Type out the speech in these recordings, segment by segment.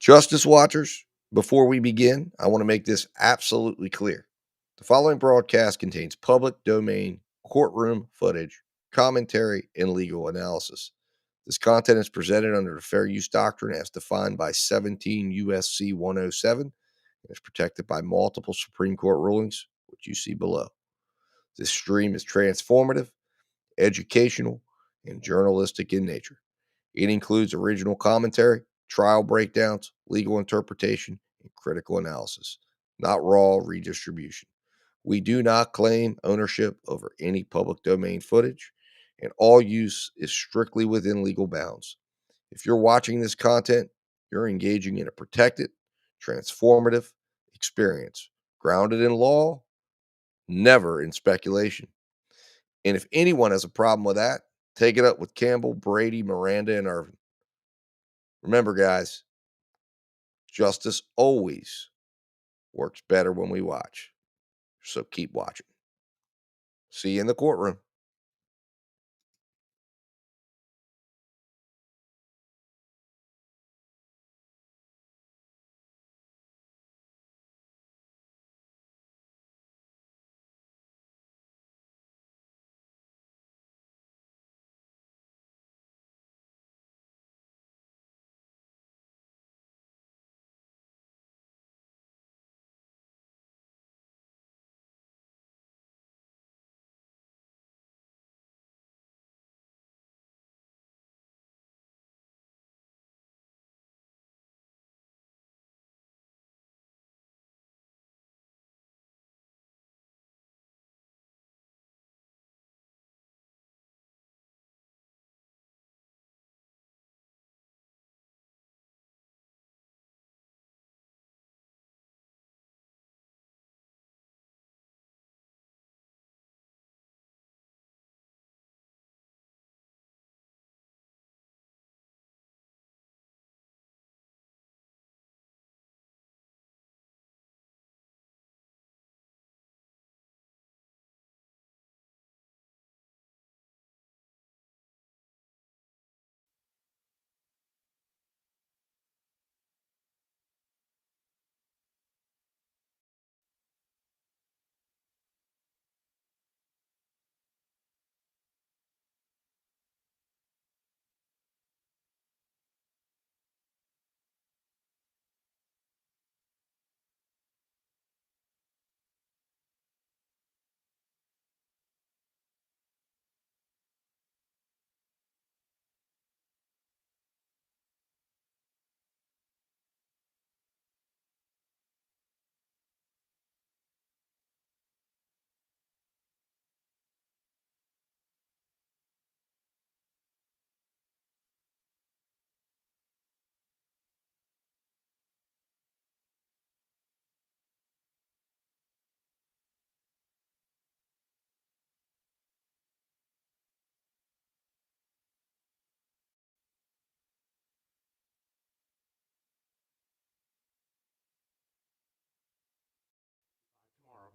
Justice Watchers, before we begin, I want to make this absolutely clear. The following broadcast contains public domain courtroom footage, commentary, and legal analysis. This content is presented under the fair use doctrine as defined by 17 USC 107 and is protected by multiple Supreme Court rulings, which you see below. This stream is transformative, educational, and journalistic in nature. It includes original commentary, trial breakdowns, legal interpretation, and critical analysis, not raw redistribution. We do not claim ownership over any public domain footage, and all use is strictly within legal bounds. If you're watching this content, you're engaging in a protected, transformative experience, grounded in law, never in speculation. And if anyone has a problem with that, take it up with Campbell, Brady, Miranda, and Irvin. Remember, guys, justice always works better when we watch. So keep watching. See you in the courtroom.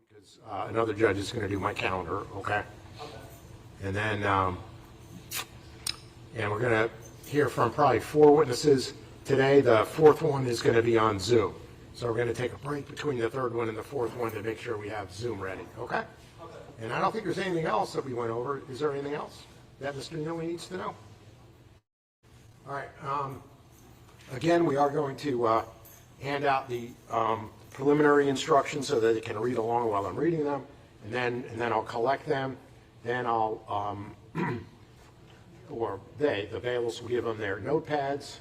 Because another judge is going to do my calendar, okay? And then, and we're going to hear from probably 4 witnesses today. The fourth one is going to be on Zoom. So we're going to take a break between the third one and the fourth one to make sure we have Zoom ready, okay? And I don't think there's anything else that we went over. Is there anything else that Mr. Nealy needs to know? All right. Again, we are going to hand out the preliminary instructions so that they can read along while I'm reading them, and then I'll collect them. Then I'll, or the bailiffs will give them their notepads,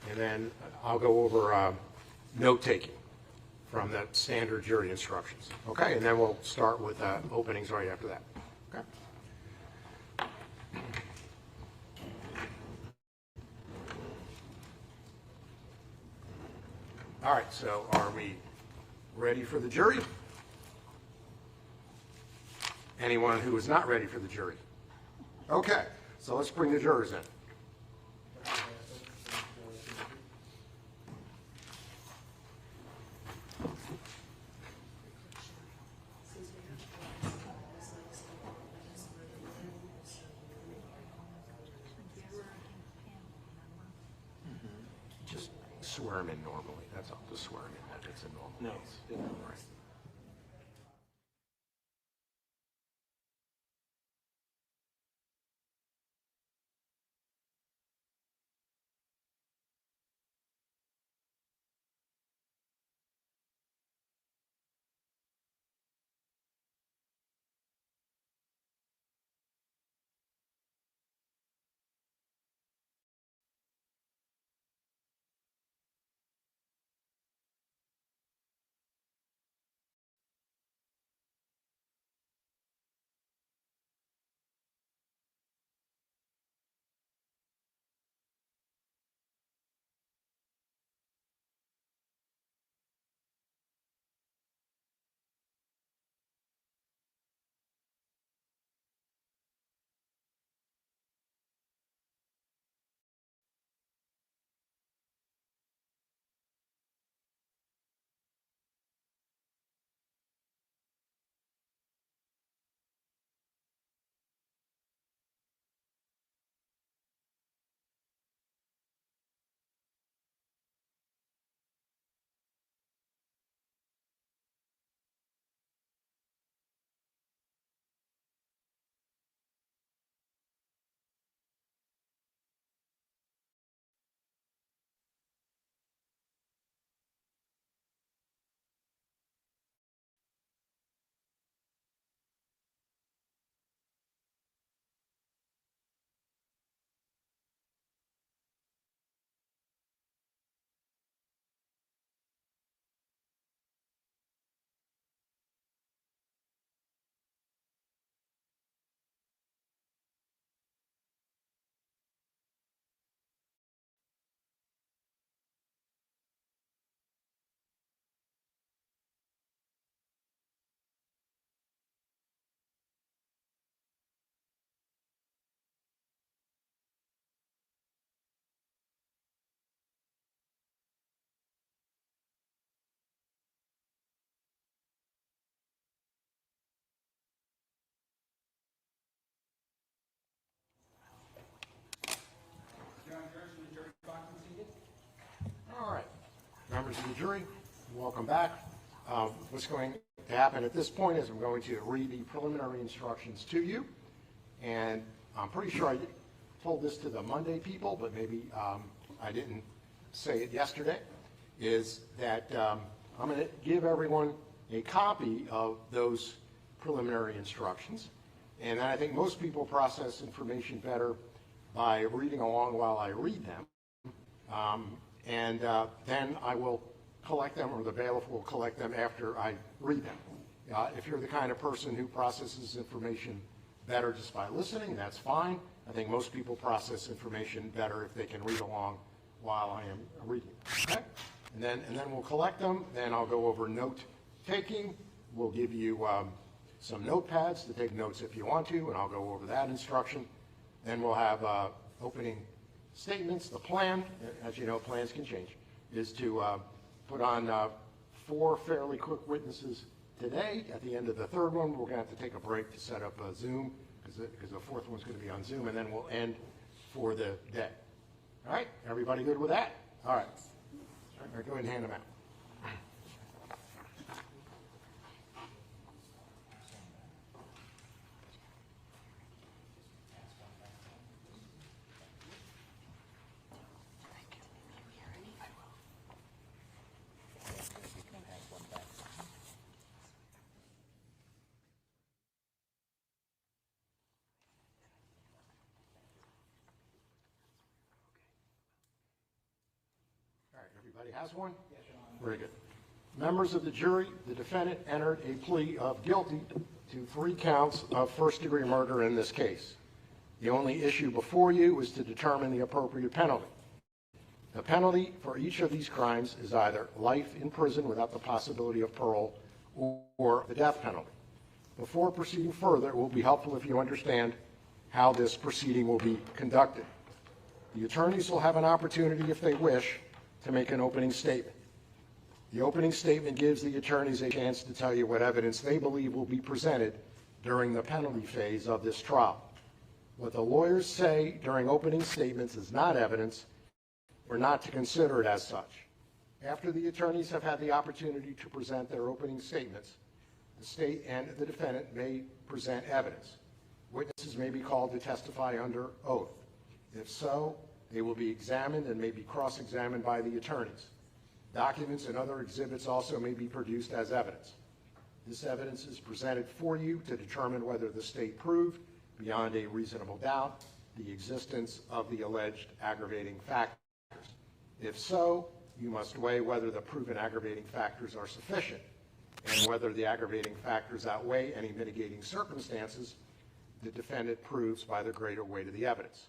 and then I'll go over note taking from the standard jury instructions. Okay, and then we'll start with openings right after that. Okay. All right, so are we ready for the jury? Anyone who is not ready for the jury? Okay, so let's bring the jurors in. swear him in normally. That's all. Just swear him in. If it's a normal No. case. Yeah. All right. All right, members of the jury, welcome back. What's going to happen at this point is I'm going to read the preliminary instructions to you, and I'm pretty sure I told this to the Monday people, but maybe I didn't say it yesterday, is that I'm going to give everyone a copy of those preliminary instructions, and I think most people process information better by reading along while I read them. Then I will collect them, or the bailiff will collect them after I read them. If you're the kind of person who processes information better just by listening, that's fine. I think most people process information better if they can read along while I am reading. Okay? And then we'll collect them. Then I'll go over note taking. We'll give you some notepads to take notes if you want to, and I'll go over that instruction. Then we'll have opening statements. The plan, as you know, plans can change, is to put on 4 fairly quick witnesses today. At the end of the third one, we're going to have to take a break to set up a Zoom, because the fourth one's going to be on Zoom, and then we'll end for the day. All right, everybody good with that? All right. All right, go ahead and hand them out. Everybody has one? Yes, Your Honor. Very good. Members of the jury, the defendant entered a plea of guilty to 3 counts of first-degree murder in this case. The only issue before you is to determine the appropriate penalty. The penalty for each of these crimes is either life in prison without the possibility of parole or the death penalty. Before proceeding further, it will be helpful if you understand how this proceeding will be conducted. The attorneys will have an opportunity, if they wish, to make an opening statement. The opening statement gives the attorneys a chance to tell you what evidence they believe will be presented during the penalty phase of this trial. What the lawyers say during opening statements is not evidence. We're not to consider it as such. After the attorneys have had the opportunity to present their opening statements, the state and the defendant may present evidence. Witnesses may be called to testify under oath. If so, they will be examined and may be cross-examined by the attorneys. Documents and other exhibits also may be produced as evidence. This evidence is presented for you to determine whether the state proved, beyond a reasonable doubt, the existence of the alleged aggravating factors. If so, you must weigh whether the proven aggravating factors are sufficient and whether the aggravating factors outweigh any mitigating circumstances the defendant proves by the greater weight of the evidence.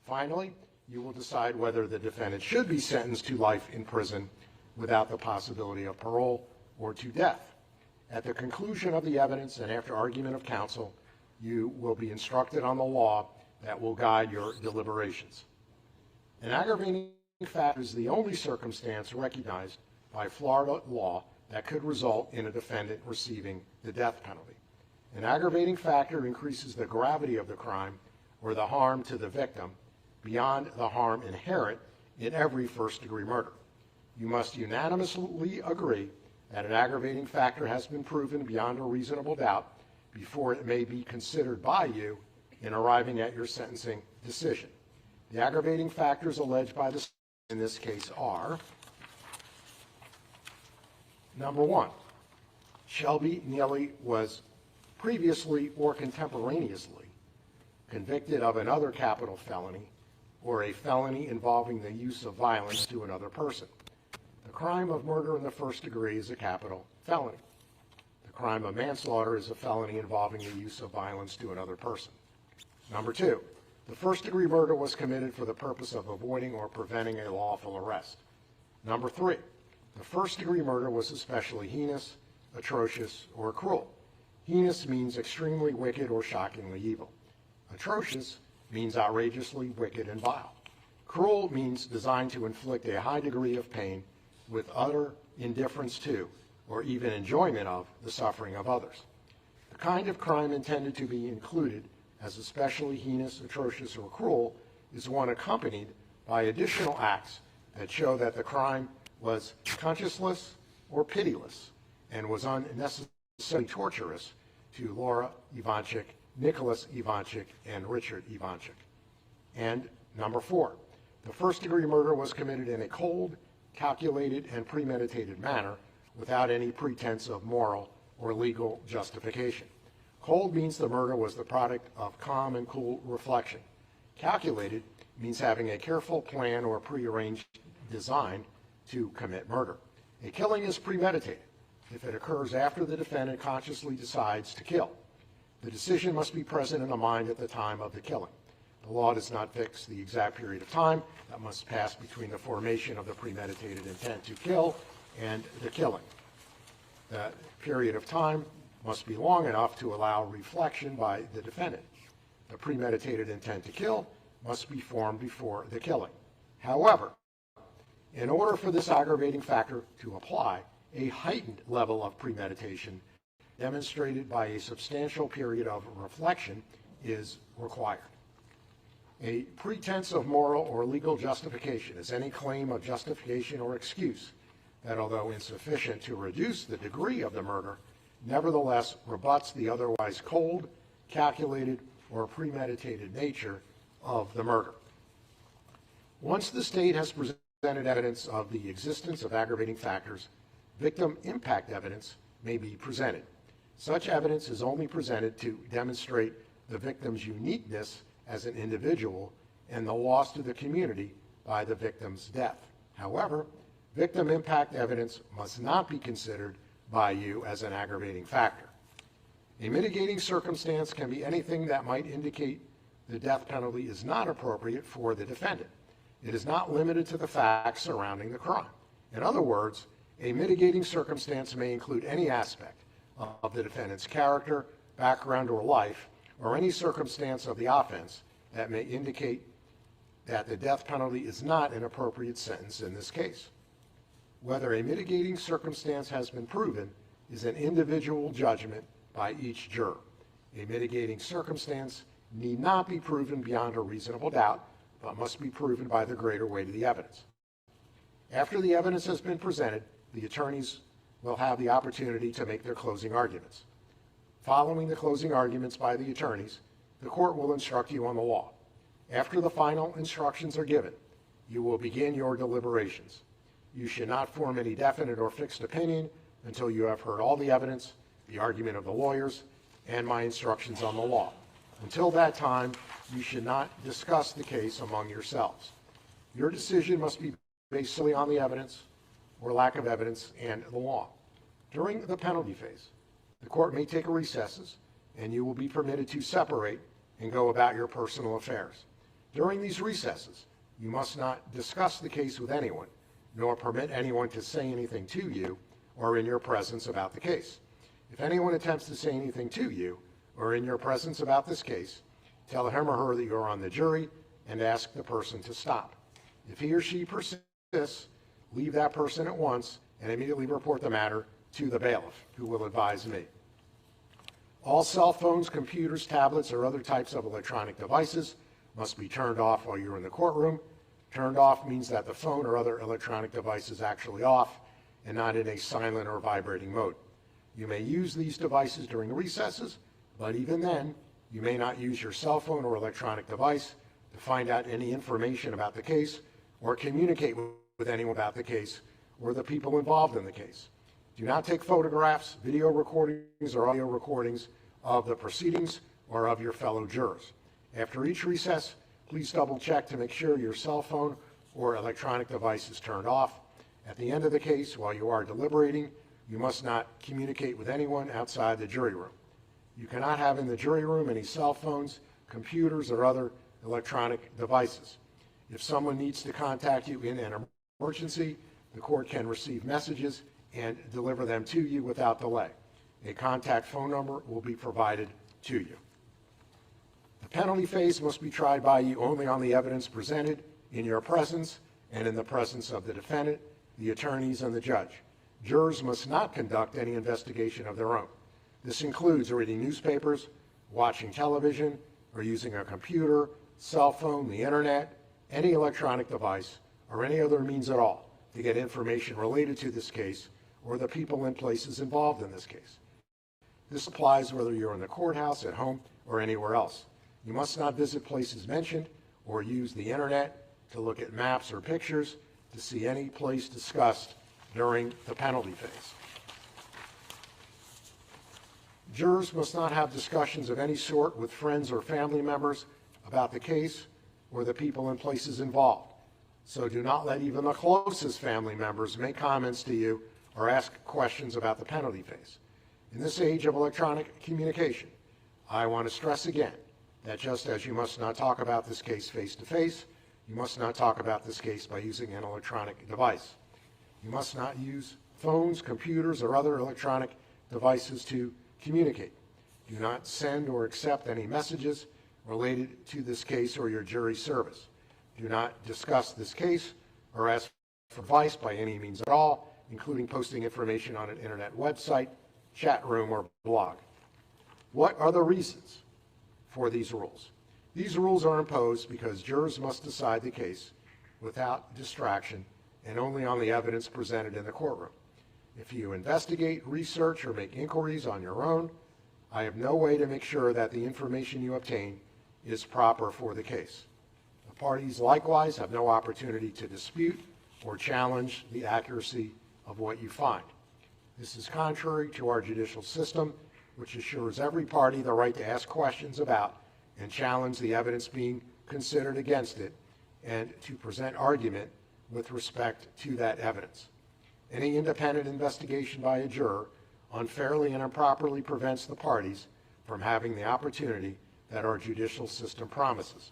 Finally, you will decide whether the defendant should be sentenced to life in prison without the possibility of parole or to death. At the conclusion of the evidence and after argument of counsel, you will be instructed on the law that will guide your deliberations. An aggravating factor is the only circumstance recognized by Florida law that could result in a defendant receiving the death penalty. An aggravating factor increases the gravity of the crime or the harm to the victim beyond the harm inherent in every first-degree murder. You must unanimously agree that an aggravating factor has been proven beyond a reasonable doubt before it may be considered by you in arriving at your sentencing decision. The aggravating factors alleged by the state in this case are: number one, Shelby Nealy was previously or contemporaneously convicted of another capital felony or a felony involving the use of violence to another person. The crime of murder in the first degree is a capital felony. The crime of manslaughter is a felony involving the use of violence to another person. Number two, the first-degree murder was committed for the purpose of avoiding or preventing a lawful arrest. Number three, the first-degree murder was especially heinous, atrocious, or cruel. Heinous means extremely wicked or shockingly evil. Atrocious means outrageously wicked and vile. Cruel means designed to inflict a high degree of pain with utter indifference to, or even enjoyment of, the suffering of others. The kind of crime intended to be included as especially heinous, atrocious, or cruel is one accompanied by additional acts that show that the crime was conscienceless or pitiless and was unnecessarily torturous to Laura Ivancic, Nicholas Ivancic, and Richard Ivancic. And number four, the first-degree murder was committed in a cold, calculated, and premeditated manner without any pretense of moral or legal justification. Cold means the murder was the product of calm and cool reflection. Calculated means having a careful plan or prearranged design to commit murder. A killing is premeditated if it occurs after the defendant consciously decides to kill. The decision must be present in the mind at the time of the killing. The law does not fix the exact period of time that must pass between the formation of the premeditated intent to kill and the killing. The period of time must be long enough to allow reflection by the defendant. The premeditated intent to kill must be formed before the killing. However, in order for this aggravating factor to apply, a heightened level of premeditation demonstrated by a substantial period of reflection is required. A pretense of moral or legal justification is any claim of justification or excuse that, although insufficient to reduce the degree of the murder, nevertheless rebuts the otherwise cold, calculated, or premeditated nature of the murder. Once the state has presented evidence of the existence of aggravating factors, victim impact evidence may be presented. Such evidence is only presented to demonstrate the victim's uniqueness as an individual and the loss to the community by the victim's death. However, victim impact evidence must not be considered by you as an aggravating factor. A mitigating circumstance can be anything that might indicate the death penalty is not appropriate for the defendant. It is not limited to the facts surrounding the crime. In other words, a mitigating circumstance may include any aspect of the defendant's character, background, or life, or any circumstance of the offense that may indicate that the death penalty is not an appropriate sentence in this case. Whether a mitigating circumstance has been proven is an individual judgment by each juror. A mitigating circumstance need not be proven beyond a reasonable doubt, but must be proven by the greater weight of the evidence. After the evidence has been presented, the attorneys will have the opportunity to make their closing arguments. Following the closing arguments by the attorneys, the court will instruct you on the law. After the final instructions are given, you will begin your deliberations. You should not form any definite or fixed opinion until you have heard all the evidence, the argument of the lawyers, and my instructions on the law. Until that time, you should not discuss the case among yourselves. Your decision must be based solely on the evidence or lack of evidence and the law. During the penalty phase, the court may take recesses, and you will be permitted to separate and go about your personal affairs. During these recesses, you must not discuss the case with anyone, nor permit anyone to say anything to you or in your presence about the case. If anyone attempts to say anything to you or in your presence about this case, tell him or her that you are on the jury and ask the person to stop. If he or she persists, leave that person at once and immediately report the matter to the bailiff, who will advise me. All cell phones, computers, tablets, or other types of electronic devices must be turned off while you're in the courtroom. Turned off means that the phone or other electronic device is actually off and not in a silent or vibrating mode. You may use these devices during recesses, but even then, you may not use your cell phone or electronic device to find out any information about the case or communicate with anyone about the case or the people involved in the case. Do not take photographs, video recordings, or audio recordings of the proceedings or of your fellow jurors. After each recess, please double check to make sure your cell phone or electronic device is turned off. At the end of the case, while you are deliberating, you must not communicate with anyone outside the jury room. You cannot have in the jury room any cell phones, computers, or other electronic devices. If someone needs to contact you in an emergency, the court can receive messages and deliver them to you without delay. A contact phone number will be provided to you. The penalty phase must be tried by you only on the evidence presented in your presence and in the presence of the defendant, the attorneys, and the judge. Jurors must not conduct any investigation of their own. This includes reading newspapers, watching television, or using a computer, cell phone, the internet, any electronic device, or any other means at all to get information related to this case or the people and places involved in this case. This applies whether you're in the courthouse, at home, or anywhere else. You must not visit places mentioned or use the internet to look at maps or pictures to see any place discussed during the penalty phase. Jurors must not have discussions of any sort with friends or family members about the case or the people and places involved. So do not let even the closest family members make comments to you or ask questions about the penalty phase. In this age of electronic communication, I want to stress again that just as you must not talk about this case face-to-face, you must not talk about this case by using an electronic device. You must not use phones, computers, or other electronic devices to communicate. Do not send or accept any messages related to this case or your jury service. Do not discuss this case or ask for advice by any means at all, including posting information on an internet website, chat room, or blog. What are the reasons for these rules? These rules are imposed because jurors must decide the case without distraction and only on the evidence presented in the courtroom. If you investigate, research, or make inquiries on your own, I have no way to make sure that the information you obtain is proper for the case. The parties likewise have no opportunity to dispute or challenge the accuracy of what you find. This is contrary to our judicial system, which assures every party the right to ask questions about and challenge the evidence being considered against it, and to present argument with respect to that evidence. Any independent investigation by a juror unfairly and improperly prevents the parties from having the opportunity that our judicial system promises.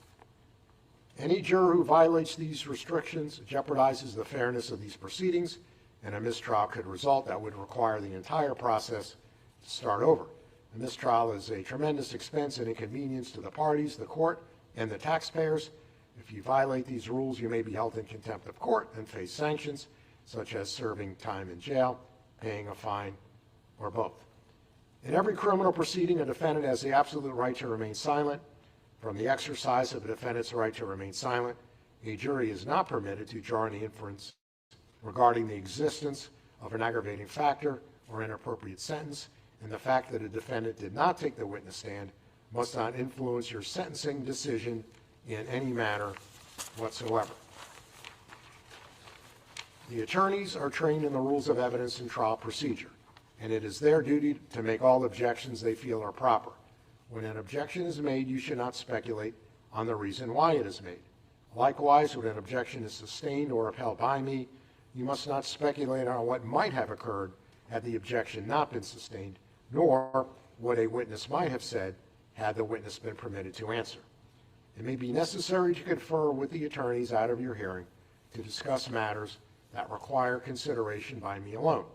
Any juror who violates these restrictions jeopardizes the fairness of these proceedings, and a mistrial could result that would require the entire process to start over. A mistrial is a tremendous expense and inconvenience to the parties, the court, and the taxpayers. If you violate these rules, you may be held in contempt of court and face sanctions, such as serving time in jail, paying a fine, or both. In every criminal proceeding, a defendant has the absolute right to remain silent. From the exercise of a defendant's right to remain silent, a jury is not permitted to draw any inference regarding the existence of an aggravating factor or inappropriate sentence, and the fact that a defendant did not take the witness stand must not influence your sentencing decision in any manner whatsoever. The attorneys are trained in the rules of evidence and trial procedure, and it is their duty to make all objections they feel are proper. When an objection is made, you should not speculate on the reason why it is made. Likewise, when an objection is sustained or upheld by me, you must not speculate on what might have occurred had the objection not been sustained, nor what a witness might have said had the witness been permitted to answer. It may be necessary to confer with the attorneys out of your hearing to discuss matters that require consideration by me alone.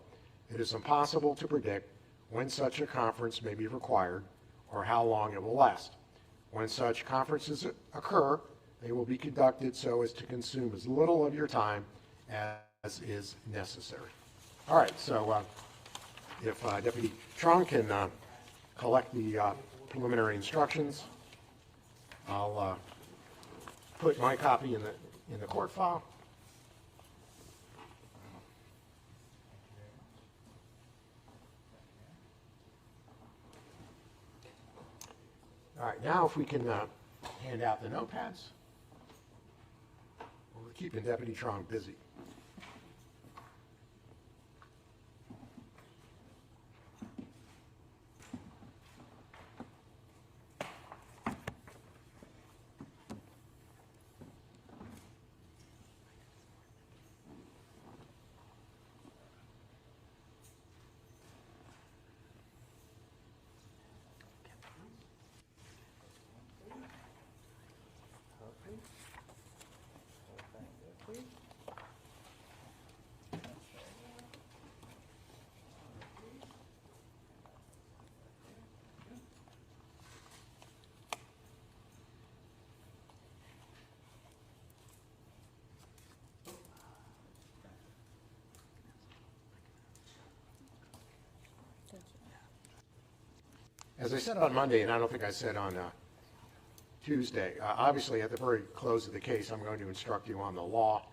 It is impossible to predict when such a conference may be required or how long it will last. When such conferences occur, they will be conducted so as to consume as little of your time as is necessary. All right, so if Deputy Trong can collect the preliminary instructions, I'll put my copy in the court file. All right, now if we can hand out the notepads. We're keeping Deputy Trong busy. As I said on Monday, and I don't think I said on Tuesday, obviously at the very close of the case, I'm going to instruct you on the law.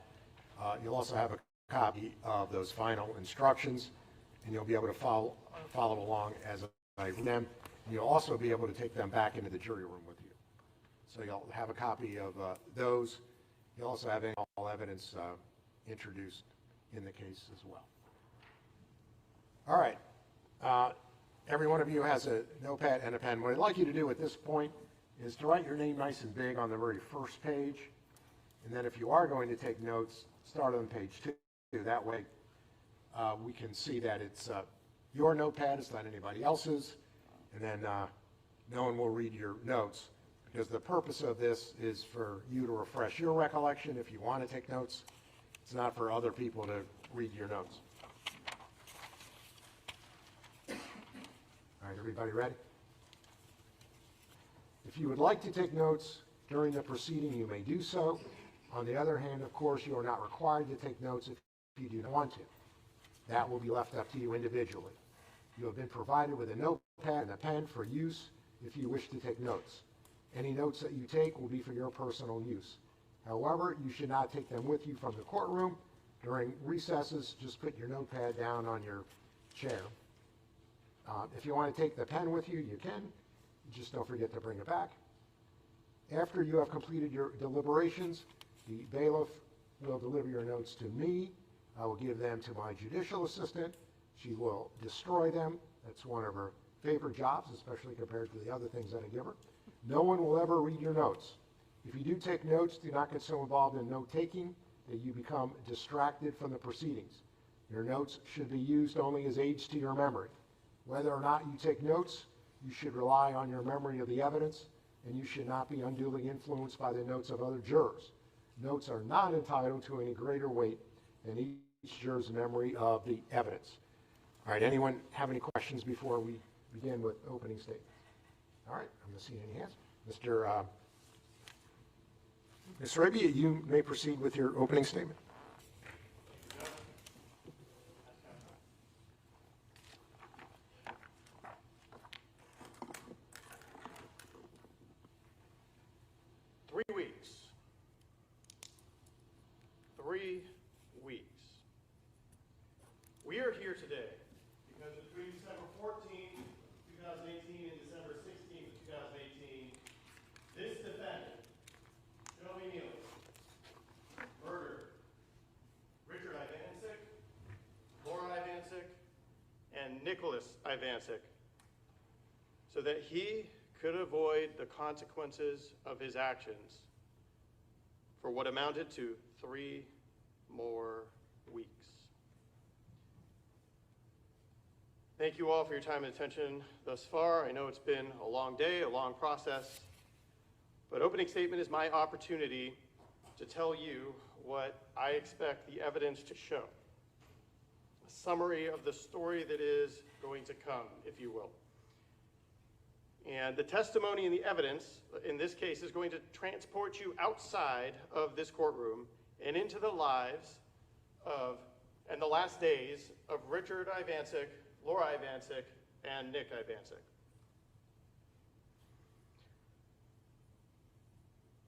You'll also have a copy of those final instructions, and you'll be able to follow along as I read them. You'll also be able to take them back into the jury room with you. So you'll have a copy of those. You'll also have all evidence introduced in the case as well. All right. Every one of you has a notepad and a pen. What I'd like you to do at this point is to write your name nice and big on the very first page. And then if you are going to take notes, start on page 2. That way we can see that it's your notepad, it's not anybody else's. And then no one will read your notes, because the purpose of this is for you to refresh your recollection if you want to take notes. It's not for other people to read your notes. All right, everybody ready? If you would like to take notes during the proceeding, you may do so. On the other hand, of course, you are not required to take notes if you do not want to. That will be left up to you individually. You have been provided with a notepad and a pen for use if you wish to take notes. Any notes that you take will be for your personal use. However, you should not take them with you from the courtroom. During recesses, just put your notepad down on your chair. If you want to take the pen with you, you can. Just don't forget to bring it back. After you have completed your deliberations, the bailiff will deliver your notes to me. I will give them to my judicial assistant. She will destroy them. That's one of her favorite jobs, especially compared to the other things that I give her. No one will ever read your notes. If you do take notes, do not get so involved in note-taking that you become distracted from the proceedings. Your notes should be used only as aids to your memory. Whether or not you take notes, you should rely on your memory of the evidence, and you should not be unduly influenced by the notes of other jurors. Notes are not entitled to any greater weight than each juror's memory of the evidence. All right, anyone have any questions before we begin with opening statements? All right, I'm going to see any hands. Ms. Raby, you may proceed with your opening statement. Three weeks. We are here today because between December 14th, 2018 and December 16th of 2018, this defendant, Shelby Nealy, murdered Richard Ivancic, Laura Ivancic, and Nicholas Ivancic so that he could avoid the consequences of his actions for what amounted to 3 more weeks. Thank you all for your time and attention thus far. I know it's been a long day, a long process, but opening statement is my opportunity to tell you what I expect the evidence to show. A summary of the story that is going to come, if you will. And the testimony and the evidence in this case is going to transport you outside of this courtroom and into the lives of, and the last days of Richard Ivancic, Laura Ivancic, and Nick Ivancic.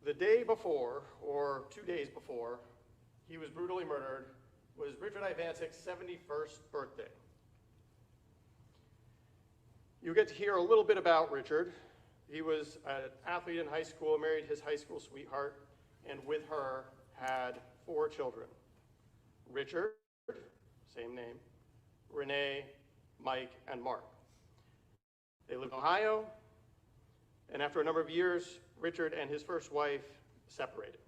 The day before, or 2 days before, he was brutally murdered was Richard Ivancic's 71st birthday. You get to hear a little bit about Richard. He was an athlete in high school, married his high school sweetheart, and with her had 4 children. Richard, same name, Renee, Mike, and Mark. They lived in Ohio, and after a number of years, Richard and his first wife separated.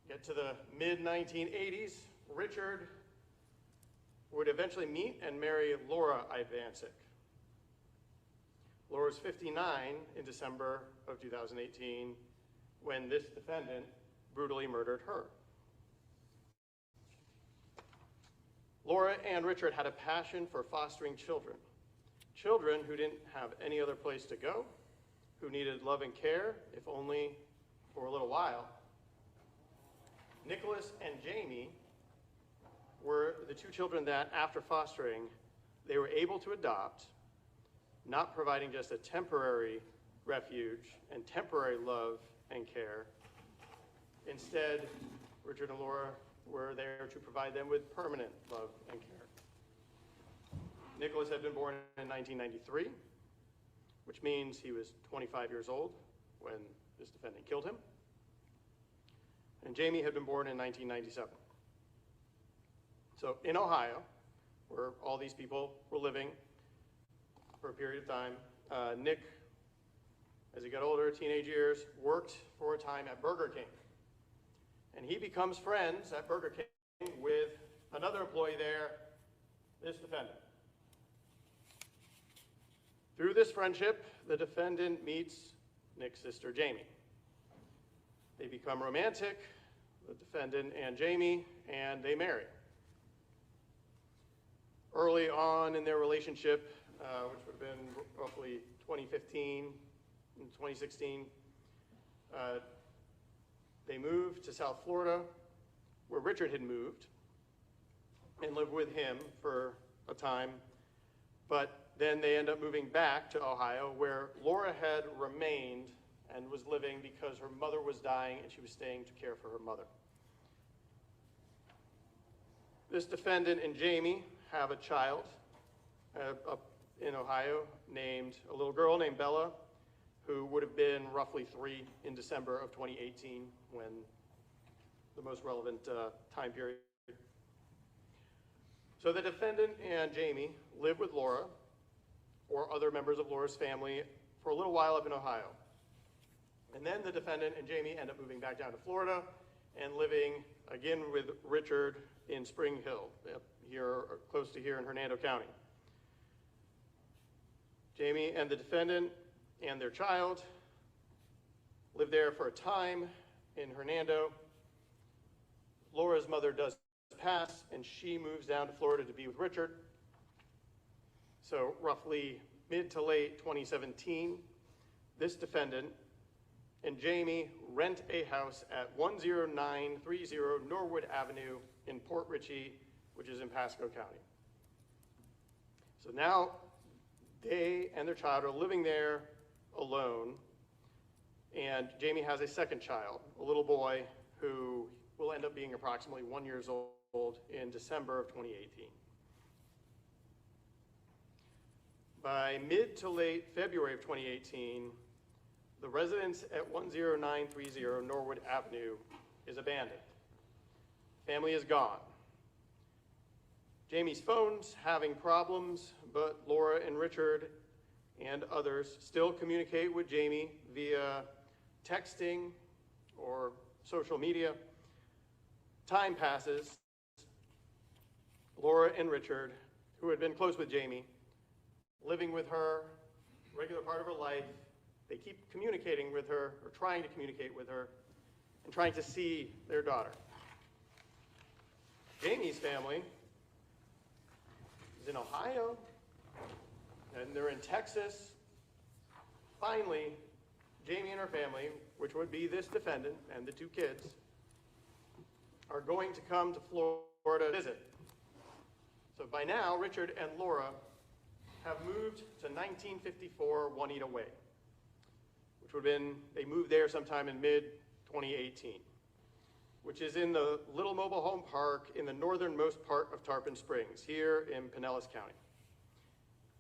Get to the mid-1980s, Richard would eventually meet and marry Laura Ivancic. Laura was 59 in December of 2018 when this defendant brutally murdered her. Laura and Richard had a passion for fostering children. Children who didn't have any other place to go, who needed love and care, if only for a little while. Nicholas and Jamie were the 2 children that, after fostering, they were able to adopt, not providing just a temporary refuge and temporary love and care. Instead, Richard and Laura were there to provide them with permanent love and care. Nicholas had been born in 1993, which means he was 25 years old when this defendant killed him. And Jamie had been born in 1997. So in Ohio, where all these people were living for a period of time, Nick, as he got older, teenage years, worked for a time at Burger King. And he becomes friends at Burger King with another employee there, this defendant. Through this friendship, the defendant meets Nick's sister, Jamie. They become romantic, the defendant and Jamie, and they marry. Early on in their relationship, which would have been roughly 2015 and 2016, they moved to South Florida, where Richard had moved, and lived with him for a time. But then they end up moving back to Ohio, where Laura had remained and was living because her mother was dying and she was staying to care for her mother. This defendant and Jamie have a child in Ohio a little girl named Bella, who would have been roughly 3 in December of 2018, when the most relevant time period. So the defendant and Jamie live with Laura or other members of Laura's family for a little while up in Ohio. And then the defendant and Jamie end up moving back down to Florida and living again with Richard in Spring Hill, here, close to here in Hernando County. Jamie and the defendant and their child live there for a time in Hernando. Laura's mother does pass, and she moves down to Florida to be with Richard. So roughly mid to late 2017, this defendant and Jamie rent a house at 10930 Norwood Avenue in Port Richey, which is in Pasco County. So now they and their child are living there alone, and Jamie has a second child, a little boy who will end up being approximately 1 year old in December of 2018. By mid to late February of 2018, the residence at 10930 Norwood Avenue is abandoned. Family is gone. Jamie's phone's having problems, but Laura and Richard and others still communicate with Jamie via texting or social media. Time passes. Laura and Richard, who had been close with Jamie, living with her, regular part of her life, they keep communicating with her, or trying to communicate with her, and trying to see their daughter. Jamie's family is in Ohio, and they're in Texas. Finally, Jamie and her family, which would be this defendant and the two kids, are going to come to Florida to visit. So by now, Richard and Laura have moved to 1954 Juanita Way, which would have been, they moved there sometime in mid-2018, which is in the Little Mobile Home Park in the northernmost part of Tarpon Springs, here in Pinellas County.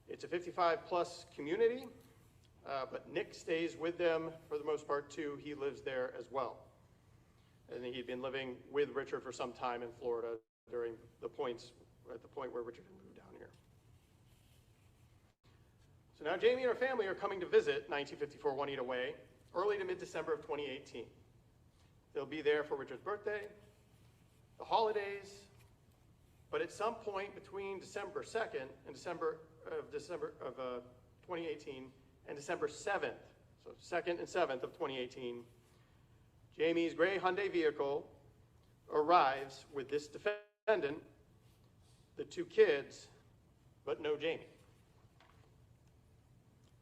It's a 55-plus community, but Nick stays with them for the most part too. He lives there as well. And he'd been living with Richard for some time in Florida during the point where Richard had moved down here. So now Jamie and her family are coming to visit 1954 Juanita Way early to mid-December of 2018. They'll be there for Richard's birthday, the holidays, but at some point between December 2nd and December of 2018 and December 7th, so 2nd and 7th of 2018, Jamie's gray Hyundai vehicle arrives with this defendant, the two kids, but no Jamie.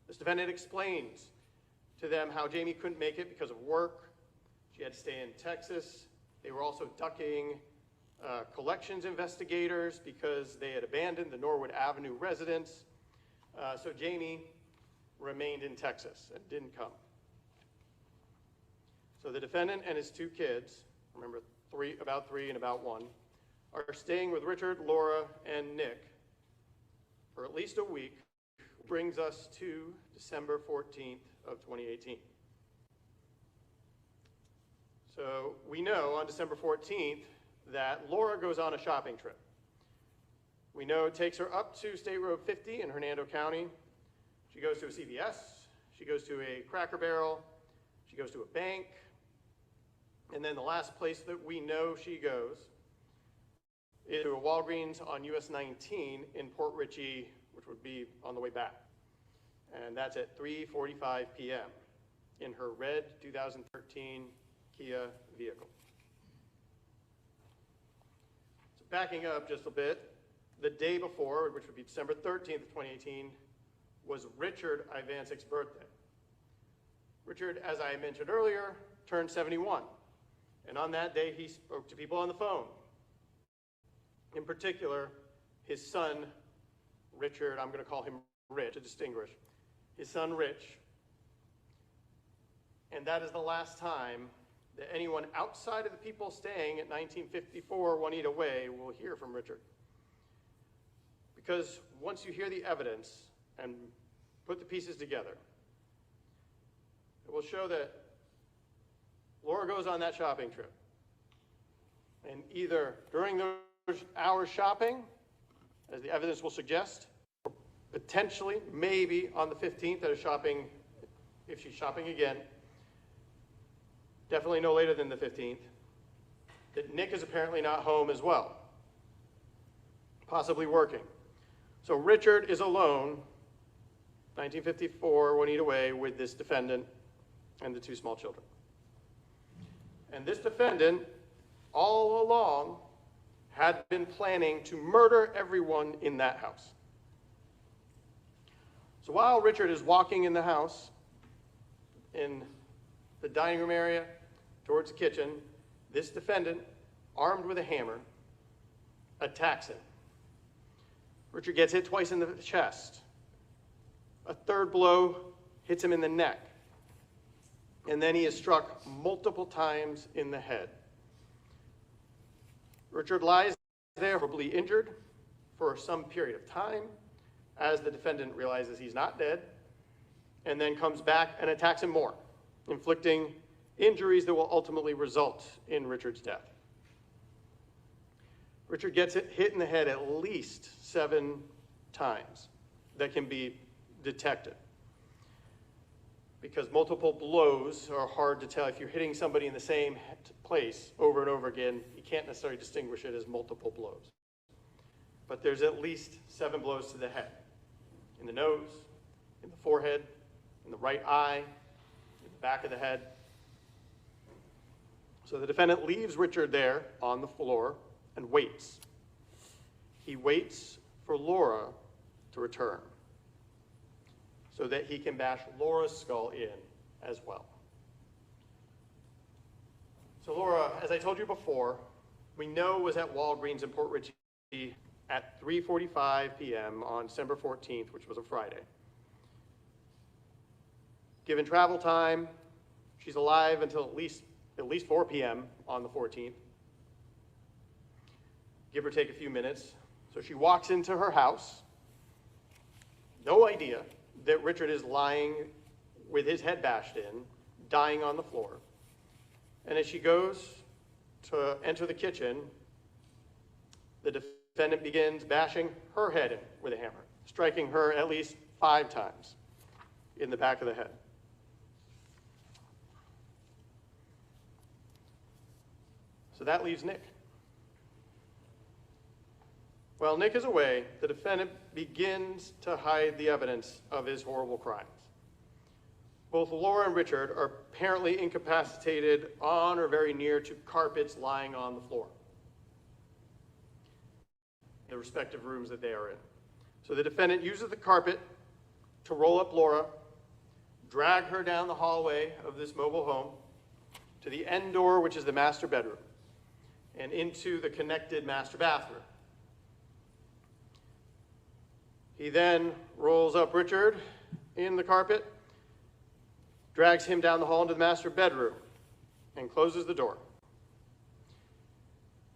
This defendant explains to them how Jamie couldn't make it because of work. She had to stay in Texas. They were also ducking collections investigators because they had abandoned the Norwood Avenue residence. So Jamie remained in Texas and didn't come. So the defendant and his two kids, remember about three and about one, are staying with Richard, Laura, and Nick for at least a week, brings us to December 14th of 2018. So we know on December 14th that Laura goes on a shopping trip. We know it takes her up to State Road 50 in Hernando County. She goes to a CVS, she goes to a Cracker Barrel, she goes to a bank, and then the last place that we know she goes is to a Walgreens on US 19 in Port Richey, which would be on the way back. And that's at 3:45 p.m. in her red 2013 Kia vehicle. So backing up just a bit, the day before, which would be December 13th of 2018, was Richard Ivancic's birthday. Richard, as I mentioned earlier, turned 71. And on that day, he spoke to people on the phone. In particular, his son, Richard, I'm going to call him Rich to distinguish, his son Rich. And that is the last time that anyone outside of the people staying at 1954 Juanita Way will hear from Richard. Because once you hear the evidence and put the pieces together, it will show that Laura goes on that shopping trip. And either during those hours shopping, as the evidence will suggest, or potentially, maybe on the 15th at a shopping, if she's shopping again, definitely no later than the 15th, that Nick is apparently not home as well, possibly working. So Richard is alone, 1954 Juanita Way, with this defendant and the two small children. And this defendant, all along, had been planning to murder everyone in that house. So while Richard is walking in the house, in the dining room area, towards the kitchen, this defendant, armed with a hammer, attacks him. Richard gets hit twice in the chest. A third blow hits him in the neck. And then he is struck multiple times in the head. Richard lies there horribly injured for some period of time as the defendant realizes he's not dead, and then comes back and attacks him more, inflicting injuries that will ultimately result in Richard's death. Richard gets hit in the head at least 7 times that can be detected. Because multiple blows are hard to tell. If you're hitting somebody in the same place over and over again, you can't necessarily distinguish it as multiple blows. But there's at least 7 blows to the head. In the nose, in the forehead, in the right eye, in the back of the head. So the defendant leaves Richard there on the floor and waits. He waits for Laura to return so that he can bash Laura's skull in as well. So Laura, as I told you before, we know was at Walgreens in Port Richey at 3:45 p.m. on December 14th, which was a Friday. Given travel time, she's alive until at least 4 p.m. on the 14th. Give or take a few minutes. So she walks into her house, no idea that Richard is lying with his head bashed in, dying on the floor. And as she goes to enter the kitchen, the defendant begins bashing her head in with a hammer, striking her at least 5 times in the back of the head. So that leaves Nick. While Nick is away, the defendant begins to hide the evidence of his horrible crimes. Both Laura and Richard are apparently incapacitated on or very near to carpets lying on the floor, the respective rooms that they are in. So the defendant uses the carpet to roll up Laura, drag her down the hallway of this mobile home to the end door, which is the master bedroom, and into the connected master bathroom. He then rolls up Richard in the carpet, drags him down the hall into the master bedroom, and closes the door.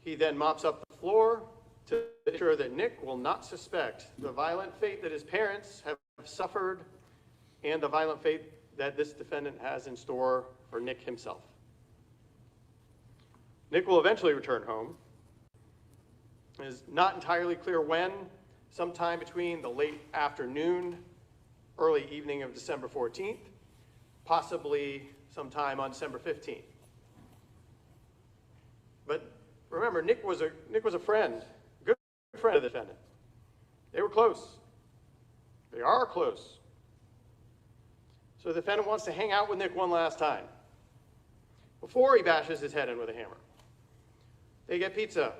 He then mops up the floor to ensure that Nick will not suspect the violent fate that his parents have suffered and the violent fate that this defendant has in store for Nick himself. Nick will eventually return home. It is not entirely clear when, sometime between the late afternoon, early evening of December 14th, possibly sometime on December 15th. But remember, Nick was a friend, a good friend of the defendant. They were close. They are close. So the defendant wants to hang out with Nick one last time before he bashes his head in with a hammer. They get pizza.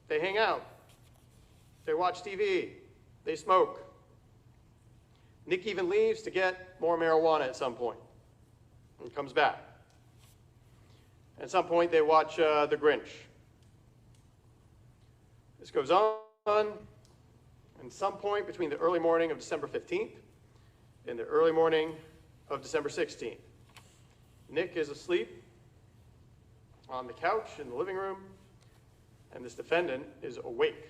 They hang out. They watch TV. They smoke. Nick even leaves to get more marijuana at some point and comes back. At some point, they watch The Grinch. This goes on, and some point between the early morning of December 15th and the early morning of December 16th, Nick is asleep on the couch in the living room, and this defendant is awake.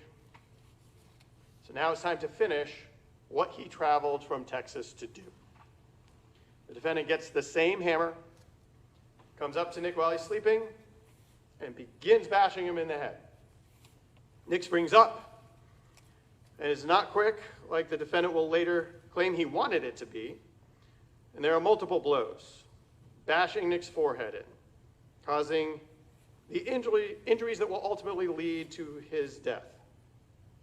So now it's time to finish what he traveled from Texas to do. The defendant gets the same hammer, comes up to Nick while he's sleeping, and begins bashing him in the head. Nick springs up, and is not quick, like the defendant will later claim he wanted it to be, and there are multiple blows, bashing Nick's forehead in, causing the injuries that will ultimately lead to his death.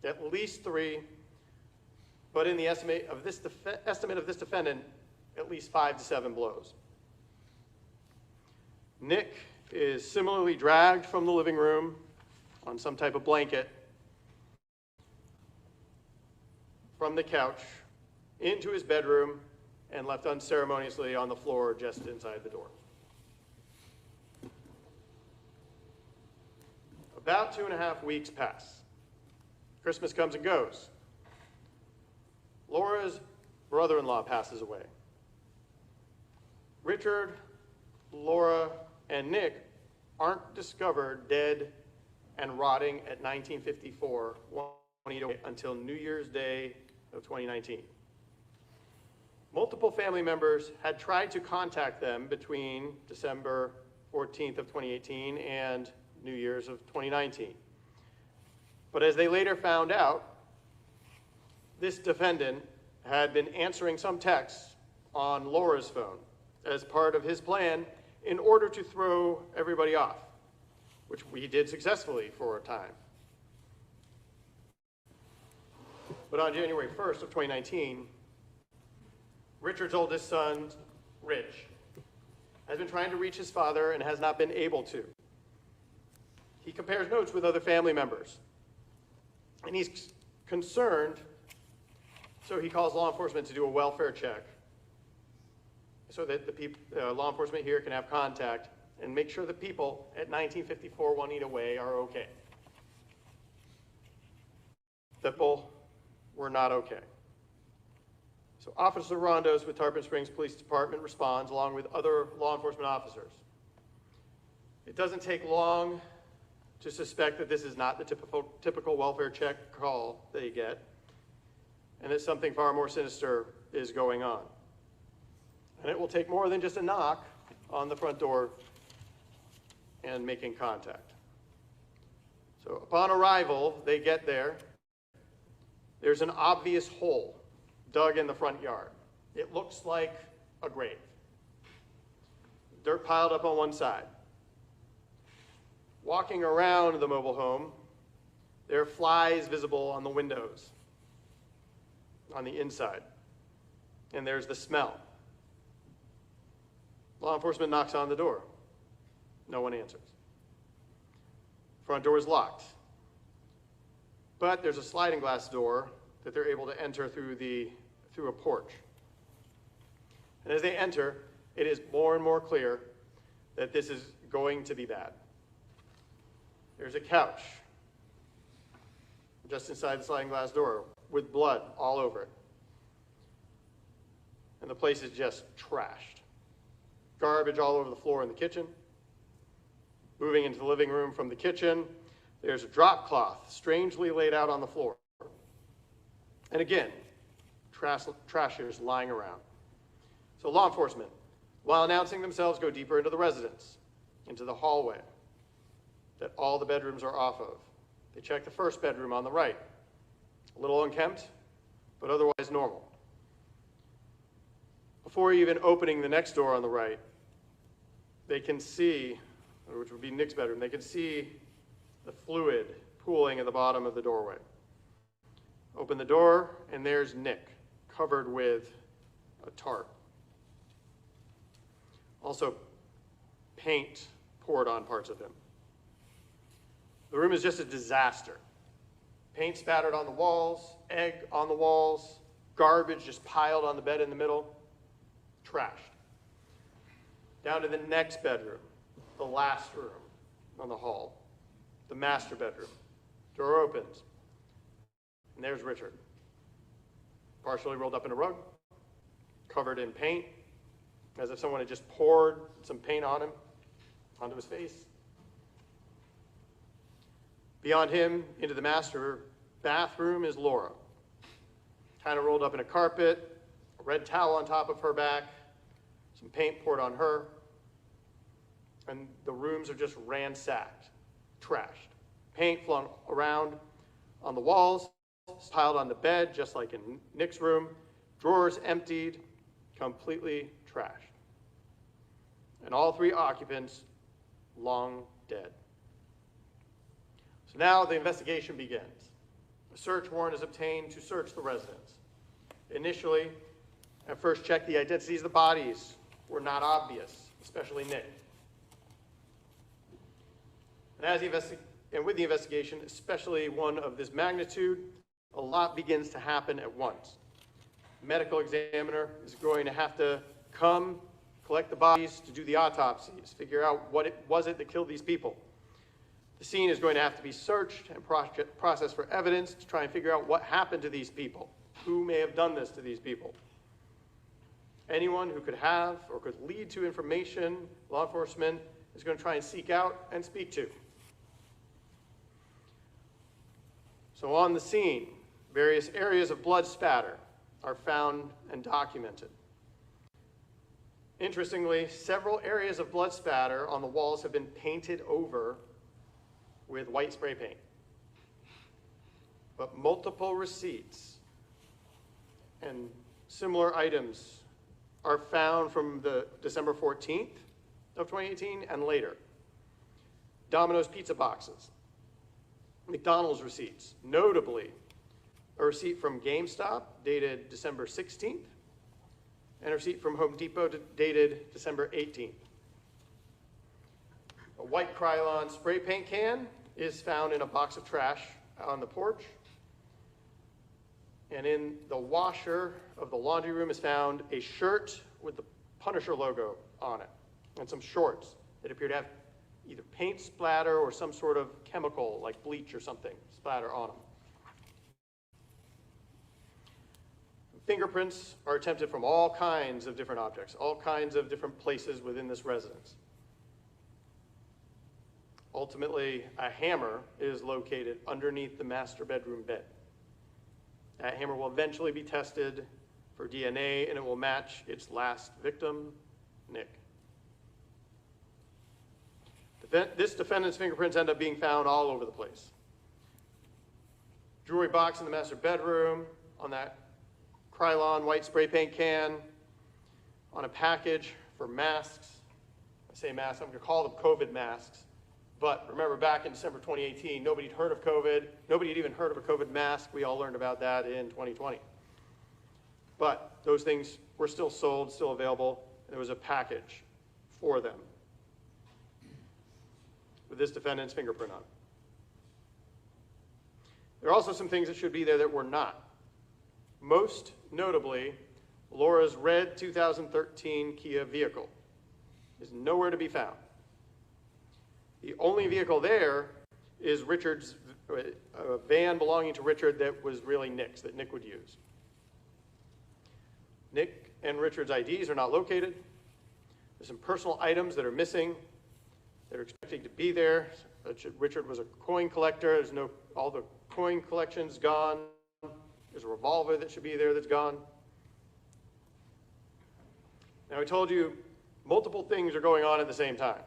At least 3, but in the estimate of this defendant, at least 5 to 7 blows. Nick is similarly dragged from the living room on some type of blanket from the couch into his bedroom and left unceremoniously on the floor just inside the door. About 2.5 weeks pass. Christmas comes and goes. Laura's brother-in-law passes away. Richard, Laura, and Nick aren't discovered dead and rotting at 1954 Juanita until New Year's Day of 2019. Multiple family members had tried to contact them between December 14th of 2018 and New Year's of 2019. But as they later found out, this defendant had been answering some texts on Laura's phone as part of his plan in order to throw everybody off, which we did successfully for a time. But on January 1st of 2019, Richard's oldest son, Rich, has been trying to reach his father and has not been able to. He compares notes with other family members, and he's concerned, so he calls law enforcement to do a welfare check so that the law enforcement here can have contact and make sure the people at 1954 Juanita Way are okay. The people were not okay. So Officer Rondos with Tarpon Springs Police Department responds along with other law enforcement officers. It doesn't take long to suspect that this is not the typical welfare check call they get, and that something far more sinister is going on. And it will take more than just a knock on the front door and making contact. So upon arrival, they get there. There's an obvious hole dug in the front yard. It looks like a grave. Dirt piled up on one side. Walking around the mobile home, there are flies visible on the windows, on the inside. And there's the smell. Law enforcement knocks on the door. No one answers. Front door is locked. But there's a sliding glass door that they're able to enter through a porch. And as they enter, it is more and more clear that this is going to be bad. There's a couch just inside the sliding glass door with blood all over it. And the place is just trashed. Garbage all over the floor in the kitchen. Moving into the living room from the kitchen, there's a drop cloth strangely laid out on the floor. And again, trash is lying around. So law enforcement, while announcing themselves, go deeper into the residence, into the hallway that all the bedrooms are off of. They check the first bedroom on the right. A little unkempt, but otherwise normal. Before even opening the next door on the right, they can see, which would be Nick's bedroom, they can see the fluid pooling at the bottom of the doorway. Open the door, and there's Nick, covered with a tarp. Also, paint poured on parts of him. The room is just a disaster. Paint spattered on the walls, egg on the walls, garbage just piled on the bed in the middle, trashed. Down to the next bedroom, the last room on the hall, the master bedroom. Door opens, and there's Richard, partially rolled up in a rug, covered in paint, as if someone had just poured some paint on him, onto his face. Beyond him, into the master bathroom, is Laura, kind of rolled up in a carpet, a red towel on top of her back, some paint poured on her, and the rooms are just ransacked, trashed. Paint flung around on the walls, piled on the bed, just like in Nick's room, drawers emptied, completely trashed. And all three occupants long dead. So now the investigation begins. A search warrant is obtained to search the residence. Initially, at first check, the identities of the bodies were not obvious, especially Nick. And with the investigation, especially one of this magnitude, a lot begins to happen at once. The medical examiner is going to have to come, collect the bodies to do the autopsies, figure out what it was that killed these people. The scene is going to have to be searched and processed for evidence to try and figure out what happened to these people. Who may have done this to these people? Anyone who could have or could lead to information, law enforcement is going to try and seek out and speak to. So on the scene, various areas of blood spatter are found and documented. Interestingly, several areas of blood spatter on the walls have been painted over with white spray paint. But multiple receipts and similar items are found from the December 14th of 2018 and later. Domino's pizza boxes, McDonald's receipts, notably a receipt from GameStop dated December 16th and a receipt from Home Depot dated December 18th. A white Krylon spray paint can is found in a box of trash on the porch. And in the washer of the laundry room is found a shirt with the Punisher logo on it and some shorts that appear to have either paint splatter or some sort of chemical like bleach or something splatter on them. Fingerprints are attempted from all kinds of different objects, all kinds of different places within this residence. Ultimately, a hammer is located underneath the master bedroom bed. That hammer will eventually be tested for DNA and it will match its last victim, Nick. This defendant's fingerprints end up being found all over the place. Jewelry box in the master bedroom, on that Krylon white spray paint can, on a package for masks. I say masks, I'm going to call them COVID masks. But remember, back in December 2018, nobody had heard of COVID. Nobody had even heard of a COVID mask. We all learned about that in 2020. But those things were still sold, still available, and there was a package for them with this defendant's fingerprint on it. There are also some things that should be there that were not. Most notably, Laura's red 2013 Kia vehicle is nowhere to be found. The only vehicle there is Richard's, a van belonging to Richard that was really Nick's, that Nick would use. Nick and Richard's IDs are not located. There's some personal items that are missing that are expected to be there. Richard was a coin collector. There's no, all the coin collection's gone. There's a revolver that should be there that's gone. Now, I told you multiple things are going on at the same time.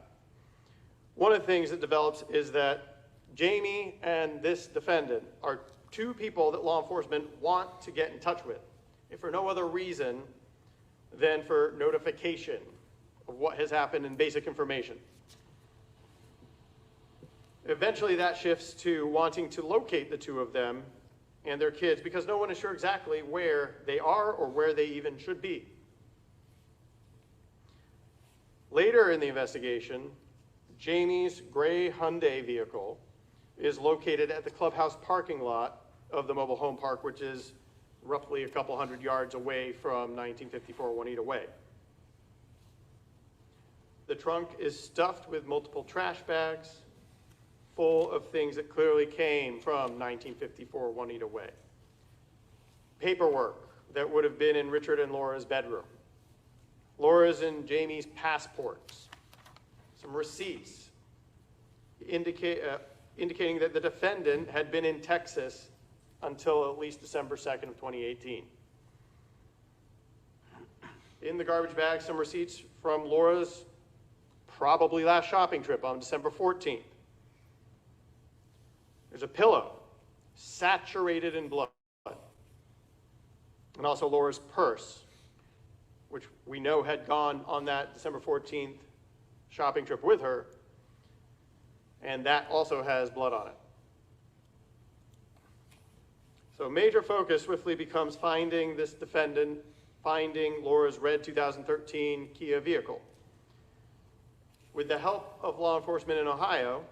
One of the things that develops is that Jamie and this defendant are two people that law enforcement want to get in touch with, if for no other reason than for notification of what has happened and basic information. Eventually that shifts to wanting to locate the two of them and their kids because no one is sure exactly where they are or where they even should be. Later in the investigation, Jamie's gray Hyundai vehicle is located at the clubhouse parking lot of the mobile home park, which is roughly a couple hundred yards away from 1954 Juanita Way. The trunk is stuffed with multiple trash bags full of things that clearly came from 1954 Juanita Way. Paperwork that would have been in Richard and Laura's bedroom. Laura's and Jamie's passports. Some receipts indicating that the defendant had been in Texas until at least December 2nd of 2018. In the garbage bag, some receipts from Laura's probably last shopping trip on December 14th. There's a pillow saturated in blood. And also Laura's purse, which we know had gone on that December 14th shopping trip with her, and that also has blood on it. So major focus swiftly becomes finding this defendant, finding Laura's red 2013 Kia vehicle. With the help of law enforcement in Ohio,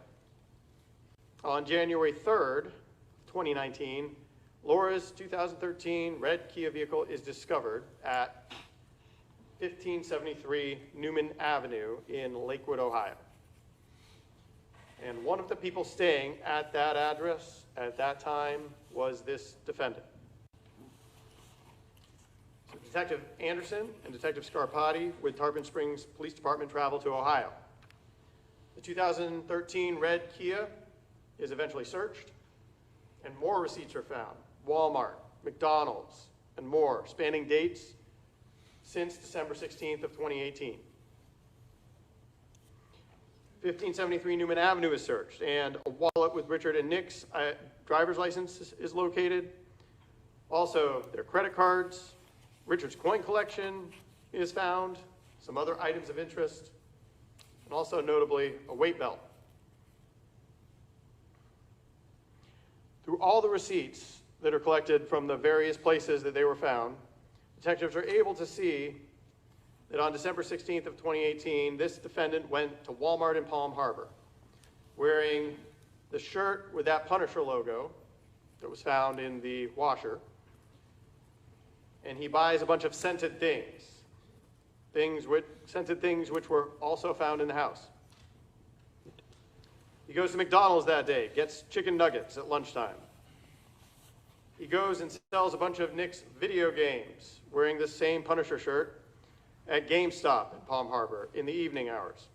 on January 3rd, 2019, Laura's 2013 red Kia vehicle is discovered at 1573 Newman Avenue in Lakewood, Ohio. And one of the people staying at that address at that time was this defendant. So Detective Anderson and Detective Scarpati with Tarpon Springs Police Department travel to Ohio. The 2013 red Kia is eventually searched. and more receipts are found. Walmart, McDonald's, and more, spanning dates since December 16th of 2018. 1573 Newman Avenue is searched, and a wallet with Richard and Nick's driver's license is located. Also, their credit cards, Richard's coin collection is found, some other items of interest, and also notably a weight belt. Through all the receipts that are collected from the various places that they were found, detectives are able to see that on December 16th of 2018, this defendant went to Walmart in Palm Harbor wearing the shirt with that Punisher logo that was found in the washer, and he buys a bunch of scented things, scented things which were also found in the house. He goes to McDonald's that day, gets chicken nuggets at lunchtime. He goes and sells a bunch of Nick's video games wearing the same Punisher shirt at GameStop in Palm Harbor in the evening hours.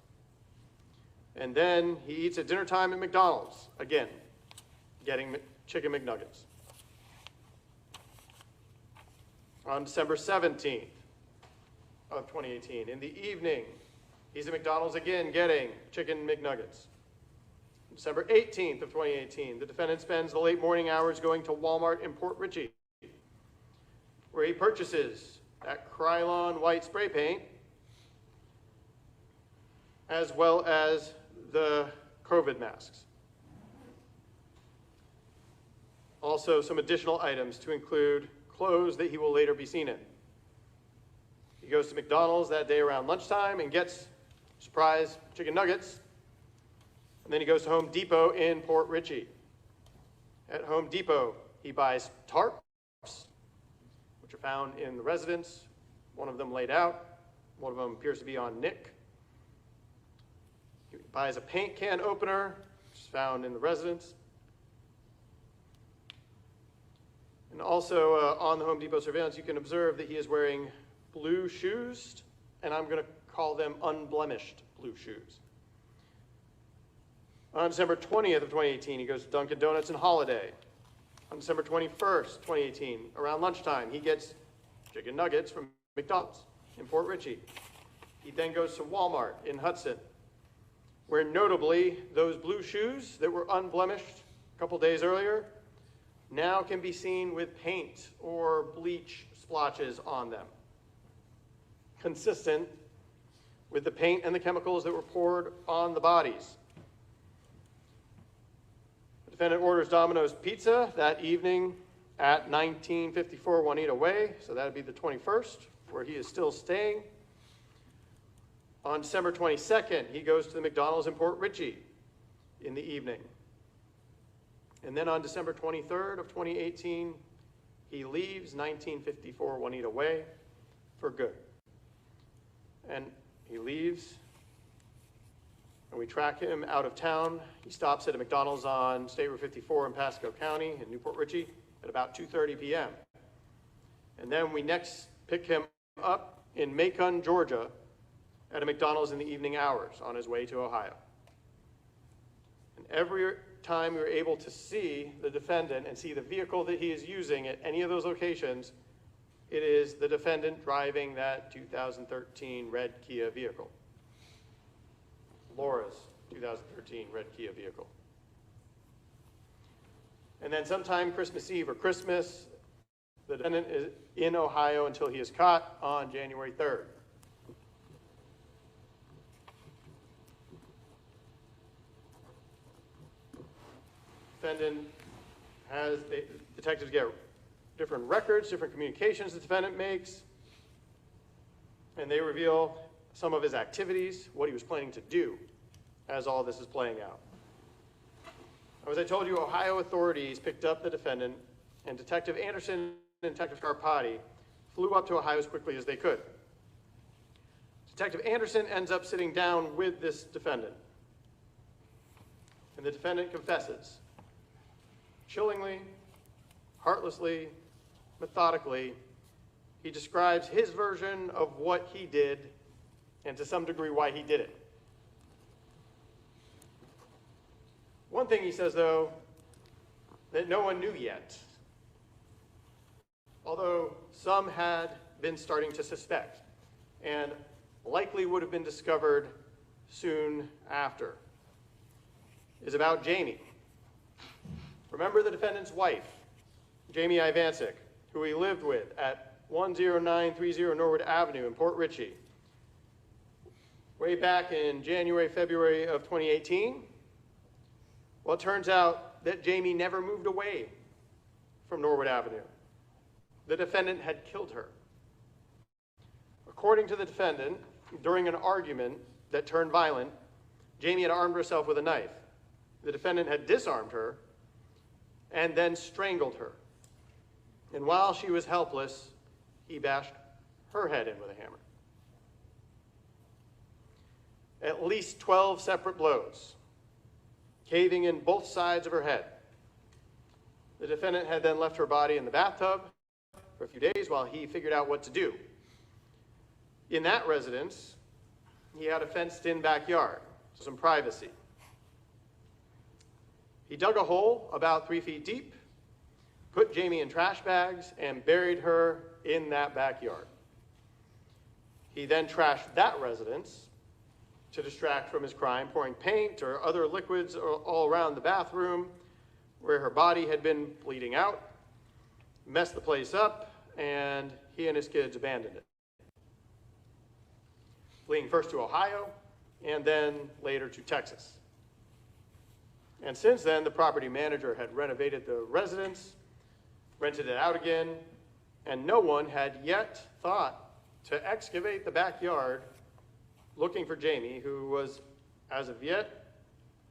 And then he eats at dinner time at McDonald's, again, getting chicken McNuggets. On December 17th of 2018, in the evening, he's at McDonald's again getting chicken McNuggets. December 18th of 2018, the defendant spends the late morning hours going to Walmart in Port Richey, where he purchases that Krylon white spray paint, as well as the COVID masks. Also, some additional items to include clothes that he will later be seen in. He goes to McDonald's that day around lunchtime and gets, surprise, chicken nuggets. And then he goes to Home Depot in Port Richey. At Home Depot, he buys tarps, which are found in the residence. One of them laid out. One of them appears to be on Nick. He buys a paint can opener, which is found in the residence. And also on the Home Depot surveillance, you can observe that he is wearing blue shoes, and I'm going to call them unblemished blue shoes. On December 20th of 2018, he goes to Dunkin' Donuts and Holiday. On December 21st, 2018, around lunchtime, he gets chicken nuggets from McDonald's in Port Richey. He then goes to Walmart in Hudson, where notably those blue shoes that were unblemished a couple days earlier now can be seen with paint or bleach splotches on them, consistent with the paint and the chemicals that were poured on the bodies. The defendant orders Domino's Pizza that evening at 1954 Juanita Way, so that would be the 21st, where he is still staying. On December 22nd, he goes to the McDonald's in Port Richey in the evening. And then on December 23rd of 2018, he leaves 1954 Juanita Way for good. And he leaves, and we track him out of town. He stops at a McDonald's on State Route 54 in Pasco County in Newport Richey at about 2:30 p.m. And then we next pick him up in Macon, Georgia at a McDonald's in the evening hours on his way to Ohio. And every time we were able to see the defendant and see the vehicle that he is using at any of those locations, it is the defendant driving that 2013 red Kia vehicle. Laura's 2013 red Kia vehicle. And then sometime Christmas Eve or Christmas, the defendant is in Ohio until he is caught on January 3rd. Defendant has, detectives get different records, different communications the defendant makes, and they reveal some of his activities, what he was planning to do as all this is playing out. As I told you, Ohio authorities picked up the defendant, and Detective Anderson and Detective Scarpati flew up to Ohio as quickly as they could. Detective Anderson ends up sitting down with this defendant, and the defendant confesses. Chillingly, heartlessly, methodically, he describes his version of what he did and to some degree why he did it. One thing he says, though, that no one knew yet, although some had been starting to suspect and likely would have been discovered soon after, is about Jamie. Remember the defendant's wife, Jamie Ivancic, who he lived with at 10930 Norwood Avenue in Port Richey, way back in January, February of 2018. Well, it turns out that Jamie never moved away from Norwood Avenue. The defendant had killed her. According to the defendant, during an argument that turned violent, Jamie had armed herself with a knife. The defendant had disarmed her and then strangled her. And while she was helpless, he bashed her head in with a hammer. At least 12 separate blows, caving in both sides of her head. The defendant had then left her body in the bathtub for a few days while he figured out what to do. In that residence, he had a fenced-in backyard, so some privacy. He dug a hole about 3 feet deep, put Jamie in trash bags, and buried her in that backyard. He then trashed that residence to distract from his crime, pouring paint or other liquids all around the bathroom where her body had been bleeding out, messed the place up, and he and his kids abandoned it. Fleeing first to Ohio and then later to Texas. And since then, the property manager had renovated the residence, rented it out again, and no one had yet thought to excavate the backyard looking for Jamie, who was, as of yet,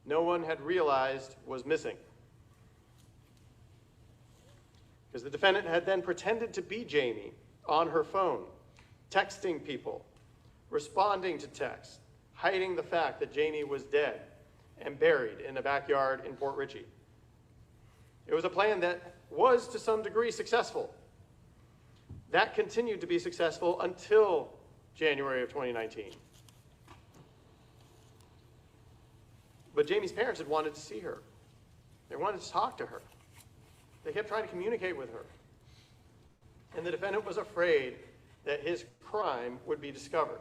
no one had realized was missing. Because the defendant had then pretended to be Jamie on her phone, texting people, responding to texts, hiding the fact that Jamie was dead and buried in a backyard in Port Richey. It was a plan that was to some degree successful. That continued to be successful until January of 2019. But Jamie's parents had wanted to see her. They wanted to talk to her. They kept trying to communicate with her. And the defendant was afraid that his crime would be discovered.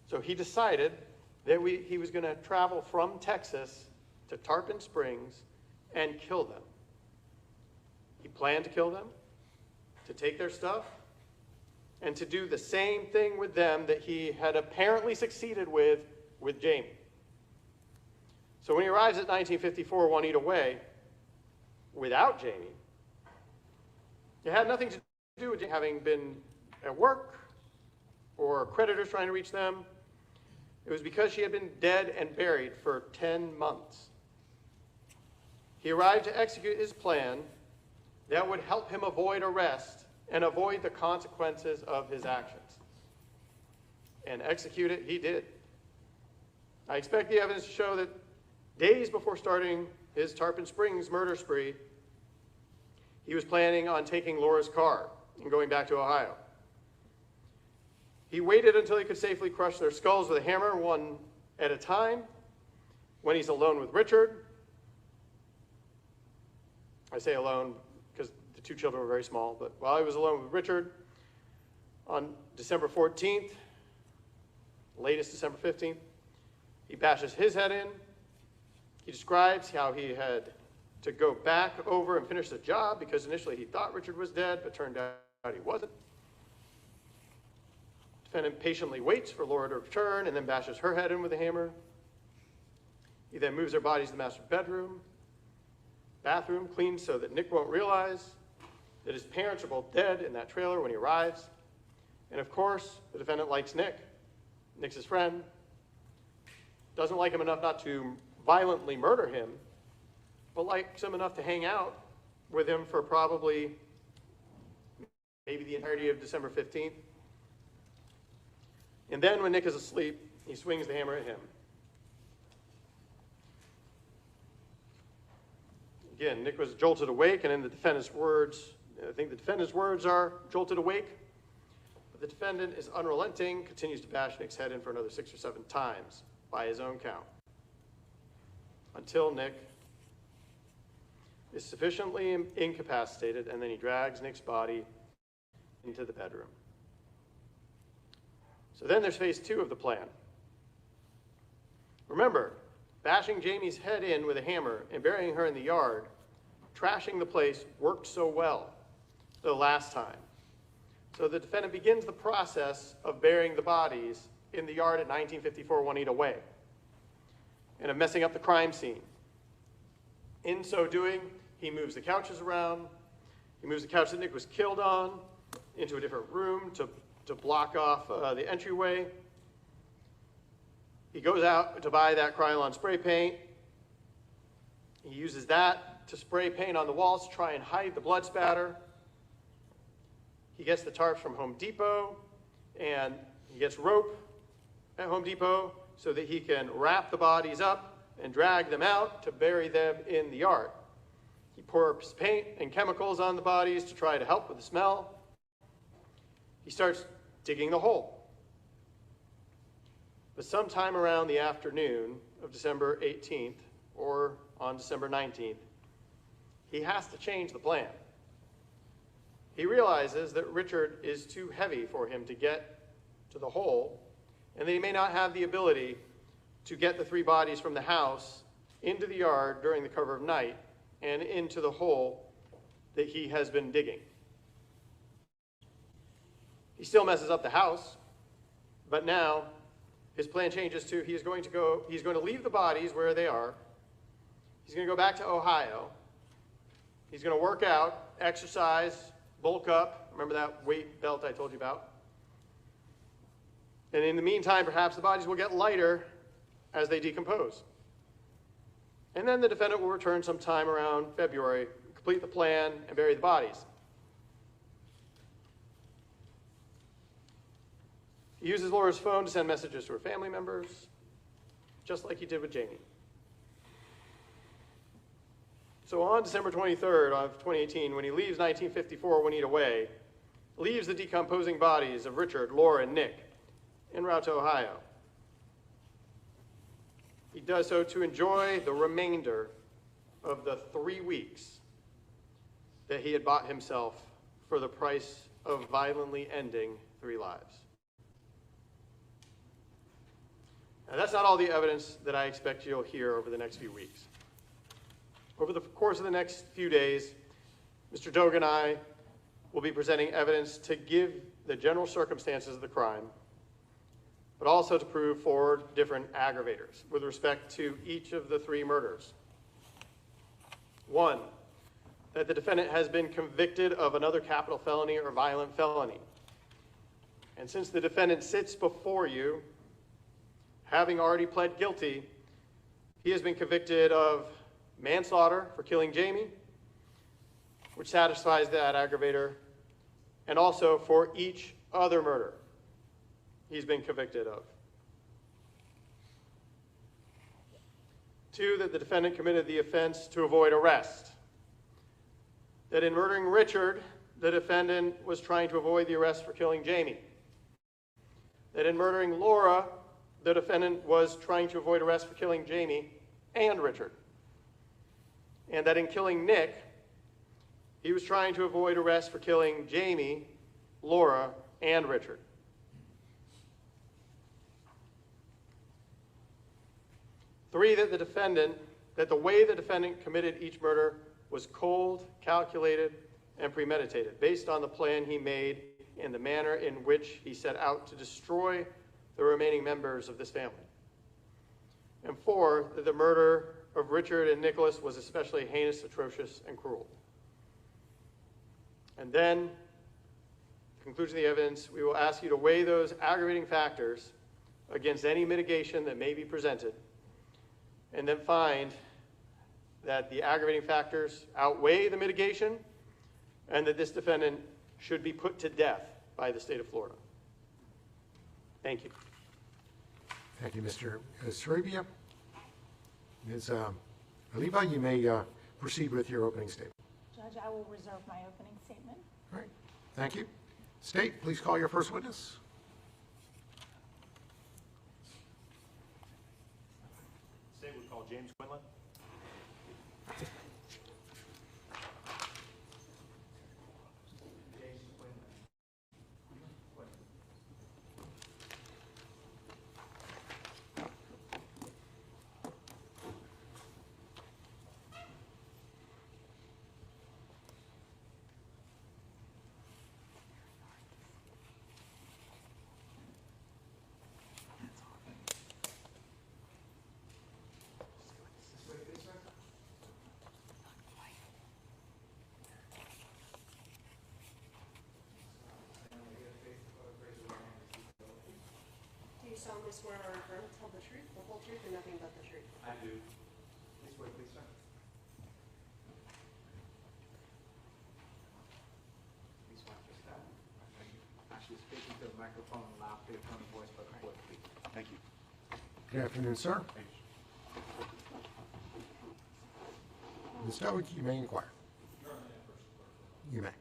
So he decided that he was going to travel from Texas to Tarpon Springs and kill them. He planned to kill them, to take their stuff, and to do the same thing with them that he had apparently succeeded with Jamie. So when he arrives at 1954 Juanita Way, without Jamie, it had nothing to do with having been at work or creditors trying to reach them. It was because she had been dead and buried for 10 months. He arrived to execute his plan that would help him avoid arrest and avoid the consequences of his actions. And execute it he did. I expect the evidence to show that days before starting his Tarpon Springs murder spree, he was planning on taking Laura's car and going back to Ohio. He waited until he could safely crush their skulls with a hammer, one at a time, when he's alone with Richard. I say alone because the two children were very small, but while he was alone with Richard, on December 14th, latest December 15th, he bashes his head in. He describes how he had to go back over and finish the job because initially he thought Richard was dead, but turned out he wasn't. Defendant patiently waits for Laura to return and then bashes her head in with a hammer. He then moves their bodies to the master bathroom, cleans so that Nick won't realize that his parents are both dead in that trailer when he arrives. And of course, the defendant likes Nick. Nick's his friend. Doesn't like him enough not to violently murder him, but likes him enough to hang out with him for probably maybe the entirety of December 15th. And then when Nick is asleep, he swings the hammer at him. Again, Nick was jolted awake, and in the defendant's words, I think the defendant's words are jolted awake, but the defendant is unrelenting, continues to bash Nick's head in for another 6 or 7 times by his own count, until Nick is sufficiently incapacitated, and then he drags Nick's body into the bedroom. So then there's phase 2 of the plan. Remember, bashing Jamie's head in with a hammer and burying her in the yard, trashing the place, worked so well the last time. So the defendant begins the process of burying the bodies in the yard at 1954 Juanita Way and of messing up the crime scene. In so doing, he moves the couches around. He moves the couch that Nick was killed on into a different room to block off the entryway. He goes out to buy that Krylon spray paint. He uses that to spray paint on the walls to try and hide the blood spatter. He gets the tarps from Home Depot, and he gets rope at Home Depot so that he can wrap the bodies up and drag them out to bury them in the yard. He pours paint and chemicals on the bodies to try to help with the smell. He starts digging the hole. But sometime around the afternoon of December 18th or on December 19th, he has to change the plan. He realizes that Richard is too heavy for him to get to the hole, and that he may not have the ability to get the 3 bodies from the house into the yard during the cover of night and into the hole that he has been digging. He still messes up the house, but now his plan changes to he's going to leave the bodies where they are. He's going to go back to Ohio. He's going to work out, exercise, bulk up. Remember that weight belt I told you about? And in the meantime, perhaps the bodies will get lighter as they decompose. And then the defendant will return sometime around February, complete the plan, and bury the bodies. He uses Laura's phone to send messages to her family members, just like he did with Jamie. So on December 23rd of 2018, when he leaves 1954 Juanita Way, leaves the decomposing bodies of Richard, Laura, and Nick en route to Ohio. He does so to enjoy the remainder of the 3 weeks that he had bought himself for the price of violently ending 3 lives. Now, that's not all the evidence that I expect you'll hear over the next few weeks. Over the course of the next few days, Mr. Doga and I will be presenting evidence to give the general circumstances of the crime, but also to prove 4 different aggravators with respect to each of the 3 murders. 1, that the defendant has been convicted of another capital felony or violent felony. And since the defendant sits before you, having already pled guilty, he has been convicted of manslaughter for killing Jamie, which satisfies that aggravator, and also for each other murder he's been convicted of. 2, that the defendant committed the offense to avoid arrest. That in murdering Richard, the defendant was trying to avoid the arrest for killing Jamie. That in murdering Laura, the defendant was trying to avoid arrest for killing Jamie and Richard. And that in killing Nick, he was trying to avoid arrest for killing Jamie, Laura, and Richard. 3, that the way the defendant committed each murder was cold, calculated, and premeditated, based on the plan he made and the manner in which he set out to destroy the remaining members of this family. And 4, that the murder of Richard and Nicholas was especially heinous, atrocious, and cruel. And then, the conclusion of the evidence, we will ask you to weigh those aggravating factors against any mitigation that may be presented, and then find that the aggravating factors outweigh the mitigation, and that this defendant should be put to death by the state of Florida. Thank you. Thank you, Mr. Sarabia. Ms. Aliva, you may proceed with your opening statement. Judge, I will reserve my opening statement. All right. Thank you. State, please call your first witness. State would call James Quinlan. swear or affirm to tell the truth, the whole truth, and nothing but the truth? I do. Please wait, please, sir. Please watch your step. Actually speaking to the microphone, loud, clear tone of voice, but record, please. Thank you. Good afternoon, sir. Ms. Stoic, you may inquire. You may.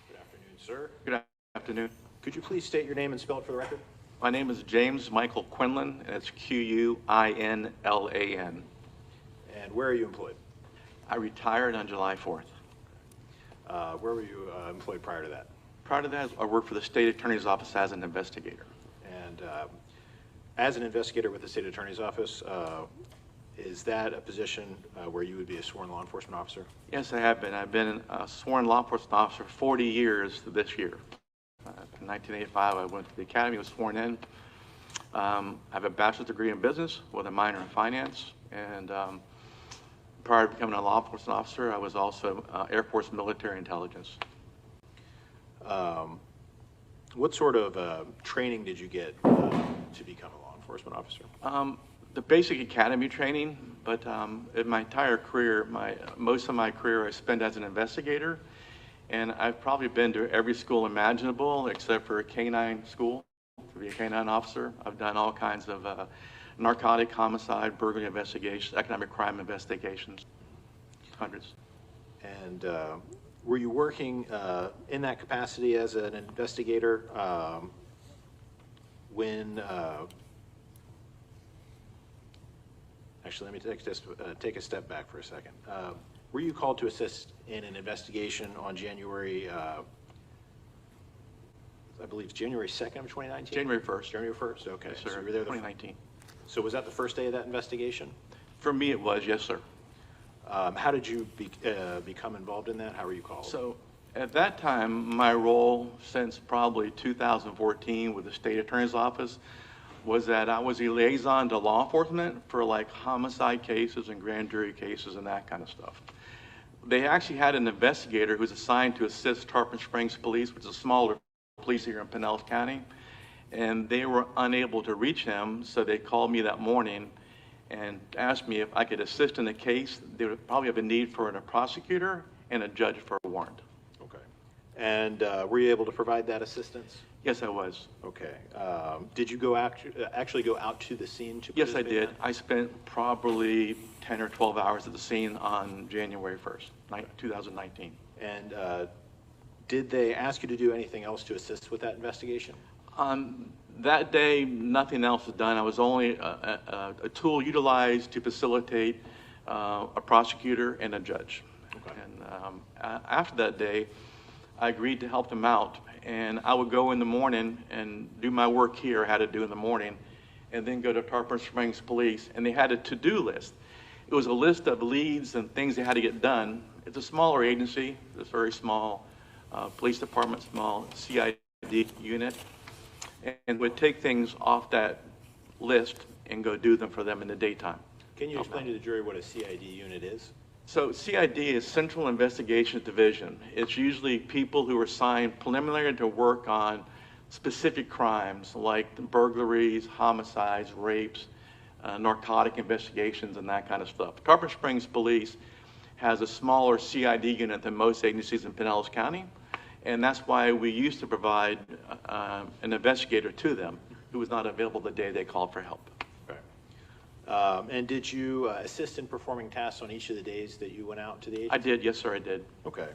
Good afternoon, sir. Good afternoon. Could you please state your name and spell it for the record? My name is James Michael Quinlan, and it's Quinlan. And where are you employed? I retired on July 4th. Where were you employed prior to that? Prior to that, I worked for the State Attorney's Office as an investigator. And as an investigator with the State Attorney's Office, is that a position where you would be a sworn law enforcement officer? Yes, I have been. I've been a sworn law enforcement officer for 40 years this year. In 1985, I went to the academy, was sworn in. I have a bachelor's degree in business with a minor in finance. And prior to becoming a law enforcement officer, I was also Air Force military intelligence. What sort of training did you get to become a law enforcement officer? The basic academy training, but in my entire career, most of my career I spent as an investigator, and I've probably been to every school imaginable except for a canine school to be a canine officer. I've done all kinds of narcotic, homicide, burglary investigations, economic crime investigations, hundreds. And were you working in that capacity as an investigator when actually, let me take a step back for a second. Were you called to assist in an investigation on January, I believe, January 2nd of 2019? January 1st. January 1st, okay. Yes, sir. So you were there 2019. So was that the first day of that investigation? For me, it was, yes, sir. How did you become involved in that? How were you called? So at that time, my role since probably 2014 with the State Attorney's Office was that I was a liaison to law enforcement for like homicide cases and grand jury cases and that kind of stuff. They actually had an investigator who was assigned to assist Tarpon Springs Police, which is a smaller police here in Pinellas County, and they were unable to reach him, so they called me that morning and asked me if I could assist in the case. They would probably have a need for a prosecutor and a judge for a warrant. Okay. And were you able to provide that assistance? Yes, I was. Okay. Did you go actually go out to the scene to Yes, I participate in did. that? I spent probably 10 or 12 hours at the scene on January 1st, 2019. And did they ask you to do anything else to assist with that investigation? That day, nothing else was done. I was only a tool utilized to facilitate a prosecutor and a judge. Okay. And after that day, I agreed to help them out. And I would go in the morning and do my work here, I had to do in the morning, and then go to Tarpon Springs Police. And they had a to-do list. It was a list of leads and things they had to get done. It's a smaller agency. It's very small. Police department, small CID unit. And would take things off that list and go do them for them in the daytime. Can you explain to the jury what a CID unit is? So CID is Central Investigations Division. It's usually people who are assigned preliminary to work on specific crimes like burglaries, homicides, rapes, narcotic investigations, and that kind of stuff. Tarpon Springs Police has a smaller CID unit than most agencies in Pinellas County, and that's why we used to provide an investigator to them who was not available the day they called for help. And did you assist in performing tasks on each of the days that you went out to the agency? I did, yes, sir, I did. Okay.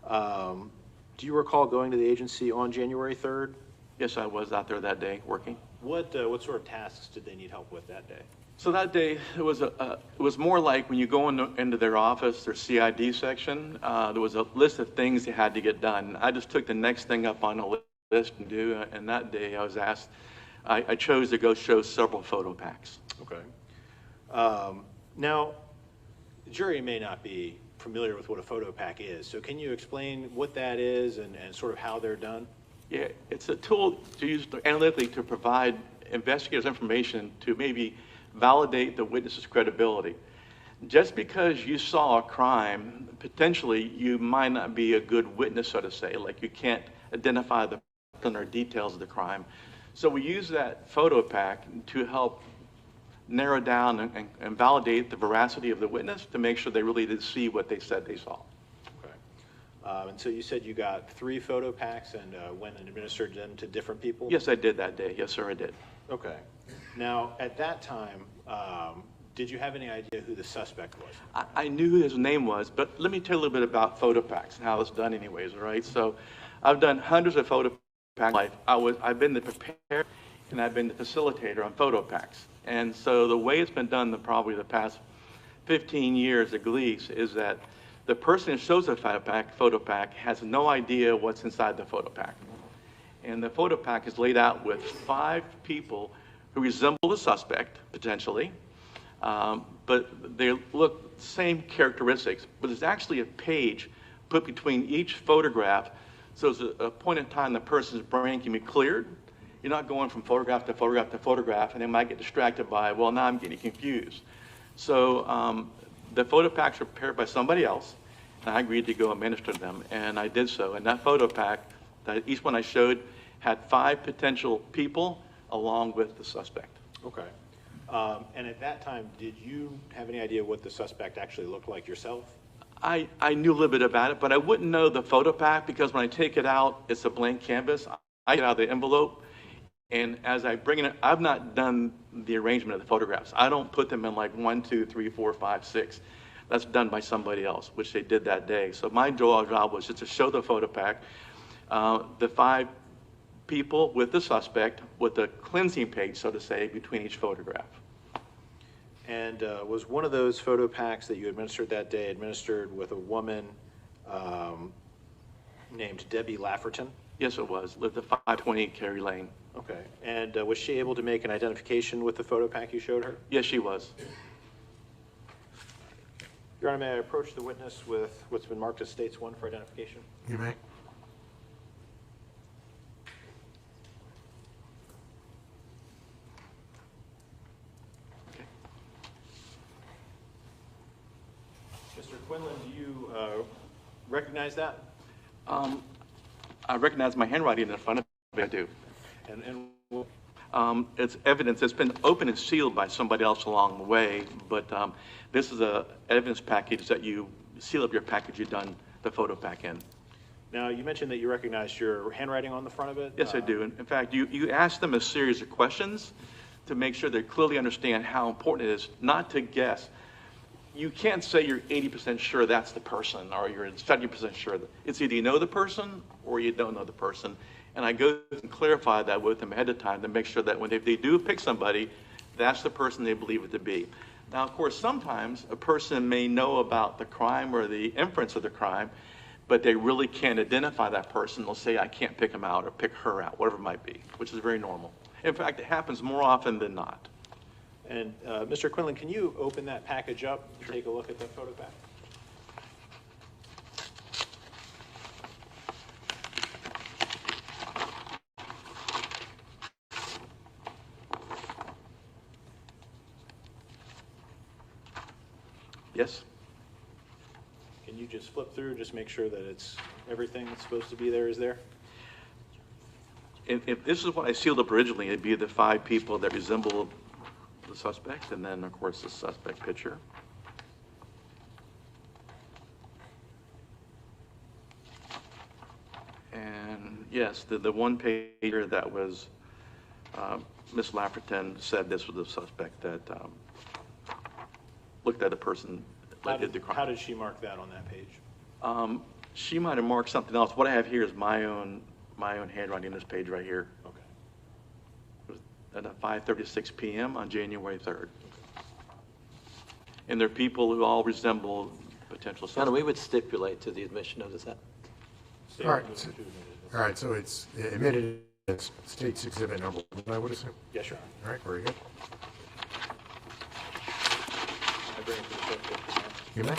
Do you recall going to the agency on January 3rd? Yes, I was out there that day working. What sort of tasks did they need help with that day? So that day, it was more like when you go into their office, their CID section, there was a list of things they had to get done. I just took the next thing up on the list and do, and that day I was asked I chose to go show several photo packs. Okay. Now, the jury may not be familiar with what a photo pack is, so can you explain what that is and sort of how they're done? Yeah, it's a tool to use analytically to provide investigators information to maybe validate the witness's credibility. Just because you saw a crime, potentially you might not be a good witness, so to say, like you can't identify the person or details of the crime. So we use that photo pack to help narrow down and validate the veracity of the witness to make sure they really did see what they said they saw. Okay. And so you said you got 3 photo packs and went and administered them to different people? Yes, I did that day. Yes, sir, I did. Okay. Now, at that time, did you have any idea who the suspect was? I knew who his name was, but let me tell you a little bit about photo packs and how it's done anyways, all right? So I've done hundreds of photo packs in my life. I've been the preparer and I've been the facilitator on photo packs. And so the way it's been done probably the past 15 years at least is that the person who shows the photo pack has no idea what's inside the photo pack. And the photo pack is laid out with 5 people who resemble the suspect, potentially, but they look same characteristics, but there's actually a page put between each photograph, so there's a point in time the person's brain can be cleared. You're not going from photograph to photograph to photograph, and they might get distracted by, well, now I'm getting confused. So the photo packs were prepared by somebody else, and I agreed to go administer them, and I did so. And that photo pack, each one I showed, had 5 potential people along with the suspect. Okay. And at that time, did you have any idea what the suspect actually looked like yourself? I knew a little bit about it, but I wouldn't know the photo pack because when I take it out, it's a blank canvas. I get out of the envelope, and as I bring it in, I've not done the arrangement of the photographs. I don't put them in like 1, 2, 3, 4, 5, 6. That's done by somebody else, which they did that day. So my job was just to show the photo pack, the 5 people with the suspect with a cleansing page, so to say, between each photograph. And was one of those photo packs that you administered that day administered with a woman named Debbie Lafferton? Yes, it was. Lived at 520 Cary Lane. Okay. And was she able to make an identification with the photo pack you showed her? Yes, she was. Your Honor, may I approach the witness with what's been marked as States 1 for identification? You may. Mr. Quinlan, do you recognize that? I recognize my handwriting in front of me. I do. And It's evidence. It's been opened and sealed by somebody else along the way, but this is a evidence package that you seal up your package you've done the photo pack in. now you mentioned that you recognized your handwriting on the front of it. Yes, I do. In fact, you ask them a series of questions to make sure they clearly understand how important it is not to guess. You can't say you're 80% sure that's the person or you're 70% sure. It's either you know the person or you don't know the person. And I go and clarify that with them ahead of time to make sure that when they do pick somebody, that's the person they believe it to be. Now, of course, sometimes a person may know about the crime or the inference of the crime, but they really can't identify that person. They'll say, I can't pick him out or pick her out, whatever it might be, which is very normal. In fact, it happens more often than not. And Mr. Quinlan, can you open that package up and take a look at the photo pack? Yes? Can you just flip through, just make sure that it's everything that's supposed to be there is there? If this is what I sealed up originally, it'd be the 5 people that resemble the suspect, and then, of course, the suspect picture. And yes, the one pager that was, Miss Lafferton said this was the suspect that looked at the person that did the crime. How did she mark that on that page? She might have marked something else. What I have here is my own handwriting on this page right here. Okay. It was at 5:36 p.m. on January 3rd. And they're people who all resemble potential Your Honor, suspects. we would stipulate to the admission of this. All right, so it's admitted State's Exhibit number 1, I would assume. Yes, Your Honor. All right, very good. I bring it to the court, Your Honor. You may.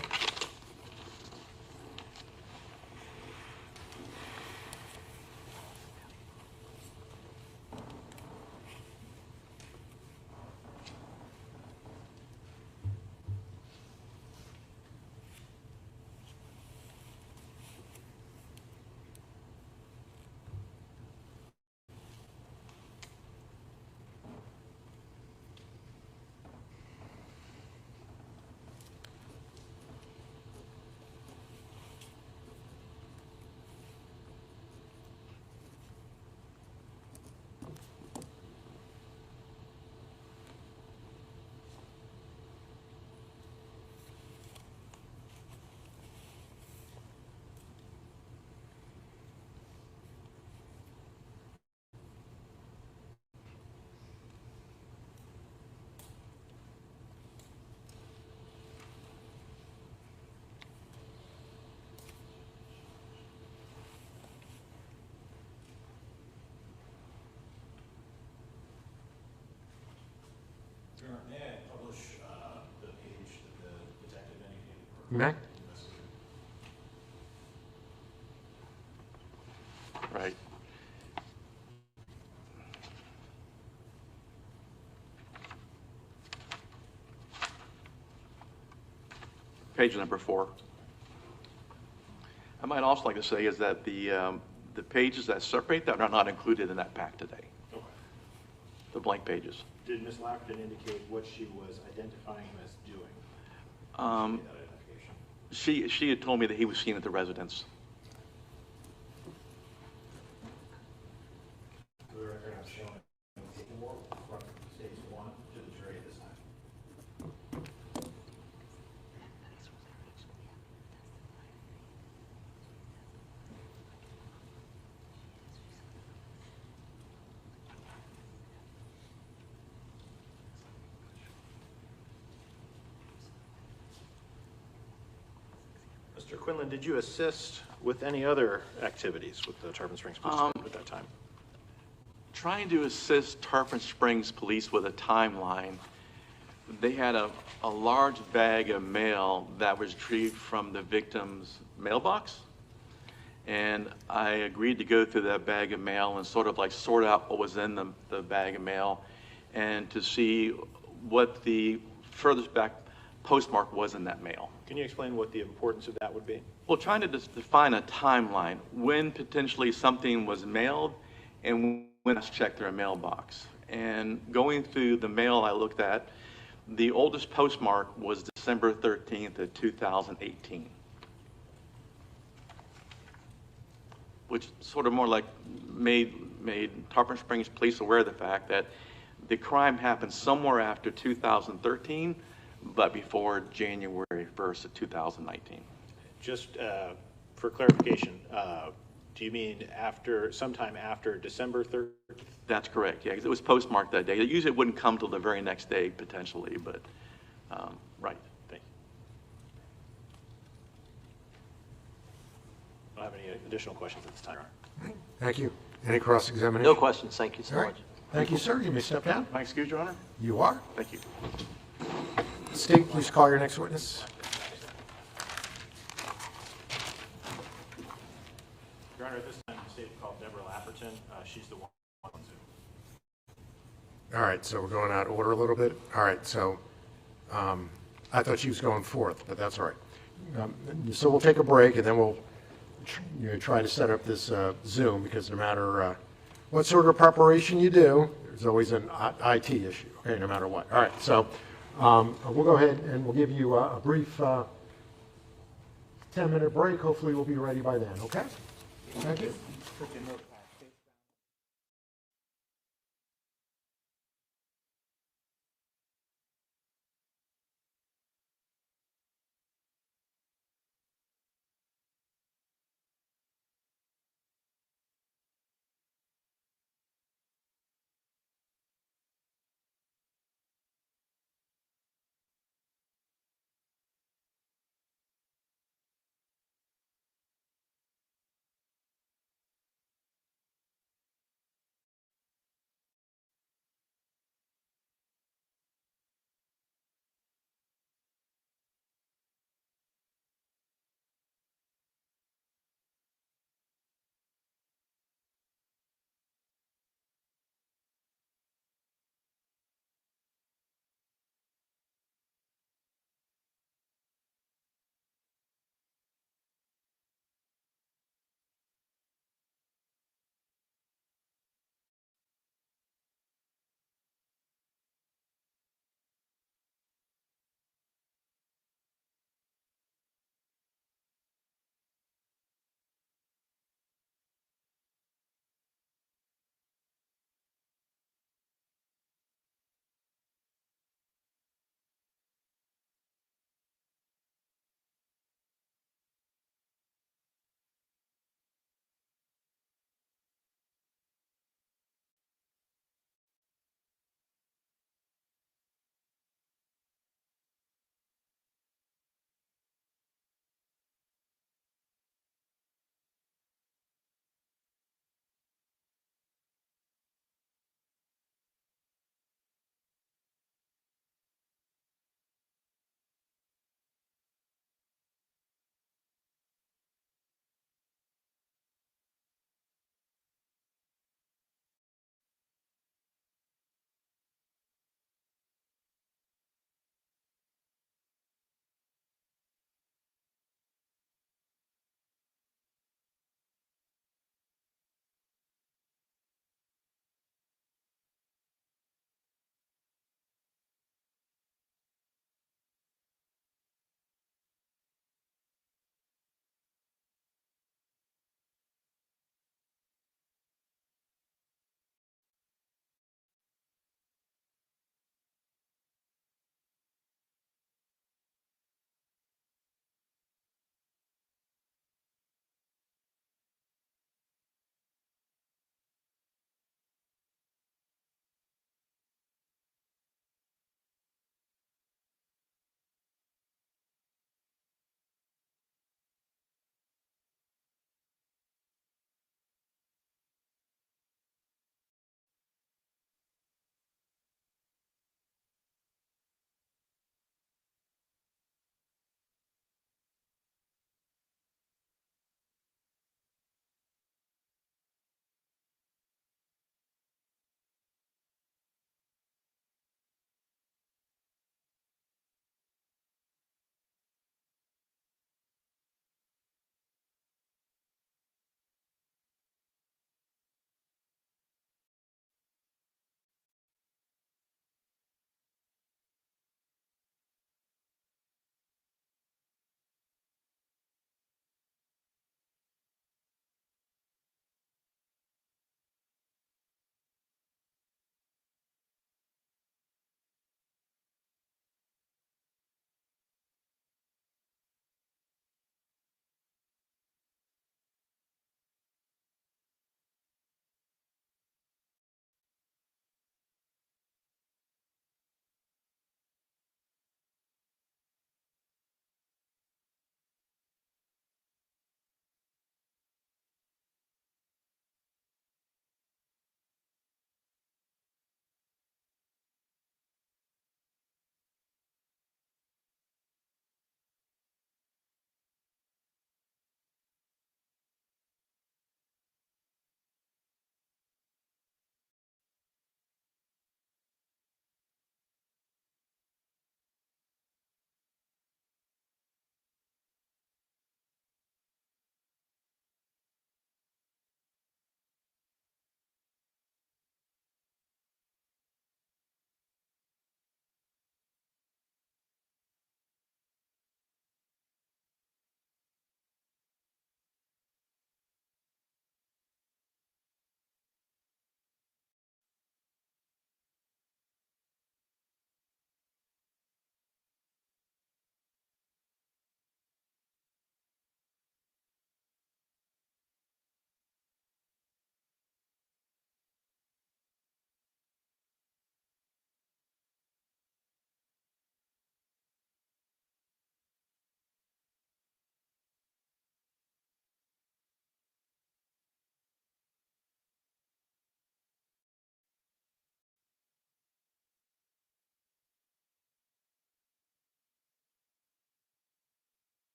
Your Honor, may I publish the page that the detective indicated? You may. Right. Page number 4. I might also like to say is that the pages that separate that are not included in that pack today. Okay. The blank pages. Did Ms. Lafferty indicate what she was identifying him as doing? That identification? She had told me that he was seen at the residence. For the record, I'm showing paperwork from stage 1 to the jury this time. Mr. Quinlan, did you assist with any other activities with the Tarpon Springs Police Department at that time? Trying to assist Tarpon Springs Police with a timeline. They had a large bag of mail that was retrieved from the victim's mailbox. And I agreed to go through that bag of mail and sort of like sort out what was in the bag of mail and to see what the furthest back postmark was in that mail. Can you explain what the importance of that would be? Well, trying to define a timeline, when potentially something was mailed and when it's checked their mailbox. And going through the mail I looked at, the oldest postmark was December 13th of 2018. Which sort of more like made Tarpon Springs Police aware of the fact that the crime happened somewhere after 2013, but before January 1st of 2019. Just for clarification, do you mean sometime after December 3rd? That's correct, yeah, 'cause it was postmarked that day. It usually wouldn't come till the very next day, potentially, but, right. Thank you. I don't have any additional questions at this time, Your Honor. Thank you. Any cross-examination? No questions, thank you so All right. much. Thank you, sir. You may step down. Am I excused, Your Honor? You are. Thank you. State, please call your next witness. Your Honor, at this time, the state called Deborah Lafferton. She's the one on Zoom. All right, so we're going out of order a little bit. All right, so I thought she was going fourth, but that's all right. So we'll take a break, and then we'll try to set up this Zoom, because no matter what sort of preparation you do, there's always an IT issue, okay, no matter what. All right, so we'll go ahead and we'll give you a brief 10-minute break. Hopefully we'll be ready by then, okay? Thank you.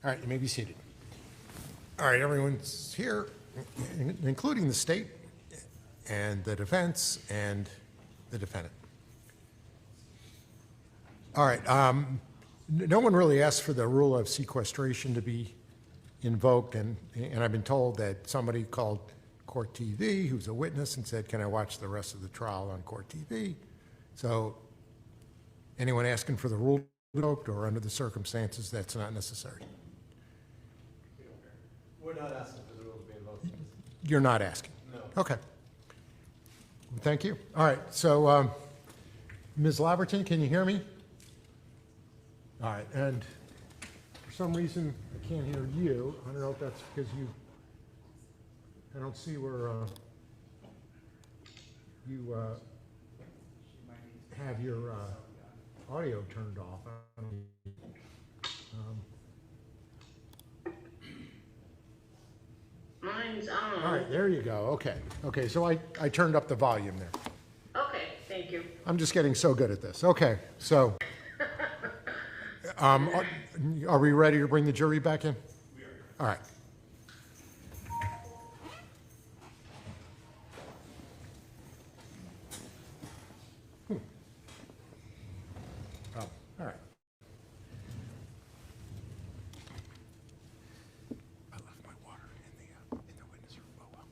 All right, you may be seated. All right, everyone's here, including the state and the defense and the defendant. All right, no one really asked for the rule of sequestration to be invoked, and I've been told that somebody called Court TV, who's a witness, and said, can I watch the rest of the trial on Court TV? So anyone asking for the rule to be invoked, or under the circumstances, that's not necessary? We're not asking for the rule to be invoked. You're not asking? No. Okay. Well, thank you. All right, so Ms. Laverton, can you hear me? All right, and for some reason, I can't hear you. I don't know if that's because I don't see where you have your audio turned off. Mine's on. All right, there you go. Okay. Okay, so I turned up the volume there. Okay, thank you. I'm just getting so good at this. Okay, so are we ready to bring the jury back in? We are. All right. Oh, all right. I left my water in the witness room. Oh, well.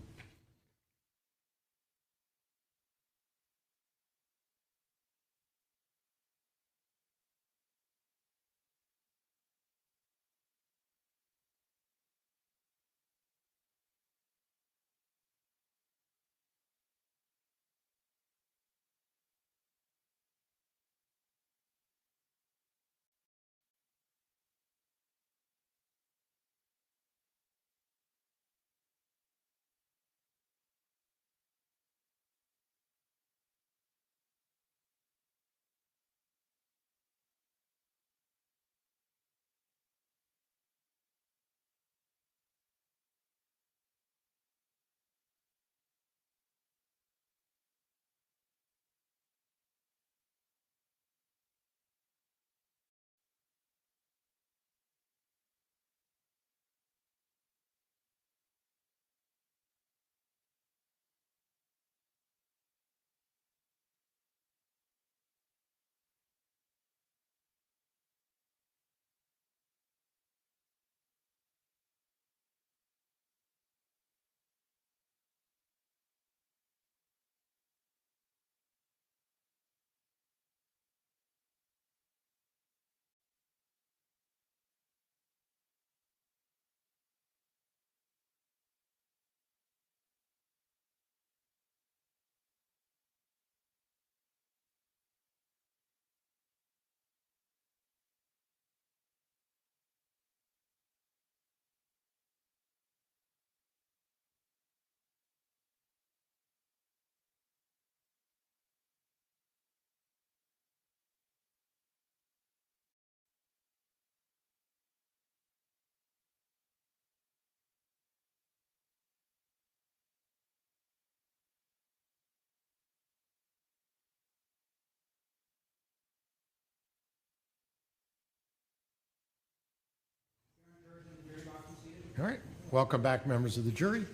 All right. Welcome back, members of the jury.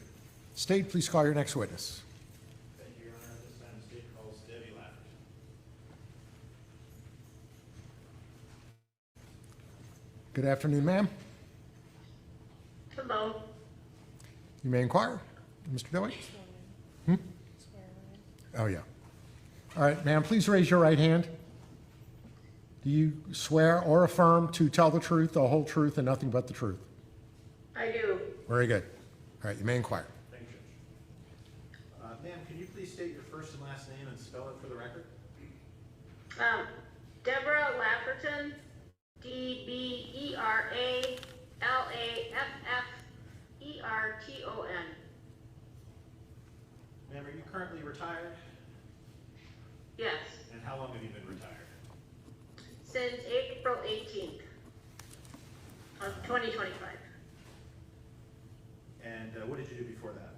State, please call your next witness. Thank you, Your Honor. This time the state calls Debbie Lafferty. Good afternoon, ma'am. Hello. You may inquire. Mr. Dilley? Oh, yeah. All right, ma'am, please raise your right hand. Do you swear or affirm to tell the truth, the whole truth, and nothing but the truth? I do. Very good. All right, you may inquire. Thank you, Judge. Ma'am, can you please state your first and last name and spell it for the record? Deborah Lafferton, DBERALAFFERTON. Ma'am, are you currently retired? Yes, And how long have you been retired? since April 18th of 2025. And what did you do before that?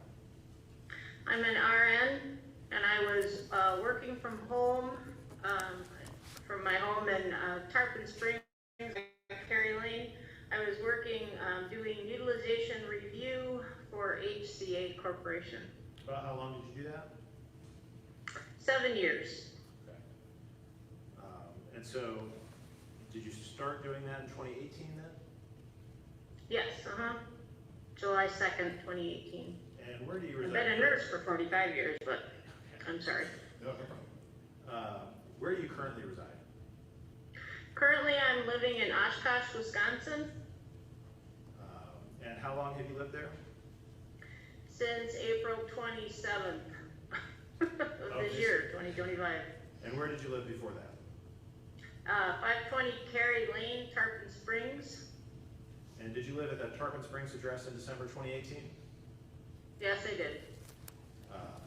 I'm an RN, and I was working from home, from my home in Tarpon Springs, Perry Lane. I was working, doing utilization review for HCA Corporation. About how long did you do that? 7 years. Okay. And so, did you start doing that in 2018 then? Yes, July 2nd, 2018. And where do you I've reside? been a nurse for 45 years, but I'm sorry. No problem. Where do you currently reside? Currently, I'm living in Oshkosh, Wisconsin, And how long have you lived there? since April 27th of this Okay. year, 2025. And where did you live before that? 520 Cary Lane, Tarpon Springs. And did you live at that Tarpon Springs address in December 2018? Yes, I did.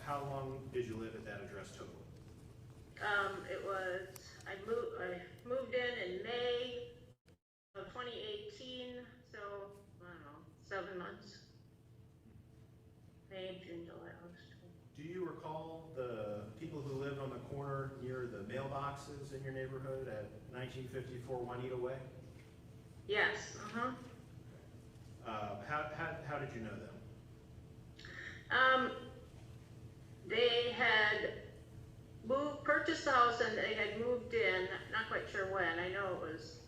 How long did you live at that address total? I moved in May of 2018, so, I don't know, 7 months. May, June, July, August. Do you recall the people who lived on the corner near the mailboxes in your neighborhood at 1954 Juanita Way? Yes, How did you know them? They had purchased the house and they had moved in, not quite sure when, I know it was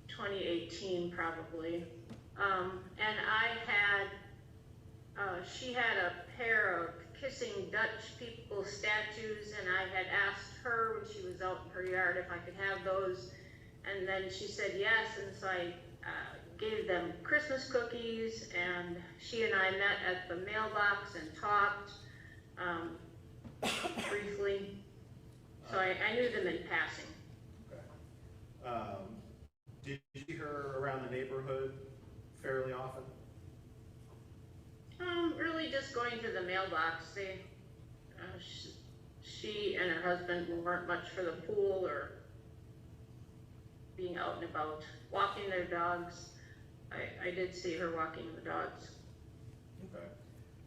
2018 probably. And she had a pair of kissing Dutch people statues, and I had asked her when she was out in her yard if I could have those, and then she said yes, and so I gave them Christmas cookies, and she and I met at the mailbox and talked briefly. So I knew them in passing. Okay. Did you see her around the neighborhood fairly often? Really just going to the mailbox. She and her husband weren't much for the pool or being out and about, walking their dogs. I did see her walking the dogs. Okay.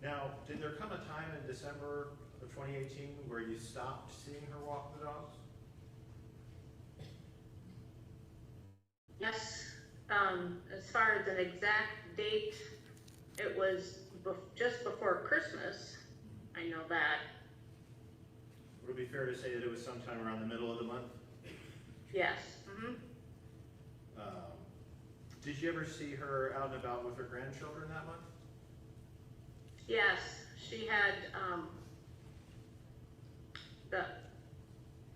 Now, did there come a time in December of 2018 where you stopped seeing her walk the dogs? Yes, as far as an exact date, it was just before Christmas. I know that. Would it be fair to say that it was sometime around the middle of the month? Yes. Did you ever see her out and about with her grandchildren that month? Yes, she had,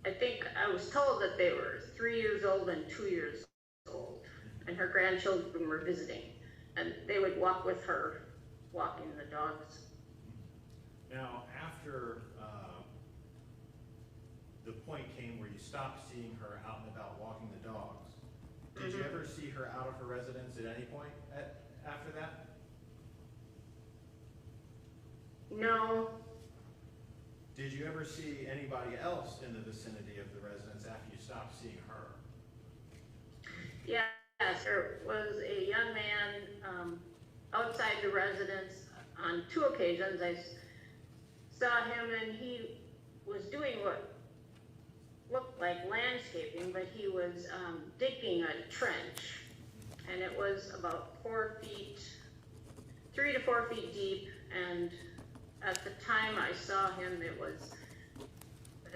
I think I was told that they were 3 years old and 2 years old, and her grandchildren were visiting, and they would walk with her, walking the dogs. Now, after the point came where you stopped seeing her out and about walking the dogs, did you ever see her out of her residence at any point after that? No. Did you ever see anybody else in the vicinity of the residence after you stopped seeing her? Yes, there was a young man outside the residence on 2 occasions. I saw him, and he was doing what looked like landscaping, but he was digging a trench, and it was about 3 to 4 feet deep, and at the time I saw him, it was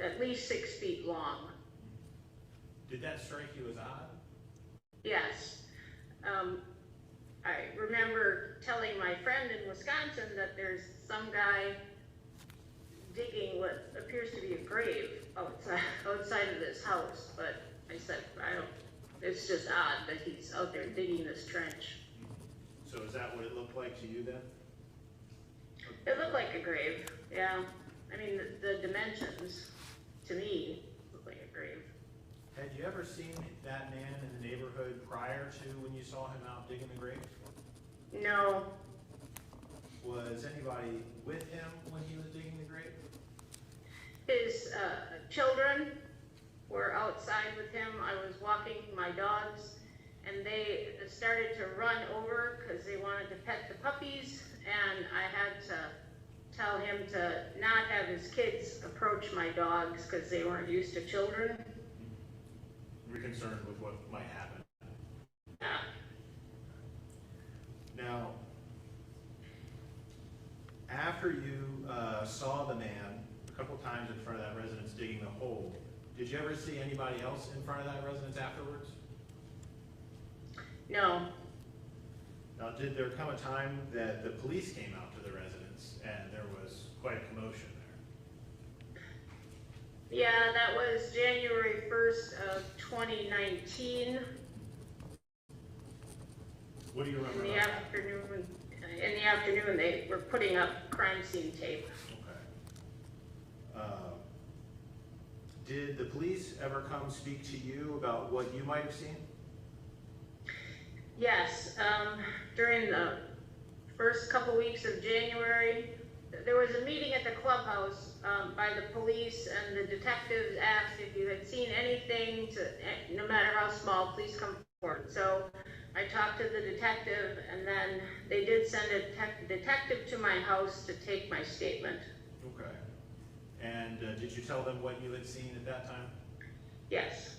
at least 6 feet long. Did that strike you as odd? Yes. I remember telling my friend in Wisconsin that there's some guy digging what appears to be a grave outside of this house, but I said, it's just odd that he's out there digging this trench. So is that what it looked like to you then? It looked like a grave, yeah. I mean, the dimensions, to me, look like a grave. Had you ever seen that man in the neighborhood prior to when you saw him out digging the grave? No. Was anybody with him when he was digging the grave? His children were outside with him. I was walking my dogs, and they started to run over because they wanted to pet the puppies, and I had to tell him to not have his kids approach my dogs because they weren't used to children. Were you concerned with what might happen? Yeah. Now, after you saw the man a couple times in front of that residence digging the hole, did you ever see anybody else in front of that residence afterwards? No. Now, did there come a time that the police came out to the residence and there was quite a commotion there? Yeah, that was January 1st of 2019. What do you remember? In the afternoon, they were putting up crime scene tape. Okay. Did the police ever come speak to you about what you might have seen? Yes, during the first couple weeks of January, there was a meeting at the clubhouse by the police, and the detectives asked if you had seen anything, no matter how small, please come forward. So I talked to the detective, and then they did send a detective to my house to take my statement. Okay. And did you tell them what you had seen at that time? Yes.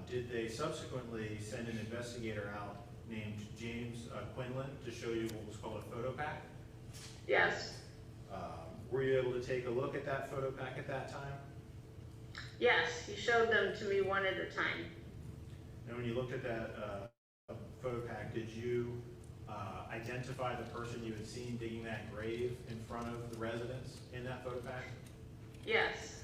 Did they subsequently send an investigator out named James Quinlan to show you what was called a photo pack? Yes. Were you able to take a look at that photo pack at that time? Yes, he showed them to me one at a time. And when you looked at that photo pack, did you identify the person you had seen digging that grave in front of the residence in that photo pack? Yes.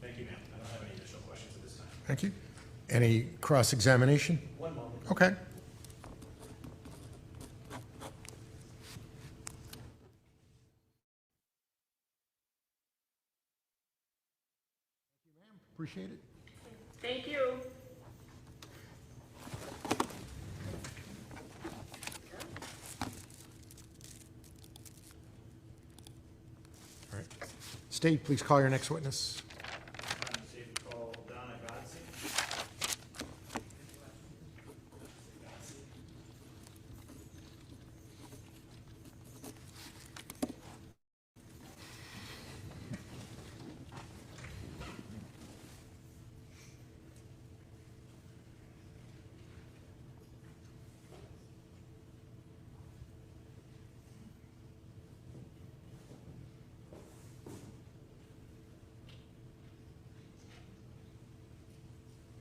Thank you, ma'am. I don't have any additional questions at this time. Thank you. Any cross-examination? One moment. Okay. Appreciate it. Thank you. All right. State, please call your next witness. I'm safe to call Donna Godson.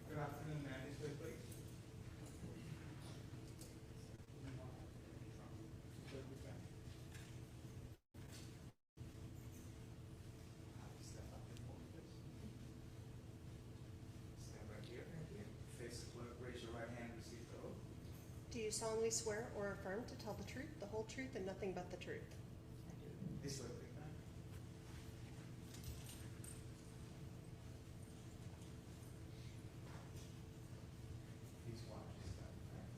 Good afternoon, ma'am. This way, please. Step up and forward, please. Stand right here. Face the clerk. Raise your right hand. Receive the oath. Do you solemnly swear or affirm to tell the truth, the whole truth, and nothing but the truth? This way, please, ma'am. Please watch this step, right?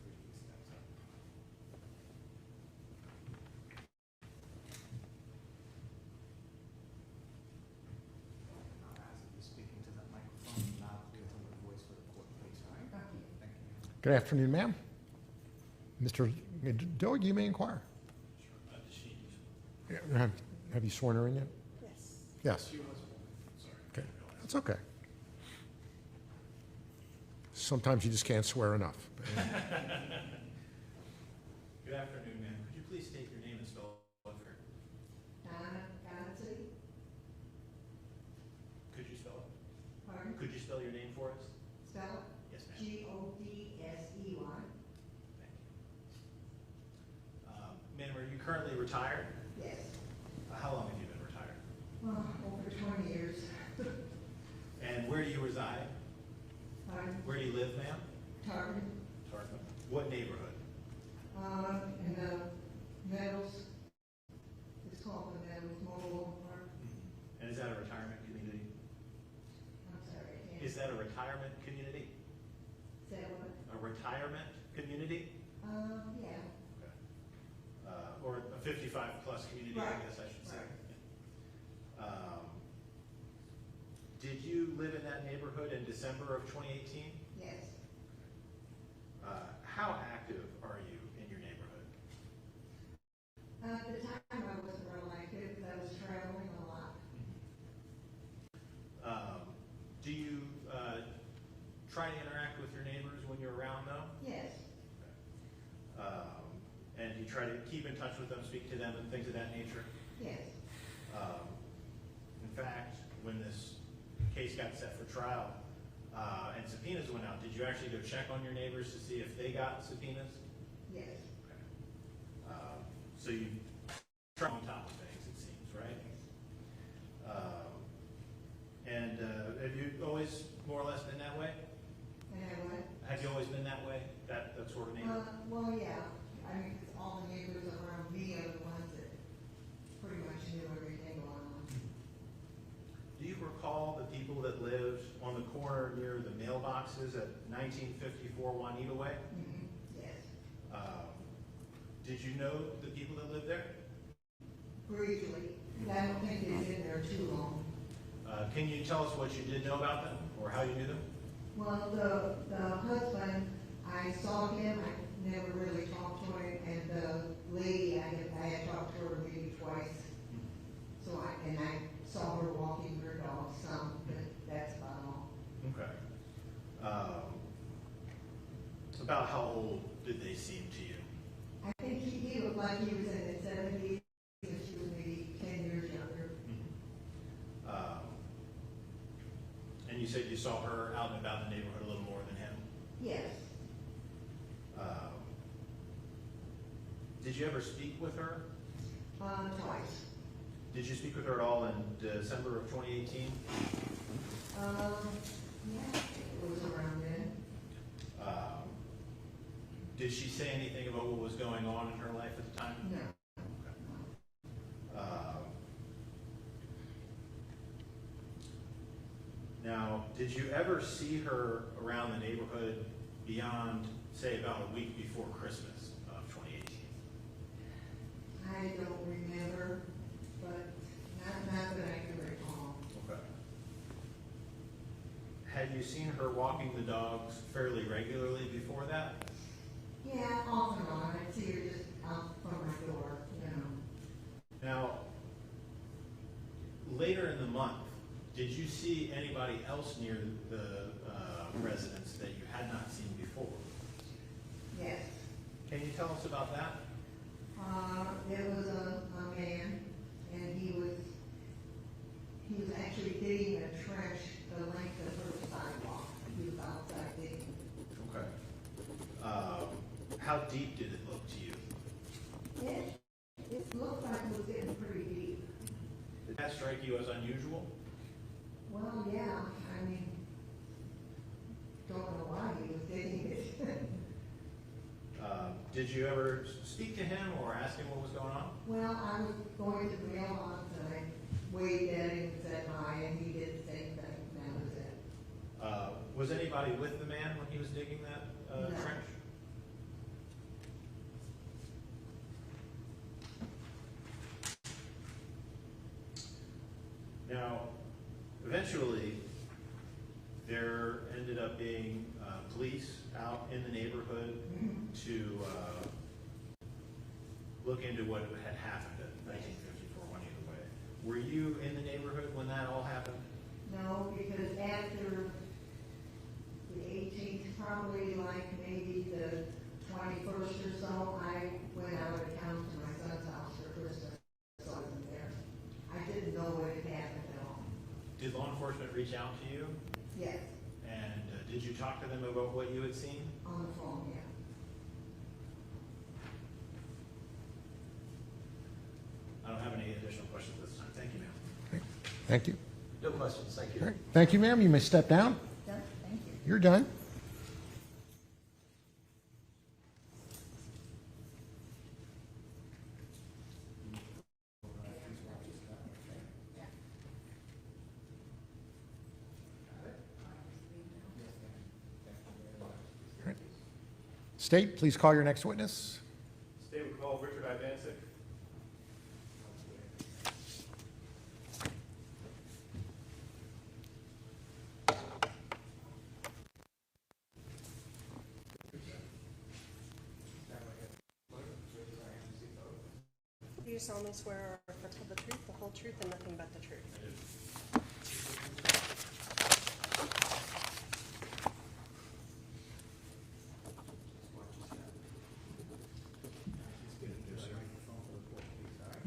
Please steps up. Now, as you're speaking to that microphone, loud, clear tone of voice for the court, please, all right? Thank you. Thank you. Good afternoon, ma'am. Mr. Doig, you may inquire. Yeah, have you sworn her in yet? Yes. Yes. Okay, that's okay. Sometimes you just can't swear enough. Good afternoon, ma'am. Could you please state your name and spell it for? Donna Godson. Could you spell it? Pardon? Could you spell your name for us? Spell it? Yes, ma'am. Godsey. Thank you. Ma'am, are you currently retired? Yes. How long have you been retired? Well, over 20 years. And where do you reside? Pardon? Where do you live, ma'am? Tarpon. Tarpon. What neighborhood? In the Meadows. It's called the Meadows Mobile Home Park. And is that a retirement community? I'm sorry, I can't. Is that a retirement community? Say what? A retirement community? Yeah. Okay. Or a 55-plus community, I Right. guess I should say. Right. Did you live in that neighborhood in December of 2018? Yes. How active are you in your neighborhood? At the time I wasn't real active. I was traveling try to keep in touch with them, speak to them, and things of that nature? Yes. In fact, when this case got set for trial and subpoenas went out, did you actually go check on your neighbors to see if they got subpoenas? Yes. Okay. So you try on top of things, it seems, right? And have you always more or less been that way? And what? Have you always been that way, that sort of neighbor? Well, yeah. I mean, 'cause all the neighbors around me are the ones that pretty much knew everything going on. Do you recall the people that lived on the corner near the mailboxes at 1954 Juanita Way? Mm-hmm. Yes. Did you know the people that lived there? Briefly. I don't think they've been there too long. Can you tell us what you did know about them or how you knew them? Well, the husband, I saw him, I never really talked to him, and the lady, I had talked to her maybe twice. So I saw her walking her dog some, but that's about all. Okay. About how old did they seem to you? I think he looked like he was in his 70s, and she was maybe 10 years younger. And you said you saw her out and about the neighborhood a little more than him? Yes. Did you ever speak with her? Twice. Did you speak with her at all in December of 2018? Yeah, it was around then. Did she say anything about what was going on in her life at the time? No. Now, did you ever see her around the neighborhood beyond, say, about a week before Christmas of 2018? I don't remember, but not that I can recall. Okay. Had you seen her walking the dogs fairly regularly before that? Yeah, off and on. I'd see her just out from my door, you know. Now, later in the month, did you see anybody else near the residence that you had not seen before? Yes. Can you tell us about that? There was a man, and he was actually digging a trench the length of her sidewalk. He was outside digging. Okay. How deep did it look to you? It looked like it was getting pretty deep. Did that strike you as unusual? Well, yeah. I mean, don't know why he was digging it. Did you ever speak to him or ask him what was going on? Well, I was going to the mailbox and I waved at him and said hi, and he did the same thing. That was it. Was anybody with the man when he was digging that No. trench? Now, eventually, there ended up being police out in the neighborhood to look into what had happened at 1954 Juanita Way. Were you in the neighborhood when that all happened? No, because after the 18th, probably like maybe the 21st or so, I went out of town to my son's house for Christmas, so I wasn't there. I didn't know what had happened at all. Did law enforcement reach out to you? Yes, And did you talk to them about what you had seen? on the phone, yeah. I don't have any additional questions this time. Thank you, ma'am. Thank you. No questions. Thank you. All right. Thank you, ma'am. You may step down. Done, thank you. You're done. All right. State, please call your next witness. State would call Richard Ivancic. Do you solemnly swear or affirm to tell the truth, the whole truth, and nothing but the truth?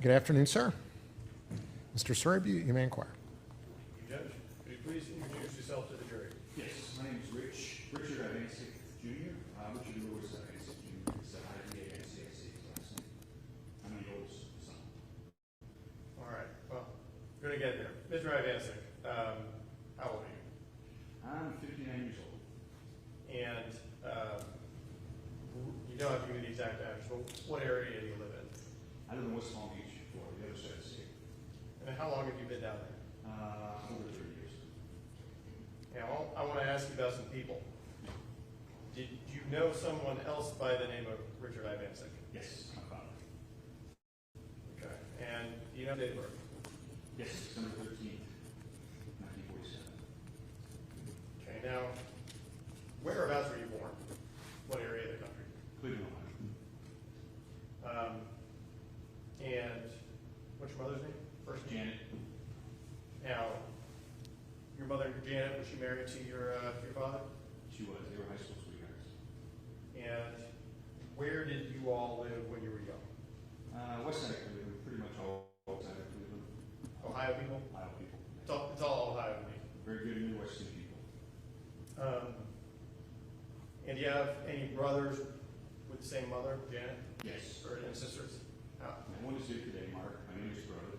Good afternoon, sir. Mr. Sorby, you may inquire. Judge, could you please introduce yourself to the jury? Yes, my name is Richard Ivancic Jr. Richard Lewis Ivancic Jr. It's I-V-A-N-C-I-C last name. I'm the oldest son. All right, well, we're going to get there. Mr. Ivancic, how old are you? I'm 59 years old. And you don't have to give me the exact address, but what area do you live in? I live in West Palm Beach, Florida, the other side of the state. And how long have you been down there? Over 30 years. Yeah, well, I want to ask you about some people. Did you know someone else by the name of Richard Ivancic? Yes, my father. Okay. And do you know date of birth? Yes, December 13th, 1947. Okay, now, whereabouts were you born? What area of the country? Cleveland, Ohio. And what's your mother's name? First name? Janet. Now, your mother, Janet, was she married to your father? She was. They were high school sweethearts. And where did you all live when you were young? West side of Cleveland, pretty much all side of Cleveland. Ohio people? Ohio people. It's all Ohio to me. Very good Midwestern people. And do you have any brothers with the same mother, Janet? Yes. Or any sisters? One is here today, Mark, my youngest brother.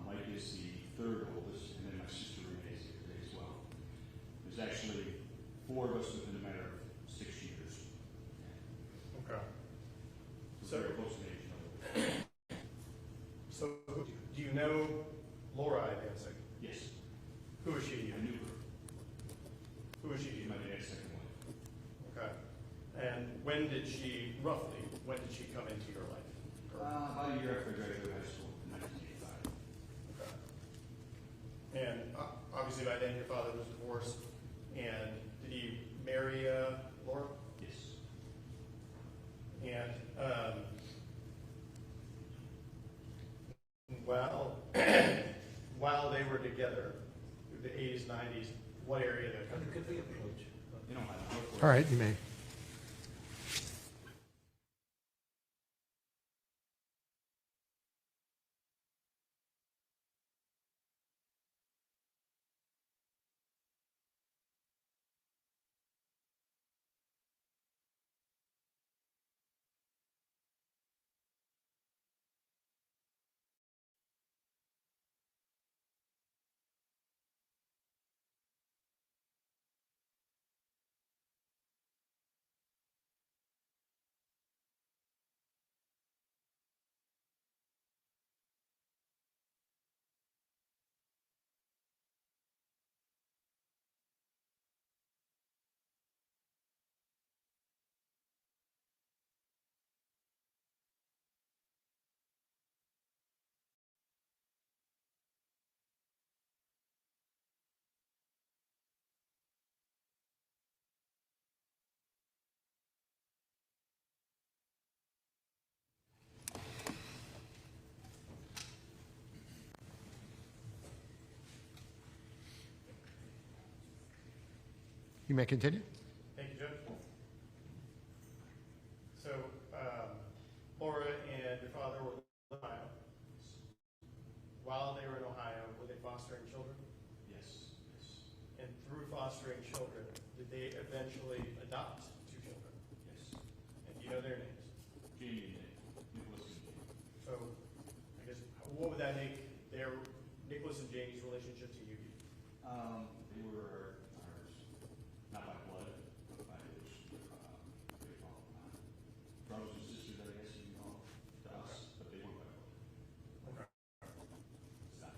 Mike is the third oldest, and then my sister Renee is here today as well. There's actually 4 of us within a matter of 6 years. Okay. So very close in age. So, do you know Laura Ivancic? Yes. Who is she to you? I knew her. Who is she to you? My dad's second wife. Okay. And when did she come into your life? About a year after I graduated high school in 1985. Okay. And obviously by then your father was divorced. And did he marry Laura? Yes. And while they were together, through the 80s, 90s, what area of the country could they approach? You know, All right, you may. You may continue. Thank you, Judge. So, Laura and your father were in Ohio. While they were in Ohio, were they fostering children? Yes. And through fostering children, did they eventually adopt 2 children? Yes. And do you know their names? Jamie and Nicholas and Jamie. So, I guess, what would that make their Nicholas and Jamie's relationship to you be? They were ours, not by blood, but by age. They call them brothers and sisters, I guess you know, to us, but they weren't by blood. Okay. Stop.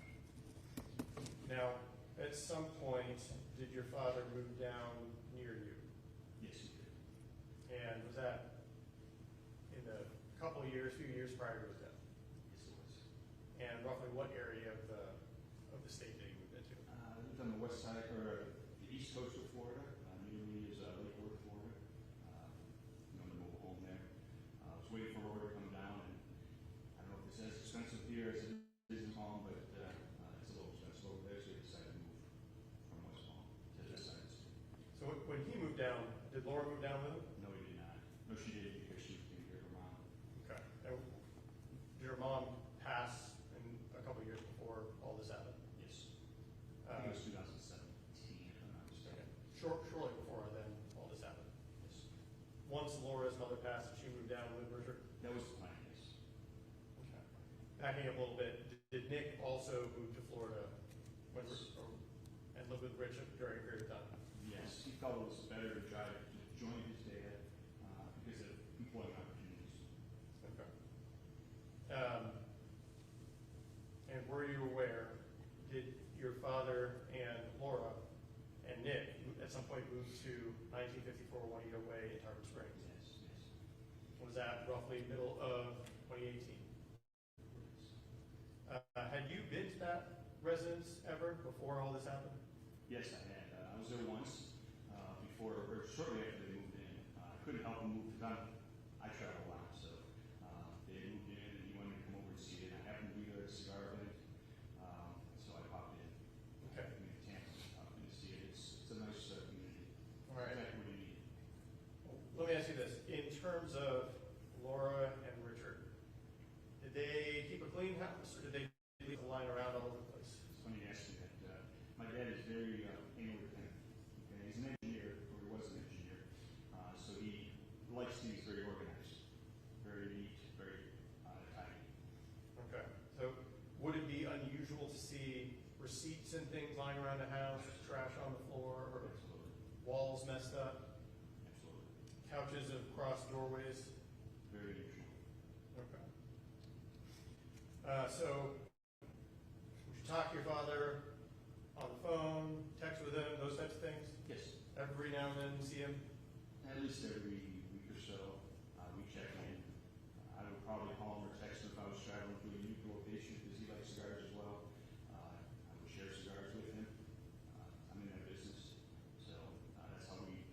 Now, at some point, did your father move down near you? Yes, he did. And was that in the few years prior to his death? Yes, it was. And roughly what area of the state did he move into? I lived on the west side, or the east coast of Florida. Nearly is Lake Worth, Florida. The mobile home there. I was waiting for Laura to come down, and I don't know if it's as expensive here as it is in Palm, but it's a little expensive over there, so we decided to move from West Palm to this side of the state. So when he moved down, did Laura move down with him? No, he did not. No, she didn't, because she was taking care of her mom. Okay. And did your mom pass mother passed and she moved down with Richard? That was the plan, yes. Okay. Backing up a little bit, did Nick also move to Florida and live with Richard during a period of time? Yes, he felt it was better to try to join his dad because of employment opportunities. Okay. And were you aware, did your father and Laura and Nick at some point move to 1954 Juanita Way in Tarpon Springs? Yes, yes. Was that roughly middle of 2018? Had you been to that residence ever before all this happened? Yes, I had. I was there once before, or shortly after they moved in. I couldn't help them move because I travel a lot, so they moved in and he wanted to come over and see it. I happened to be there at a cigar event, so I popped in. Okay. I mean, Tampa, popped in to see it. It's a nice community. All right. Exactly what you need. Let me ask you this. In terms of Laura and Richard, did they keep a clean house or did they leave a line around all over the place? It's funny you ask me that. My dad is very anal retentive. Okay? He's an engineer, or he was an engineer, so he likes things very organized, very neat, very tidy. Okay. So would it be unusual to see receipts and things lying around the house, trash on the floor, or Absolutely. walls messed up, Absolutely. couches across doorways? Very unusual. Okay. So would you talk to your father on the phone, text with him, those types of things? Yes. Every now and then see him? At least every week or so, we check in. I would probably call him or text him if I was traveling to a unique location because he likes cigars as well. I would share cigars with him. I'm in that business, so that's how we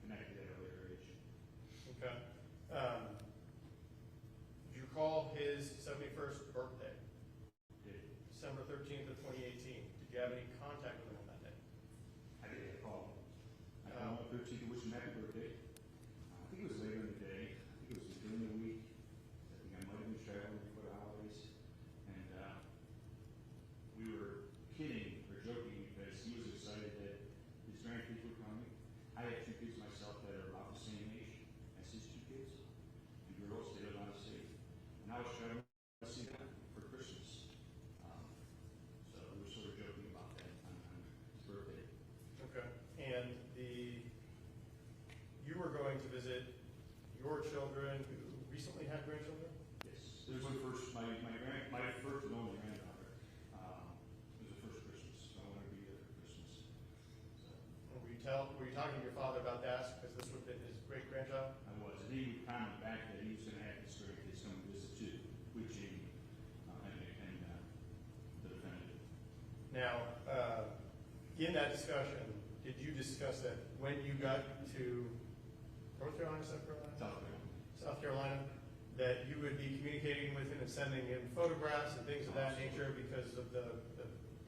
connected at a later age. Okay. Do you recall his 71st birthday? December 13th of 2018. Did you have any contact with him on that day? I did call him. I called him on 13th to wish him happy birthday. I think it was later in the day. I think it was during the week. I think I might have been traveling before the holidays. And we were kidding or joking because he was excited that his grandkids were coming. I have two kids myself that are about the same age as his two kids. And girls, they live out of state. And I was trying to see them for Christmas. So we were sort of joking about that on his birthday. Okay. And you were going to visit your children who recently had grandchildren? Yes. It was my first and only granddaughter. It was the first Christmas, so I wanted to be there for Christmas. So. Were you talking to your father about that because this would have been his great grandchild? I was. And he would comment back that he was going to have his grandkids come and visit too, with Jamie and the defendant. Now, in that discussion, did you discuss that when you got to North Carolina, South Carolina? South Carolina. South Carolina, that you would be communicating with him and sending him photographs and things of that nature because of the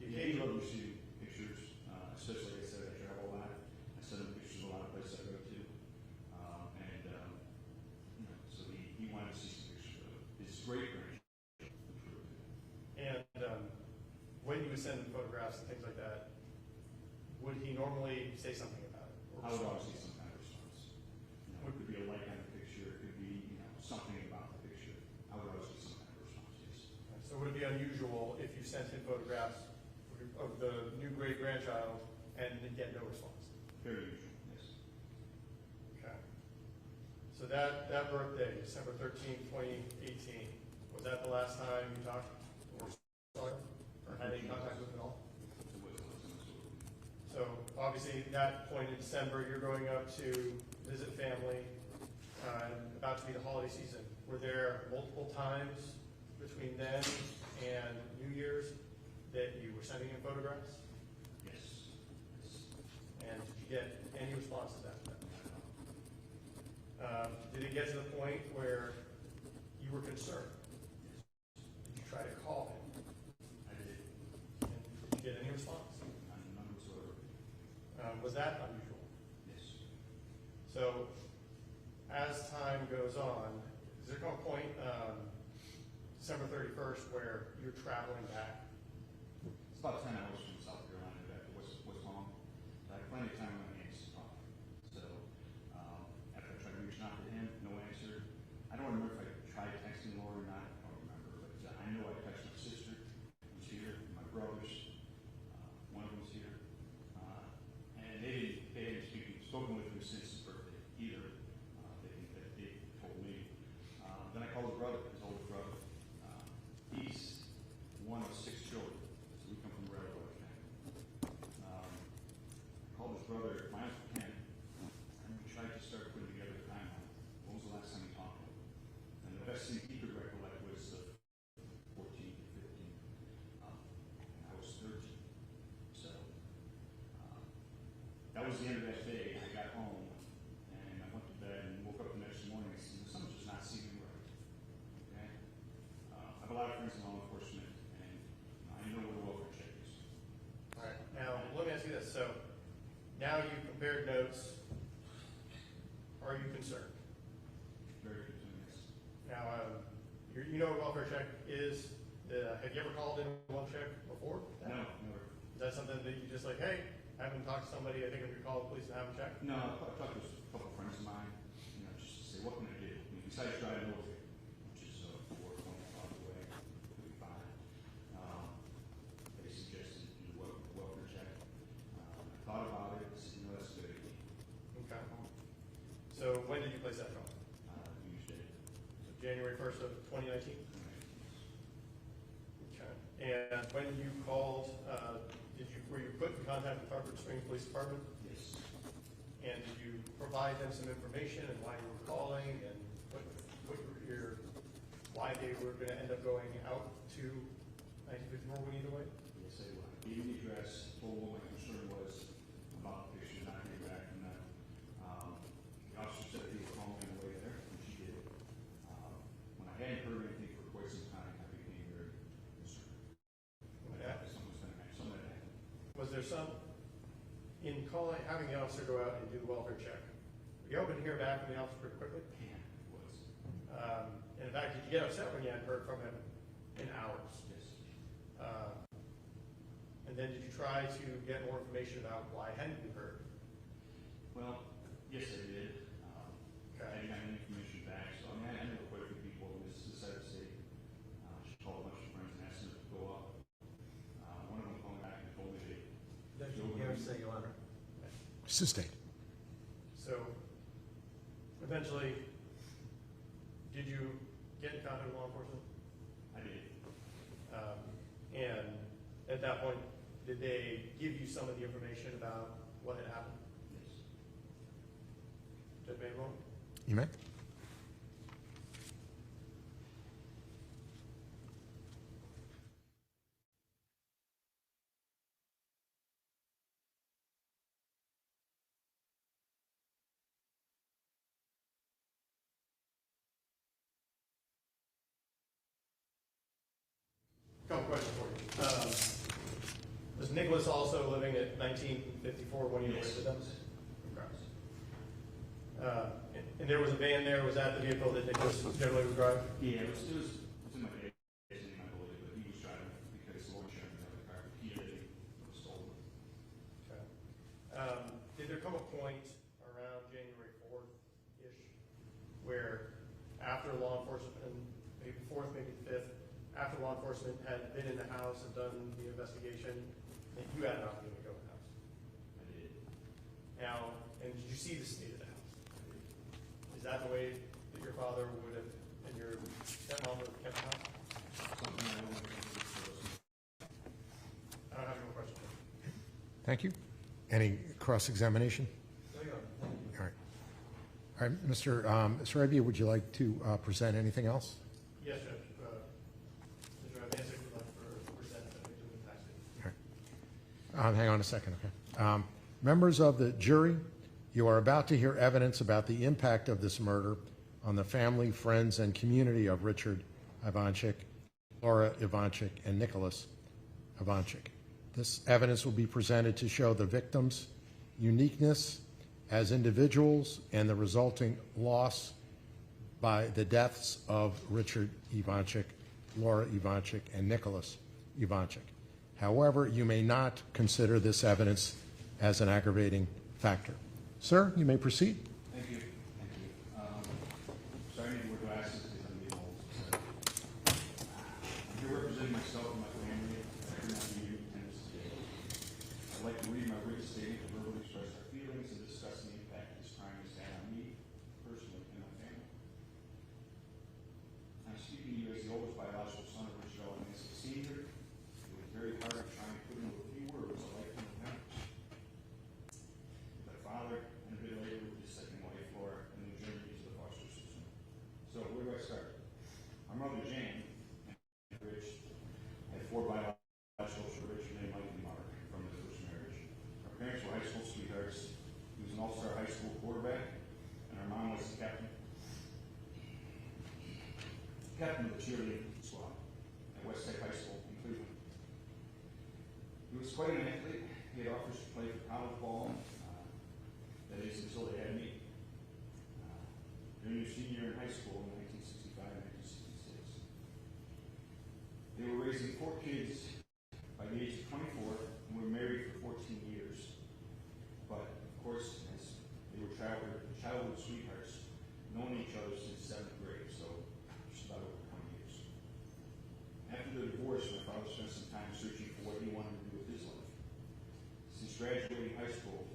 Yeah, he loved receiving pictures, especially like I said, I travel a lot. I send him pictures of a lot of places I go to. So he wanted to see some pictures of his great grandchildren. And when you would send him photographs and things like that, would he normally say something about it? I would always see some kind of response. It could be a like on the picture, it could be something about the picture. I would always see some kind of response, yes. So would it be unusual if you sent him photographs of the new great grandchild and then get no response? Very unusual, yes. Okay. So that birthday, December 13th, 2018, was that the last time you talked or saw him or had any contact with him at all? It was absolutely. So obviously at that point in December, you're going up to visit family, about to be the holiday season. Were there multiple times between then and New Year's that you were sending him photographs? Yes. And did you get any responses after that? Did it get to the point where you were concerned? Did you try to call him? I did. And did you get any response? None whatsoever. Was that unusual? Yes. So as time goes on, is there come a point, December 31st, where you're traveling back? It's about 10 hours from South Carolina back to West Palm. I had plenty of time on my hands to talk. So after I tried to reach out to him, no that was the end of that day. I got home and I went to bed and woke up the next morning and said, something's just not seeming right. Okay? I have a lot of friends in law enforcement, and I know what a welfare check is. All right, now let me ask you this. So now you've compared notes. Are you concerned? Very good to this. Now, you know what a welfare check is. Have you ever called in a welfare check before? No, never. Is that something that you just like, hey, I haven't talked to somebody, I think I'm going to call the police and have them check? No, I talked to a couple of friends of mine, just to say, what can I do? I mean, besides driving over here, which is 4.5 away, it'll be fine. They suggested do a welfare check. I thought about it, I said, that's a good idea. Okay. So when did you place that call? Tuesday. So January 1st of 2019? Okay. And when you called, were you put in contact with Tarpon Springs Police Department? Yes. And did you provide them some information and why you were calling and why they were going to end up going out to 1954 Winnetka Way? Yes, I will. I gave them the address, told what my concern was about the picture, not getting back from them. The officer said he would call me on the way there, and she did. When I hadn't heard anything for quite some time, I became very concerned. Something had happened. Was there in having the officer go out and do the welfare check, were you hoping to hear back from the officer pretty quickly? Yeah, it was. And in fact, did you get upset when you hadn't heard from him in hours? Yes. And then did you try to get more information about why hadn't you heard? Well, yes, I did. I didn't have any information back, so I know quite a few people in this side of the state. She called a bunch of friends and asked them to go up. One of them called back and told me they. Say your honor. Sustained. So, eventually, did you get in contact with law enforcement? I did. And at that point, did they give you some of the information about what had happened? Yes. Judge Bainbone? You may. Couple questions for you. Was Nicholas also living at 1954 when you were with them? And there was a van there. Was that the vehicle that Nicholas generally would drive? Yeah, it was in my dad's name, I believe, but he was driving because the Lord showed me the car. He did it was stolen. Okay. Did there come a point around January 4th-ish where after law enforcement, and maybe 4th, maybe 5th, after law enforcement had been in the house and done the investigation, that you had an opportunity to go in the house? I did. Now, and did you see the state of the house? Is that the way that your father would have, and your stepmom would have kept the house? Something I don't know. I don't have no questions. Thank you. Any cross-examination? All right. All right, Mr. Arabia, would you like to present anything else? Yes, Judge. Mr. Ivancic would like to present something to the tax case. All right. Hang on a second, okay. Members of the jury, you are about to hear evidence about the impact of this murder on the family, friends, and community of Richard Ivancic, Laura Ivancic, and Nicholas Ivancic. This evidence will be presented to show the victims' uniqueness as individuals and the resulting loss by the deaths of Richard Ivancic, Laura Ivancic, and Nicholas Ivancic. However, you may not consider this evidence as an aggravating factor. Sir, you may proceed. Thank you. Thank you. Sorry I need to wear glasses because I'm getting old. I'm here representing myself and my family. I could not be here in attendance today. I'd like to read my written statement to verbally express our feelings and discuss the impact this crime has had on me, personally, and my family. I'm speaking to you as the oldest biological son of Richard Ivancic Sr. It was very hard to try and put into a few words a life in the memories. My father, and a bit later with his second wife, Laura, and the journey into the foster system. So where do I start? My mother, Jane, and Rich, had 4 biological children, Richard and Mike and Mark, from the first marriage. Our parents were high school sweethearts, captain of the cheerleading squad at West Tech High School in Cleveland. He was quite an athlete. He had offers to play for college ball, that is until they had me. During his senior year in high school in 1965 and 1966. They were raising 4 kids by the age of 24 and were married for 14 years. But, of course, as they were childhood sweethearts, known each other since 7th grade, so just about over 20 years. After the divorce, my father spent some time searching for what he wanted to do with his life. Since graduating high school,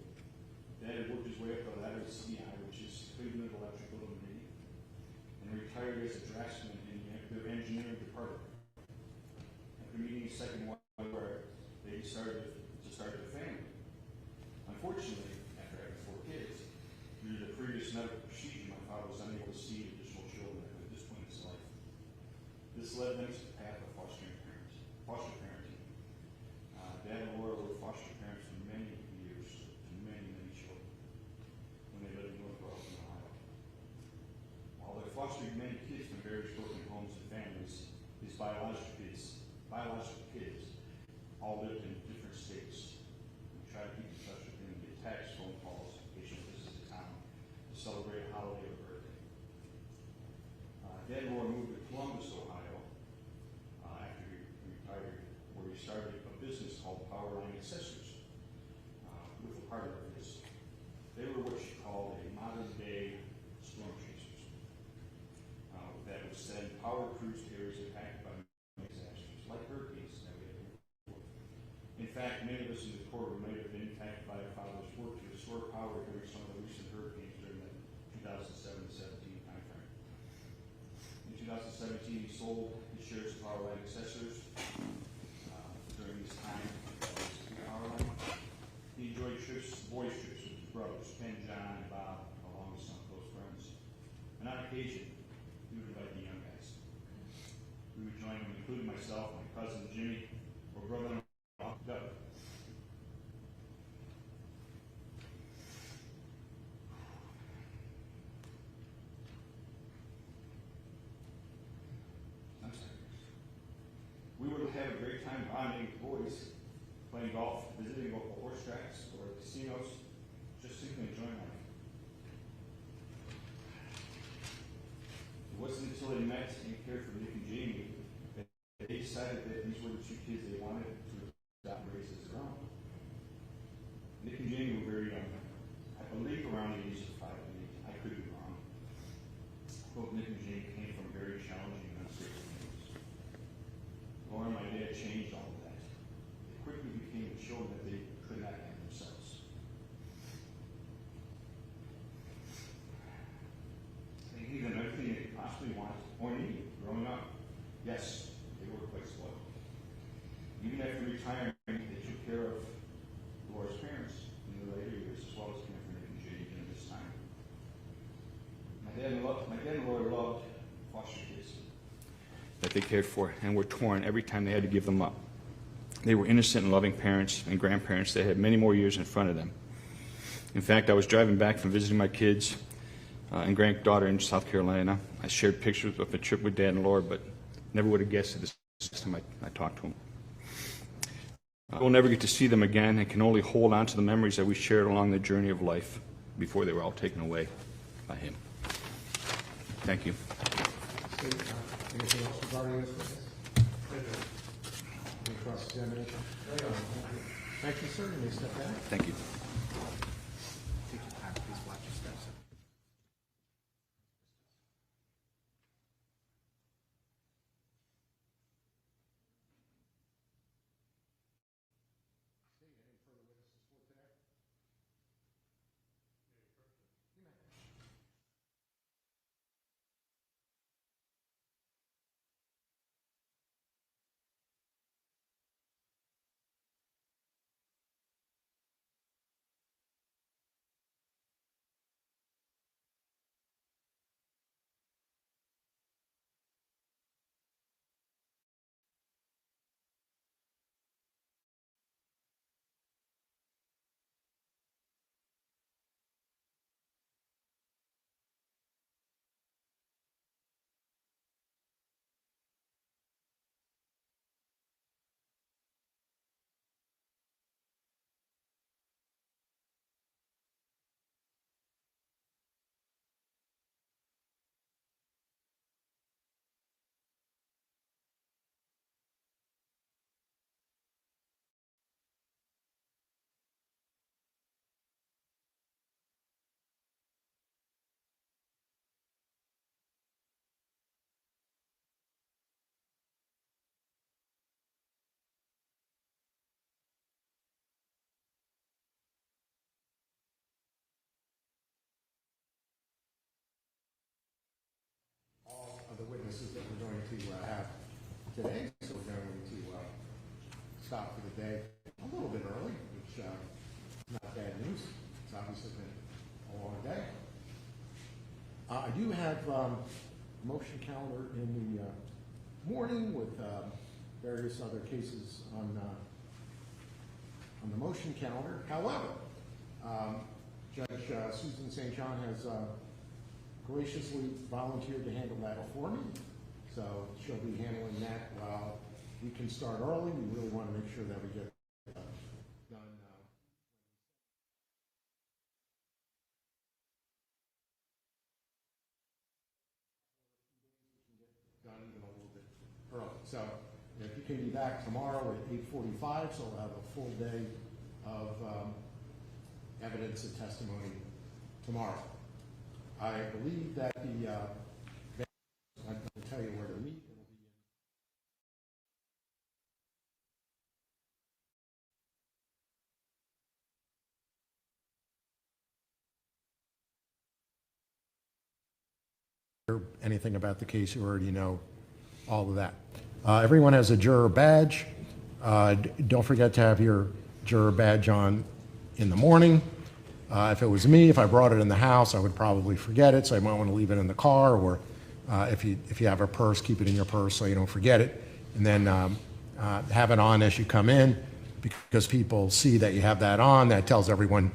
Dad had worked his way up the ladder to CI, which is Cleveland Electrical and Mini, and retired as a draftsman in the engineering department. After meeting his second wife, they decided to start a family. Unfortunately, after having 4 kids, due to the previous medical procedure, my father was unable to see additional children at this point in his life. This led them to the path of foster parenting. Dad and Laura were foster parents for many years to many children when they lived in North Carlton, Ohio. While they fostered many kids from various broken homes and families, his biological kids all lived in different states. We tried to keep in touch with him, get texts, phone calls, occasional visits to town to celebrate a holiday or birthday. Dad and Laura moved to Columbus, Ohio, after he retired, where he started a business called Powerline Accessories with a partner of his. They were what you call a modern-day storm chasers that would send power crews to areas impacted by disasters, like hurricanes that we had before. In fact, many of us in the courtroom may have been impacted by our father's work to restore power during some of the recent hurricanes during the 2007-17 timeframe. In 2017, he sold his shares of Powerline Accessories. During this time, Powerline, he enjoyed boys' trips with his brothers, Ken, John, and Bob, along with some close friends. And on occasion, he would invite the young guys. We would join them, including myself, my cousin Jimmy, or brother-in-law Doug. I'm sorry. We would have a great time bonding with boys, playing golf, visiting local horse tracks or casinos, just simply enjoying life. It wasn't until they met and cared for Nick and Jamie that they decided that these were the 2 kids they wanted to adopt and raise as their own. Nick and Jamie were very young. I believe around the age of 5 and 8. I could be wrong. Both Nick and Jamie came from very challenging and unstable families. Laura and my dad changed all of that. They quickly became the children that they could not have themselves. They gave them everything they could possibly want or need growing up. Yes, they were quite spoiled. Even after retiring, they took care of Laura's parents in the later years, as well as caring for Nick and Jamie during this time. My dad and Laura loved foster kids that they cared for and were torn every time they had to give them up. They were innocent and loving parents and grandparents that had many more years in front of them. In fact, I was driving back from visiting my kids and granddaughter in South Carolina. I shared pictures of a trip with Dad and Laura, but never would have guessed it this time I talked to them. I will never get to see them again and can only hold on to the memories that we shared along the journey of life before they were all taken away by him. Thank you. Anything else regarding this witness? Any cross-examination? Thank you, sir. You may step back. Thank you. Take your time. Please watch your steps. witnesses that we're going to have today, so we're going to stop for the day a little bit early, which is not bad news. It's obviously been a long day. I do have a motion calendar in the morning with various other cases on the motion calendar. However, Judge Susan St. John has graciously volunteered to handle that for me, so she'll be handling that while we can start early. We really want to make sure that we get done. Done even a little bit early. So if you can be back tomorrow at 8:45, so we'll have a full day of evidence and testimony tomorrow. I believe that I can tell you where to meet. It'll be anything about the case, you already know all of that. Everyone has a juror badge. Don't forget to have your juror badge on in the morning. If it was me, if I brought it in the house, I would probably forget it, so I might want to leave it in the car, or if you have a purse, keep it in your purse so you don't forget it, and then have it on as you come in, because people see that you have that on. That tells everyone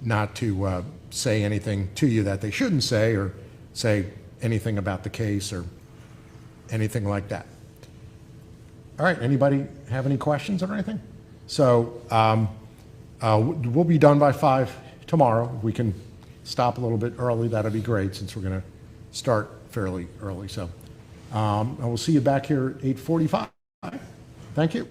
not to say anything to you that they shouldn't say, or say anything about the case or anything like that. All right, anybody have any questions or anything? So we'll be done by 5 tomorrow. If we can stop a little bit early, that'll be great, since we're going to start fairly early. So I will see you back here at 8:45. Thank you.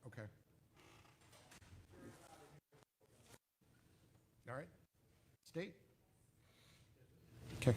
Okay. All right. State. Okay.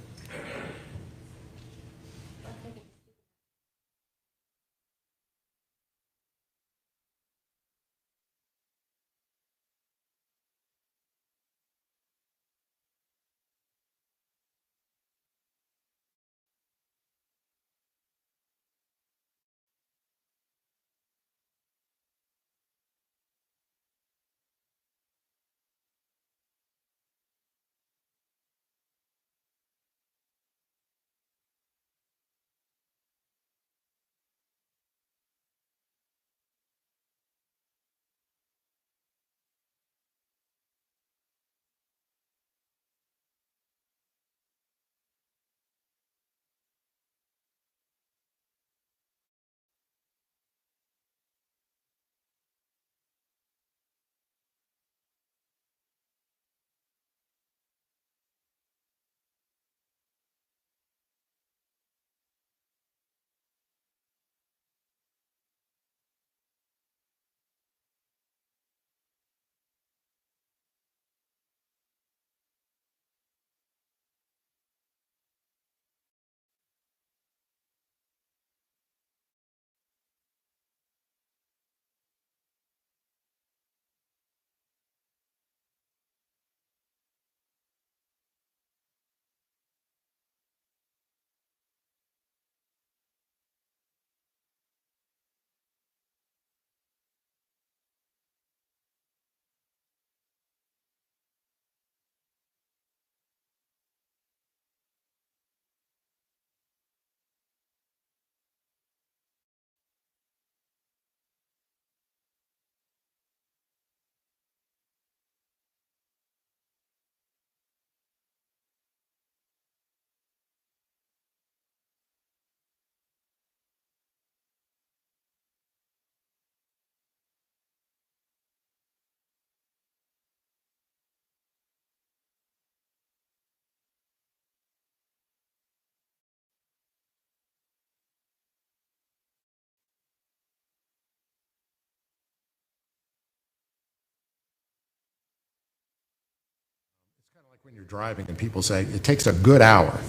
When you're driving and people say it takes a good hour.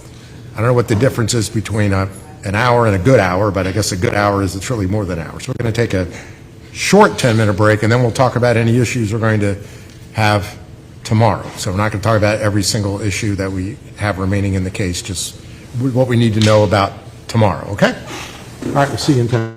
I don't know what the difference is between an hour and a good hour, but I guess a good hour is it's really more than an hour. So we're going to take a short 10-minute break, and then we'll talk about any issues we're going to have tomorrow. So we're not going to talk about every single issue that we have remaining in the case, just what we need to know about tomorrow, okay? All right, we'll see you in 10.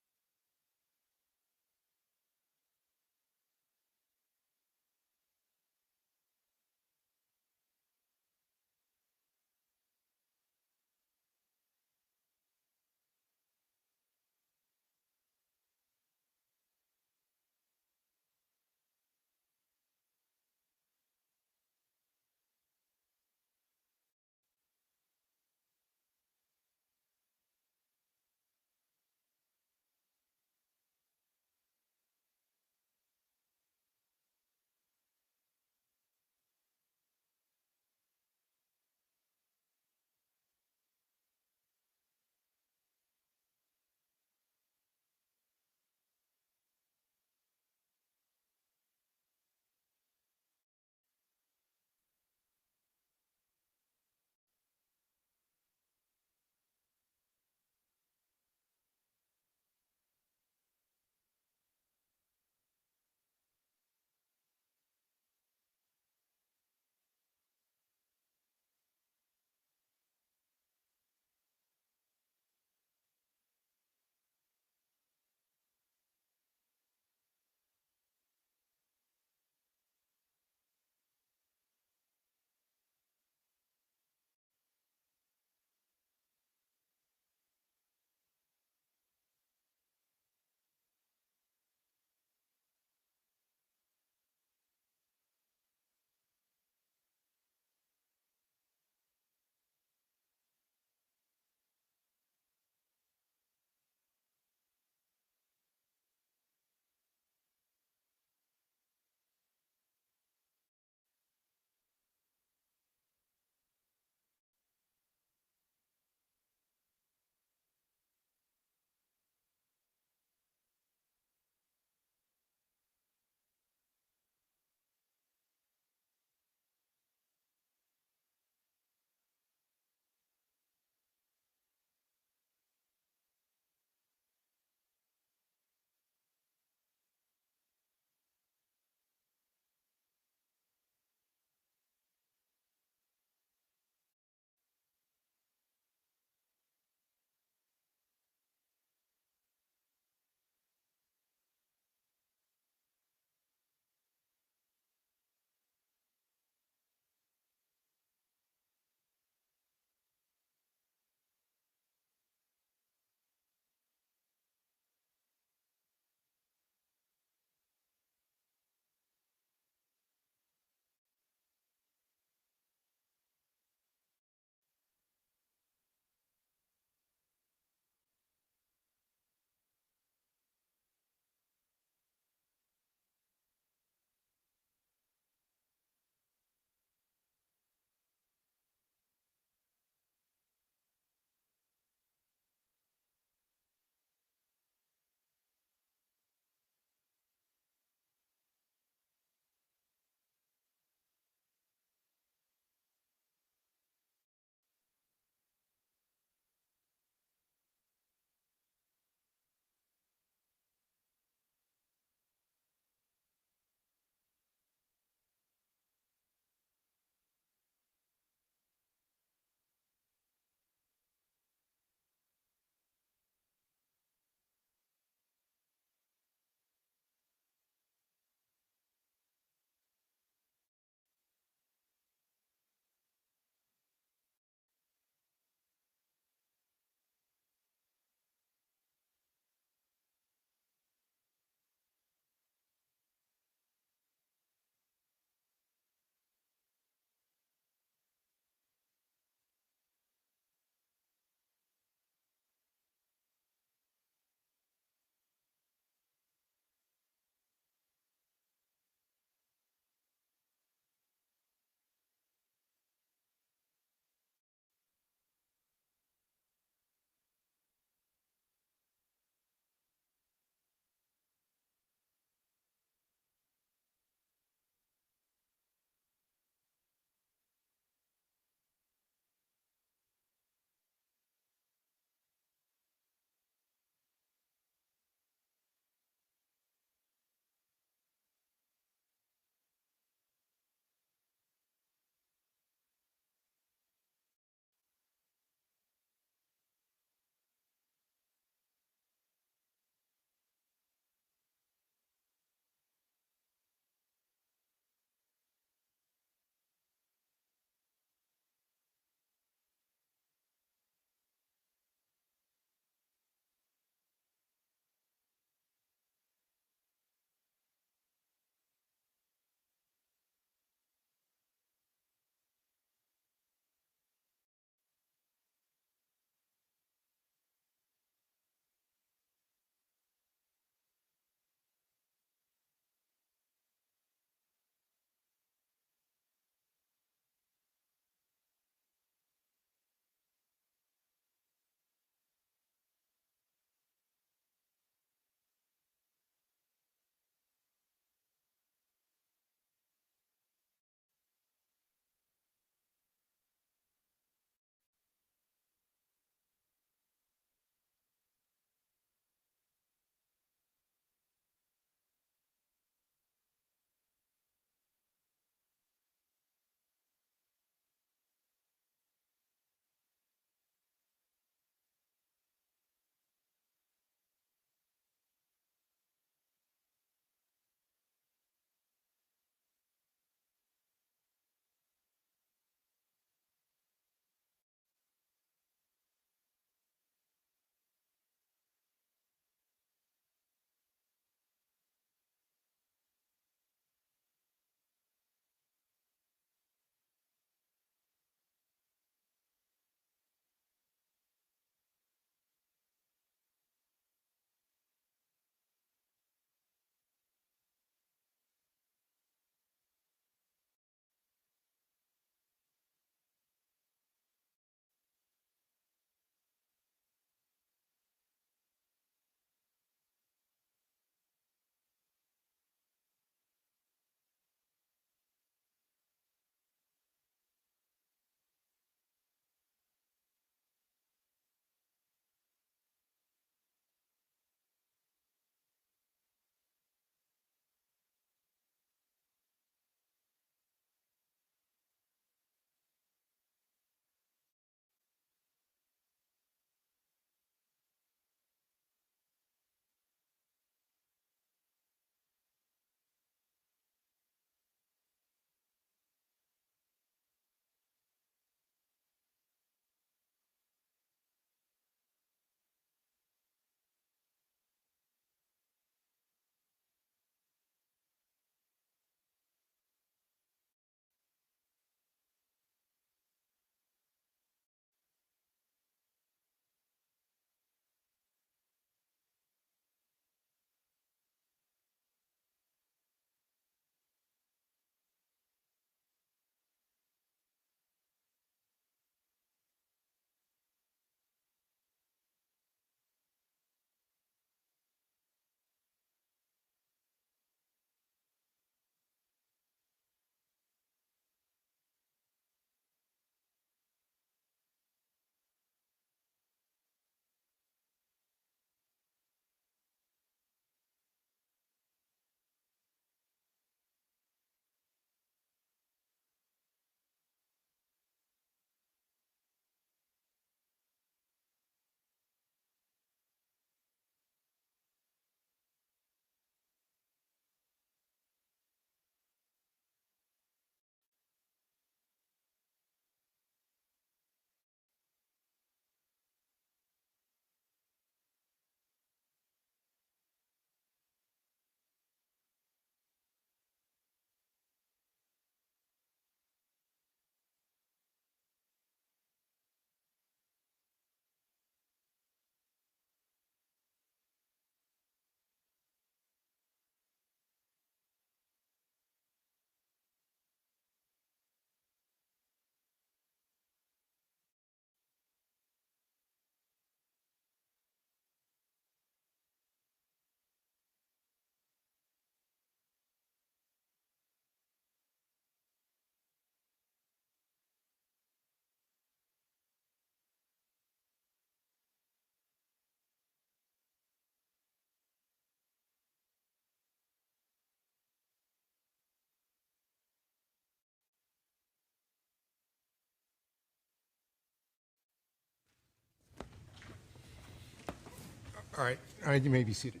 All right, you may be seated.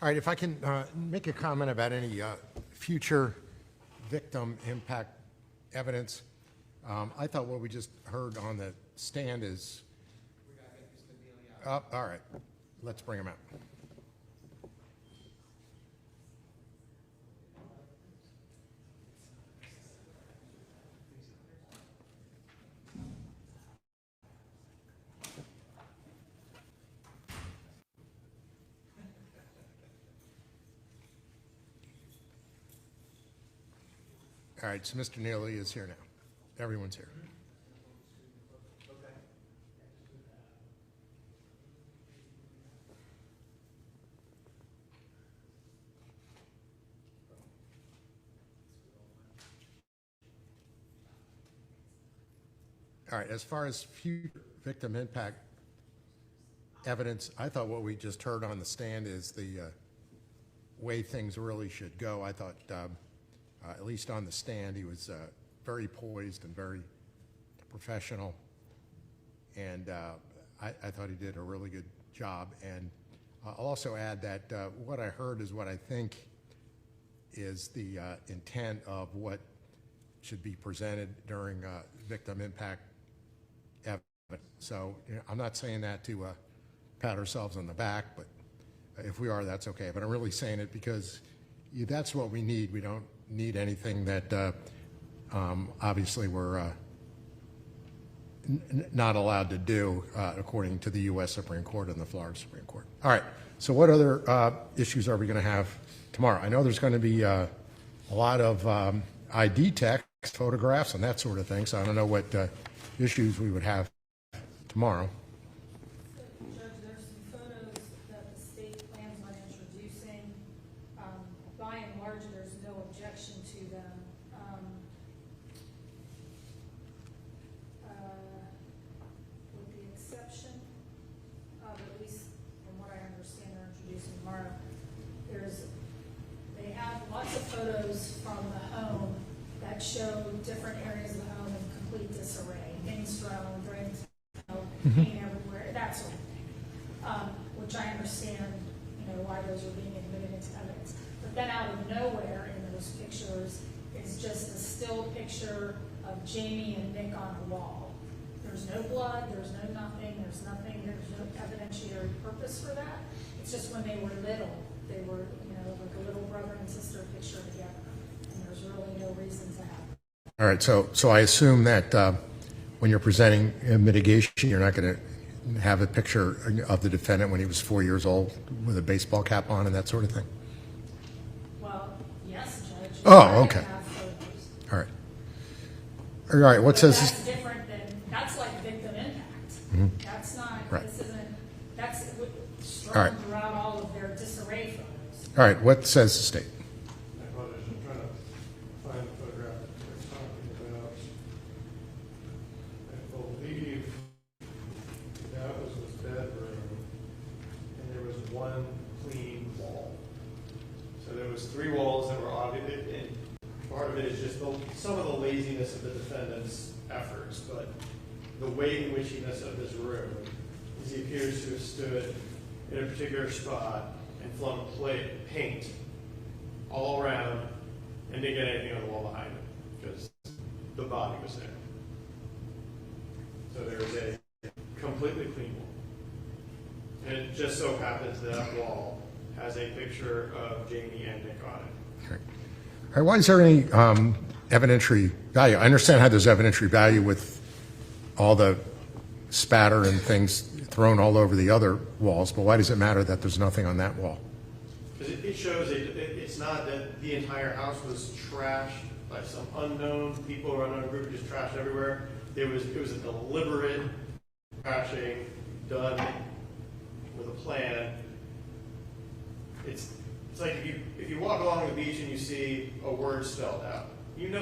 All right, if I can make a comment about any future victim impact evidence. I thought what we just heard on the stand is... all right, let's bring him out. All right, so Mr. Nealy is here now. Everyone's here. All right, as far as future victim impact evidence, I thought what we just heard on the stand is the way things really should go. I thought, at least on the stand, he was very poised and very professional, and I thought he did a really good job. And I'll also add that what I heard is what I think is the intent of what should be presented during victim impact evidence. So I'm not saying that to pat ourselves on the back, but if we are, that's okay. But I'm really saying it because that's what we need. We don't need anything that obviously we're not allowed to do according to the U.S. Supreme Court and the Florida Supreme Court. All right, so what other issues are we going to have tomorrow? I know there's going to be a lot of ID text, photographs, and that sort of thing, so I don't know what issues we would have tomorrow. Judge, there's some photos that the state plans on introducing. By and large, there's no objection to them. With the exception of, at least from what I understand they're introducing tomorrow, they have lots of photos from the home that show different areas of the home in complete disarray, things thrown, drinks, paint everywhere, that sort of thing, which I understand, why those are being admitted into evidence. But then out of nowhere in those pictures is just a still picture of Jamie and Nick on a wall. There's no blood, there's no nothing, there's no evidentiary purpose for that. It's just when they were little, they were, like a little brother and sister picture together. And there's really no reason to have it. All right, so I assume that when you're presenting mitigation, you're not going to have a picture of the defendant when he was 4 years old with a baseball cap on and that sort of thing? Well, yes, Judge. Oh, okay. All right. All right, what says That's different than, that's like victim impact. That's not, Right. This isn't, that's All right. strung throughout all of their disarray photos. All right, what says the state? I apologize, I'm trying to find the photograph that we're talking about. I believe that was his bedroom, and there was one clean wall. So there was 3 walls that were obvious, and part of it is just some of the laziness of the defendant's efforts, but the weightiness of this room is he appears to have stood in a particular spot and flung paint all around and didn't get anything on the wall behind him because the body was there. So there was a completely clean wall. And it just so happens that wall has a picture of Jamie and Nick on it. Okay. All right, why is there any evidentiary value? I understand how there's evidentiary value with all the spatter and things thrown all over the other walls, but why does it matter that there's nothing on that wall? Because it shows it's not that the entire house was trashed by some unknown people or unknown group just trashed everywhere. It was a deliberate trashing done with a plan. It's like if you walk along the beach and you see a word spelled out,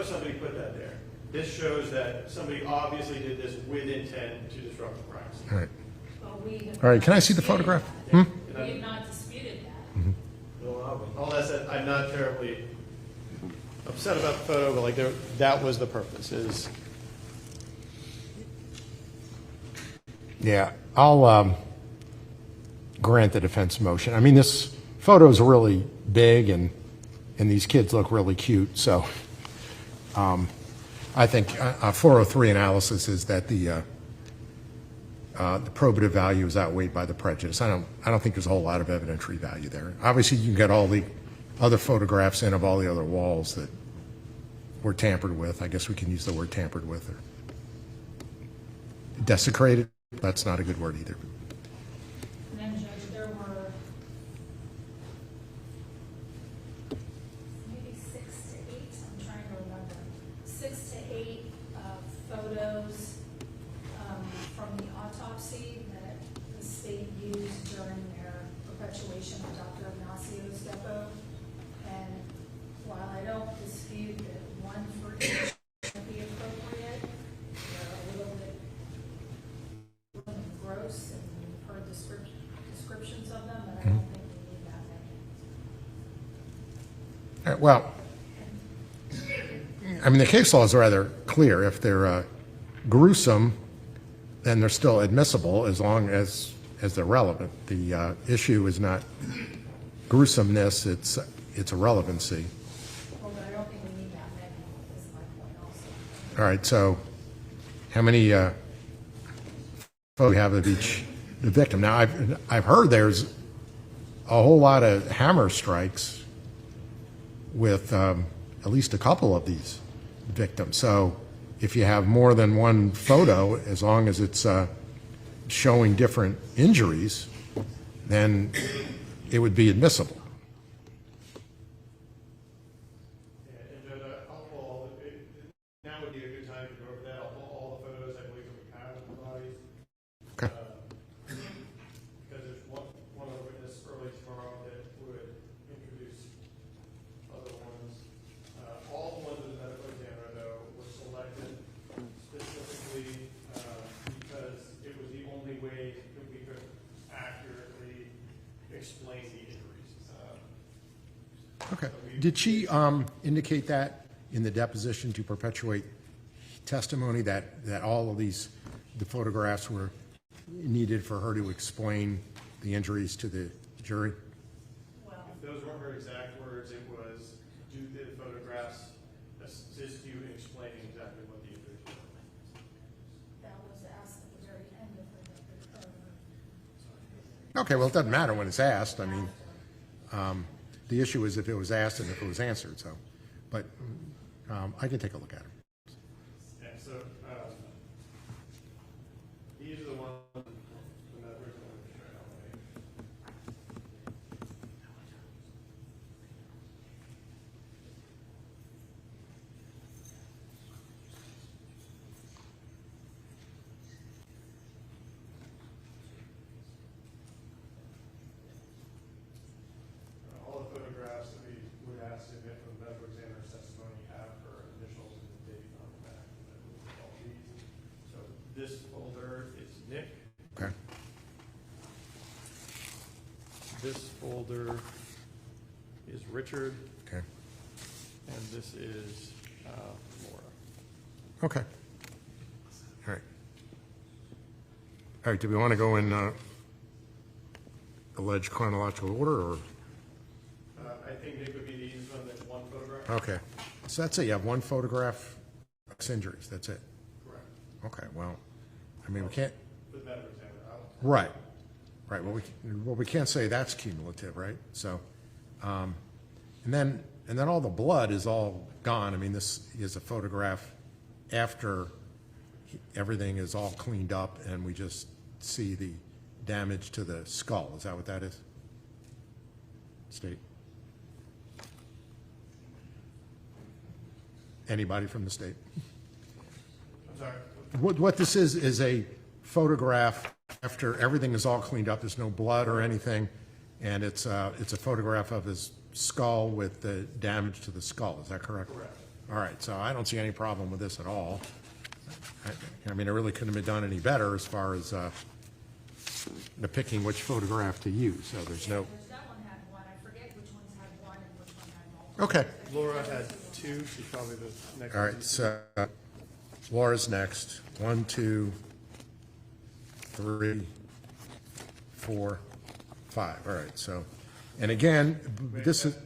somebody put that there. This shows that somebody obviously did this with intent to disrupt the price. All right. Well, All right, can I see the photograph? We have not disputed that. All that said, I'm not terribly upset about the photo, but that was the purpose. Yeah, I'll grant the defense motion. I mean, this photo is really big, and these kids look really cute. So I think a 403 analysis is that the probative value is outweighed by the prejudice. I don't think there's a whole lot of evidentiary value there. Obviously, you can get all the other photographs in of all the other walls that were tampered with. I guess we can use the word tampered with, or desecrated. That's not a good word either. And then, Judge, there were maybe 6 to 8, I'm trying to remember, 6 to 8 photos from the autopsy that the state used during their perpetuation of Dr. Ignacio's depo. And while I don't dispute that one for each would be appropriate, they're a little bit gross, and you've heard descriptions of them, but I don't think we need that many. Well, I mean, the case law is rather clear. If they're gruesome, then they're still admissible as long as they're relevant. The issue is not gruesomeness, it's irrelevancy. Well, but I don't think we need that many, is my point also. All right, so how many photos we have of each the victim? Now, I've heard there's a whole lot of hammer strikes with at least a couple of these victims. So if you have more than one photo, as long as it's showing different injuries, then it would be admissible. Now would be a good time to go over that. I'll pull all the photos I believe that we have of the bodies. Okay. Because there's one other witness early tomorrow that would introduce other ones. All the ones in the medical examiner, though, were selected specifically because it was the only way that we could accurately explain the injuries. Okay. Did she indicate that in the deposition to perpetuate testimony that all of the photographs were needed for her to explain the injuries to the jury? Well, if those weren't her exact words, it was, do the photographs assist you in explaining exactly what the injuries were? That was asked at the very end of her. Okay, well, it doesn't matter when it's asked. I mean, the issue is if it was asked and if it was answered. So, but I can take a look at it. Yeah, so these are the ones the medical examiner showed. All the photographs that we would ask to submit from the medical examiner's testimony have her initials and the date on the back. All these. So this folder is Nick. Okay. This folder is Richard. Okay. And this is Laura. Okay. All right. All right, do we want to go in alleged chronological order, or? I think Nick would be the easiest one. That's one photograph. Okay. So that's it. You have one photograph, 6 injuries. That's it. Correct. Okay, well, I mean, we can't. For the medical examiner. Right. Right. Well, we can't say that's cumulative, right? So, and then all the blood is all gone. I mean, this is a photograph after everything is all cleaned up, and we just see the damage to the skull. Is that what that is? State. Anybody from the state? I'm sorry. What this is a photograph after everything is all cleaned up. There's no blood or anything, and it's a photograph of his skull with the damage to the skull. Is that correct? Correct. All right. So I don't see any problem with this at all. I mean, it really couldn't have been done any better as far as picking which photograph to use. So there's no. That one had one. I forget which ones had one and which one had multiple. Okay. Laura had 2. She's probably the next. All right. So Laura's next. 1, 2, 3, 4, 5, all right, so, and again, this is,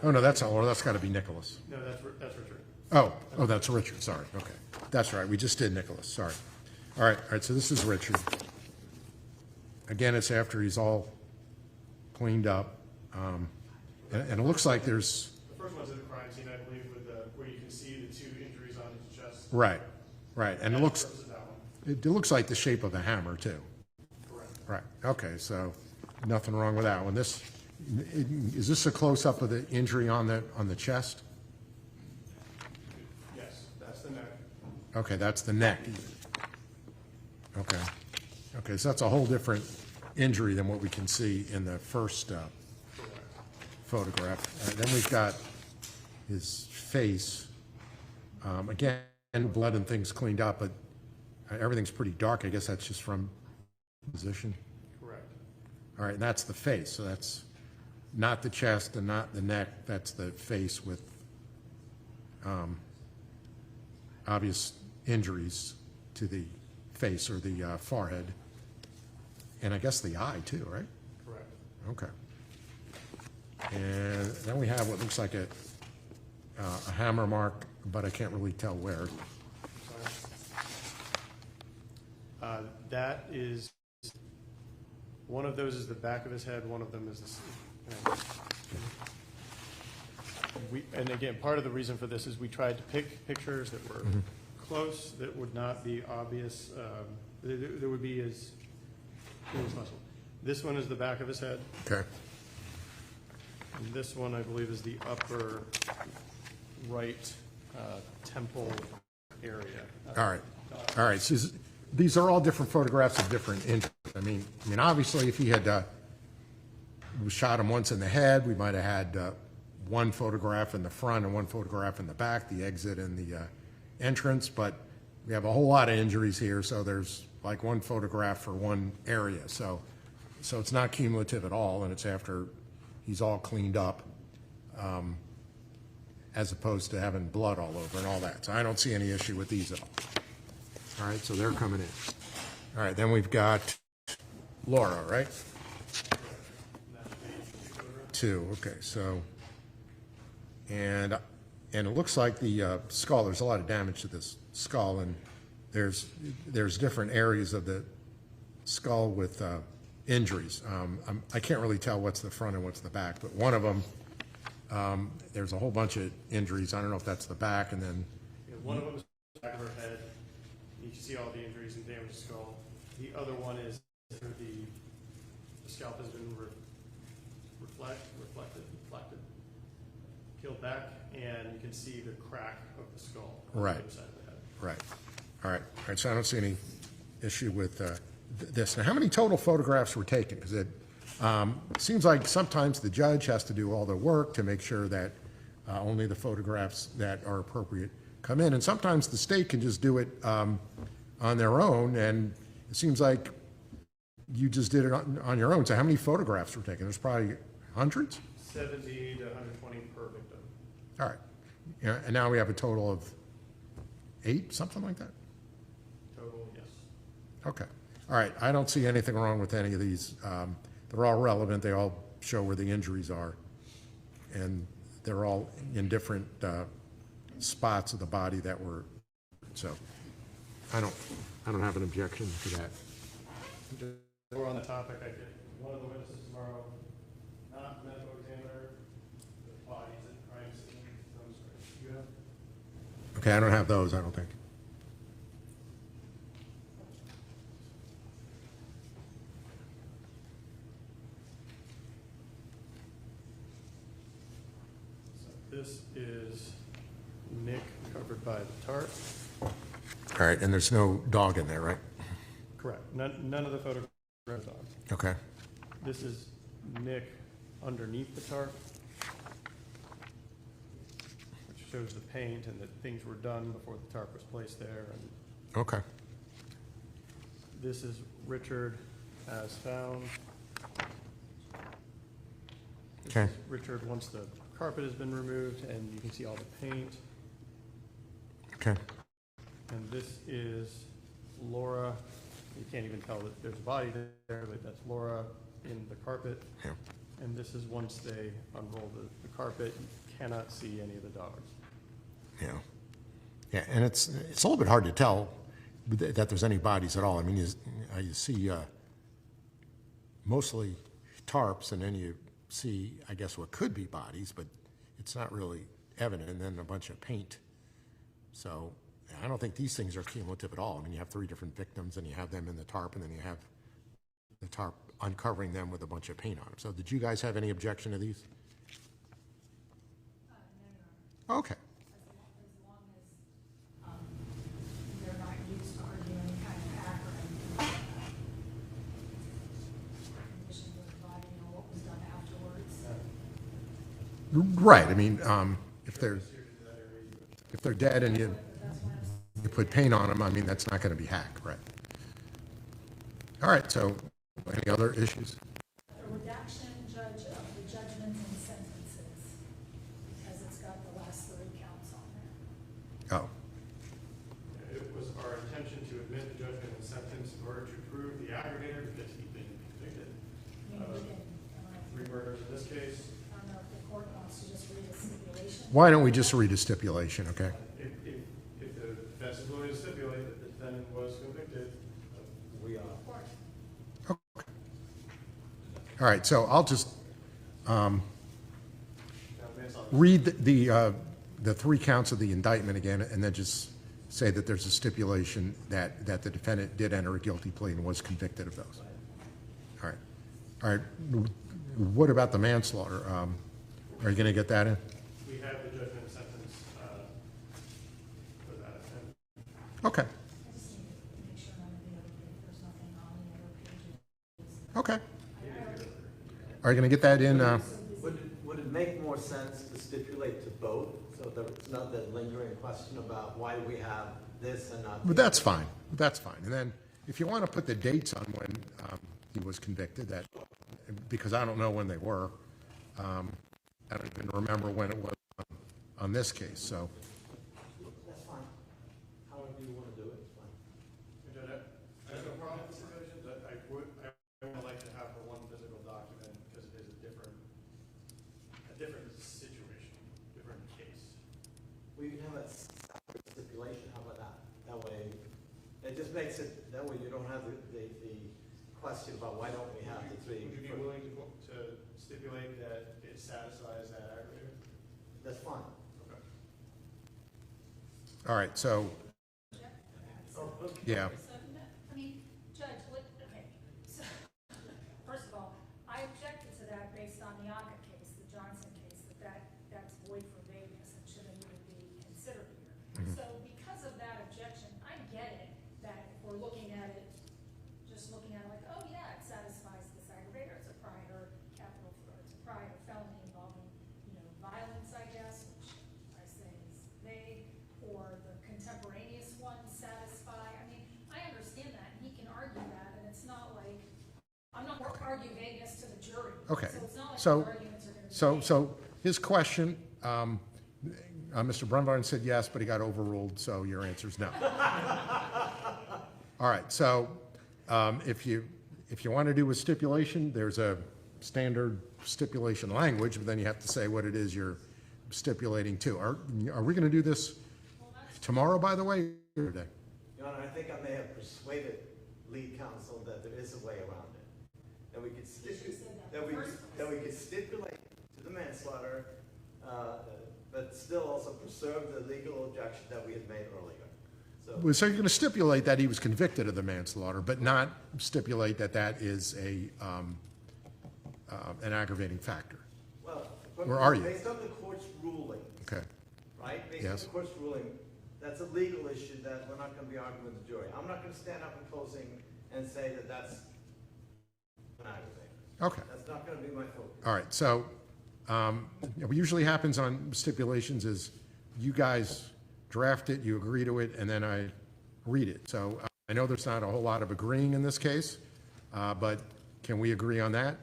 oh, no, that's got to be Nicholas. No, that's Richard. Oh, that's Richard, sorry, okay. That's right, we just did Nicholas, sorry. All right, so this is Richard. Again, it's after he's all cleaned up. And it looks like there's... The first one's at the crime scene, I believe, with where you can see the 2 injuries on his chest. Right, and it looks like the shape of a hammer, too. Correct. Right, okay, so nothing wrong with that one. Is this a close-up of the injury on the chest? Yes, that's the neck. Okay, that's the neck. Okay, so that's a whole different injury than what we can see in the first photograph. Then we've got his face. Again, blood and things cleaned up, but everything's pretty dark. I guess that's just from position. Correct. All right, and that's the face. So that's not the chest and not the neck. That's the face with obvious injuries to the face or the forehead. And I guess the eye too, right? Correct. Okay. And then we have what looks like a hammer mark, but I can't really tell where. That is, one of those is the back of his head, one of them is and again, part of the reason for this is we tried to pick pictures that were close, that would not be obvious, there would be his muscle. This one is the back of his head. Okay. And this one, I believe, is the upper right temple area. All right. So these are all different photographs of different injuries. I mean, obviously, if he had we shot him once in the head, we might have had one photograph in the front and one photograph in the back, the exit and the entrance. But we have a whole lot of injuries here, so there's like one photograph for one area. So it's not cumulative at all, and it's after he's all cleaned up, as opposed to having blood all over and all that. So I don't see any issue with these at all. All right, so they're coming in. All right, then we've got Laura, right? 2, okay, so, and it looks like the skull, there's a lot of damage to this skull, and there's different areas of the skull with injuries. I can't really tell what's the front and what's the back, but one of them, there's a whole bunch of injuries. I don't know if that's the back, and then... Yeah, one of them is the back of her head. You can see all the injuries and damaged skull. The other one is where the scalp has been reflected, peeled back, and you can see the crack of the skull on the other side of the head. Right. All right, so I don't see any issue with this. Now, how many total photographs were taken? Because it seems like sometimes the judge has to do all the work to make sure that only the photographs that are appropriate come in. And sometimes the state can just do it on their own, and it seems like you just did it on your own. So how many photographs were taken? There's probably hundreds? 70 to 120 per victim. All right. Yeah, and now we have a total of 8, something like that? Total, yes. Okay. All right. I don't see anything wrong with any of these. They're all relevant. They all show where the injuries are. And they're all in different spots of the body that were, so I don't have an objection to that. We're on the topic. I get one of the witnesses tomorrow, not medical examiner, the bodies at crime scene. You have? Okay, I don't have those, I don't think. So this is Nick covered by the tarp. All right, and there's no dog in there, right? Correct. None of the photographs are dogs. Okay. This is Nick underneath the tarp, which shows the paint and that things were done before the tarp was placed there. And okay. this is Richard as found. This okay. is Richard once the carpet has been removed, and you can see all the paint. Okay. And this is Laura. You can't even tell that there's a body there, but that's Laura in the carpet. Yeah. And this is once they unroll the carpet, you cannot see any of the dogs. Yeah. Yeah, and it's a little bit hard to tell that there's any bodies at all. I mean, you see mostly tarps, and then you see, I guess, what could be bodies, but it's not really evident, and then a bunch of paint. So I don't think these things are cumulative at all. I mean, you have 3 different victims, and you have them in the tarp, and then you have the tarp uncovering them with a bunch of paint on them. So did you guys have any objection to these? Okay. As long as they're not used to argue any kind of hack or anything like that. Conditions of the body, you know, what was done afterwards. Right. I mean, if they're dead and you put paint on them, I mean, that's not going to be hack, right? All right. So, any other issues? A redaction, Judge, of the judgments and sentences, because it's got the last 3 counts on there. Oh. It was our intention to admit the judgment and sentence in order to prove the aggravator because he'd been convicted of 3 murders in this case. I don't know if the court wants to just read a stipulation. Why don't we just read a stipulation, okay? If the defense is willing to stipulate that the defendant was convicted, we are. All right, so I'll just read the 3 counts of the indictment again, and then just say that there's a stipulation that the defendant did enter a guilty plea and was convicted of those. All right. All right. What about the manslaughter? Are you going to get that in? We have the judgment and sentence for that. Okay. I just need to make sure none of the other, there's nothing on the other pages. Okay. Are you going to get that in? Would it make more sense to stipulate to both, so there's not that lingering question about why do we have this and not? But that's fine. That's fine. And then if you want to put the dates on when he was convicted, that because I don't know when they were, I don't even remember when it was on this case. So That's fine. However you want to do it, it's fine. I have no problem with the stipulation, but I would like to have one physical document because it is a different situation, different case. We can have a separate stipulation, how about that? That way, it just makes it, that way you don't have the question about why don't we have the 3. Would you be willing to stipulate that it satisfies that aggravator? That's fine. Okay. all right. So yeah. So, I mean, Judge, okay, so, first of all, I objected to that based on the Aka case, the Johnson case, that's void for vagueness and shouldn't even be considered here. So because of that objection, I get it, that if we're looking at it, just looking at it like, oh yeah, it satisfies this aggravator, it's a prior capital, or it's a prior felony involving, violence, I guess, which I say is vague, or the contemporaneous one satisfy. I mean, I understand that, and he can argue that, and it's not like, I'm not going to argue vagueness to the jury. Okay. So it's not like So the arguments are going to be so his question, Mr. Brunbarn said yes, but he got overruled. So your answer is no. All right. So if you want to do a stipulation, there's a standard stipulation language, but then you have to say what it is you're stipulating to. Are we going to do this tomorrow, by the way, or today? Your Honor, I think I may have persuaded lead counsel that there is a way around it. That we could stipulate to the manslaughter, but still also preserve the legal objection that we had made earlier. So you're going to stipulate that he was convicted of the manslaughter, but not stipulate that that is an aggravating factor. Well, where are you? Based on the court's ruling, Okay. right? Based on the court's ruling, that's a legal issue that we're not going to be arguing with the jury. I'm not going to stand up in closing and say that that's an aggravator. Okay. That's not going to be my focus. All right. So what usually happens on stipulations is you guys draft it, you agree to it, and then I read it. So I know there's not a whole lot of agreeing in this case, but can we agree on that?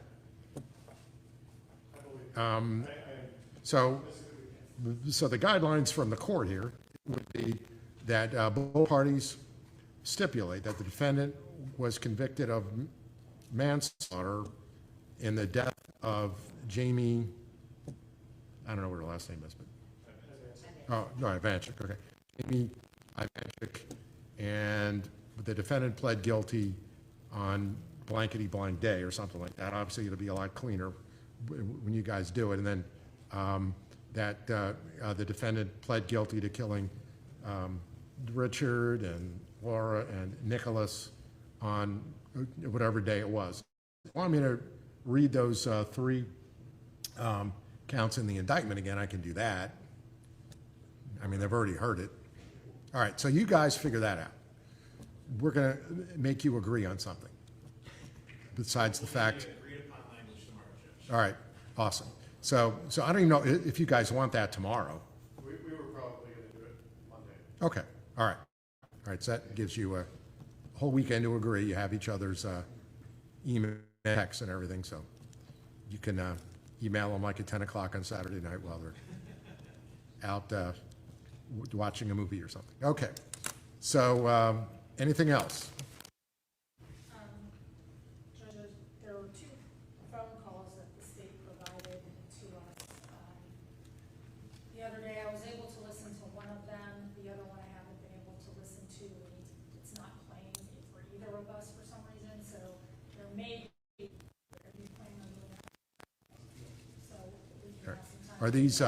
So the guidelines from the court here would be that both parties stipulate that the defendant was convicted of manslaughter in the death of Jamie, I don't know what her last name is, but, oh, no, Ivancic, okay. Jamie Ivancic, and the defendant pled guilty on blankety blank day or something like that. Obviously, it'll be a lot cleaner when you guys do it. And then the defendant pled guilty to killing Richard and Laura and Nicholas on whatever day it was. If you want me to read those three counts in the indictment again, I can do that. I mean, they've already heard it. All right, so you guys figure that out. We're going to make you agree on something besides the fact. All right, awesome. So I don't even know if you guys want that tomorrow. We were probably going to do it Monday. Okay, all right. All right, so that gives you a whole weekend to agree. You have each other's email, text, and everything, so you can email them like at 10 o'clock on Saturday night while they're out watching a movie or something. Okay, so anything else? Judge, there were 2 phone calls that the state provided to us. The other day, I was able to listen to one of them. The other one I haven't been able to listen to. It's not playing for either of us for some reason, so there may be playing on the so we can have some time. Are these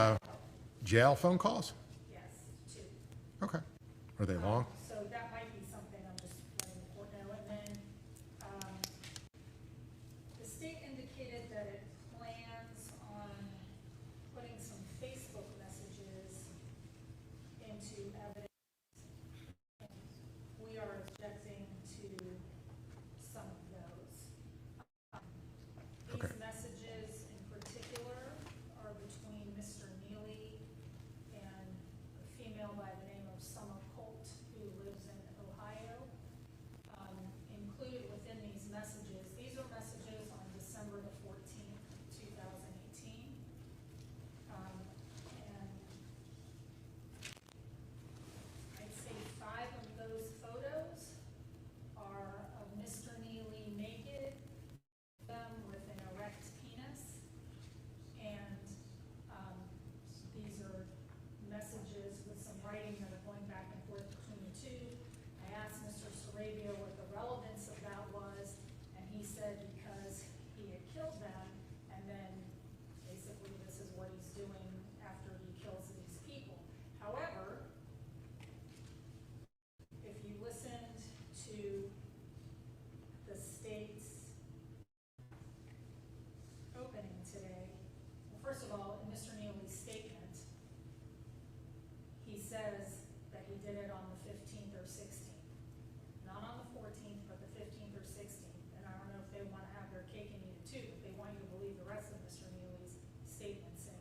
jail phone calls? Yes, 2. Okay. Are they long? So that might be something I'm just letting the court know. And then the state indicated that it plans on putting some Facebook messages into evidence. And we are objecting to some of those. Okay. These messages in particular are between Mr. Nealy and a female by the name of Summer Colt, who lives in Ohio. Included within these are messages on December the 14th, 2018. And I'd say 5 of those photos are of Mr. Nealy naked, them with an erect penis. And these are messages with some writing that are going back and forth between the 2. I asked Mr. Sarabia what the relevance of that was, and he said because he had killed them, and then basically this is what he's doing after he kills these people. However, if you listened to the state's opening today, well, first of all, in Mr. Nealy's statement, he says that he did it on the 15th or 16th. Not on the 14th, but the 15th or 16th. And I don't know if they want to have their cake and eat it too, if they want you to believe the rest of Mr. Nealy's statements in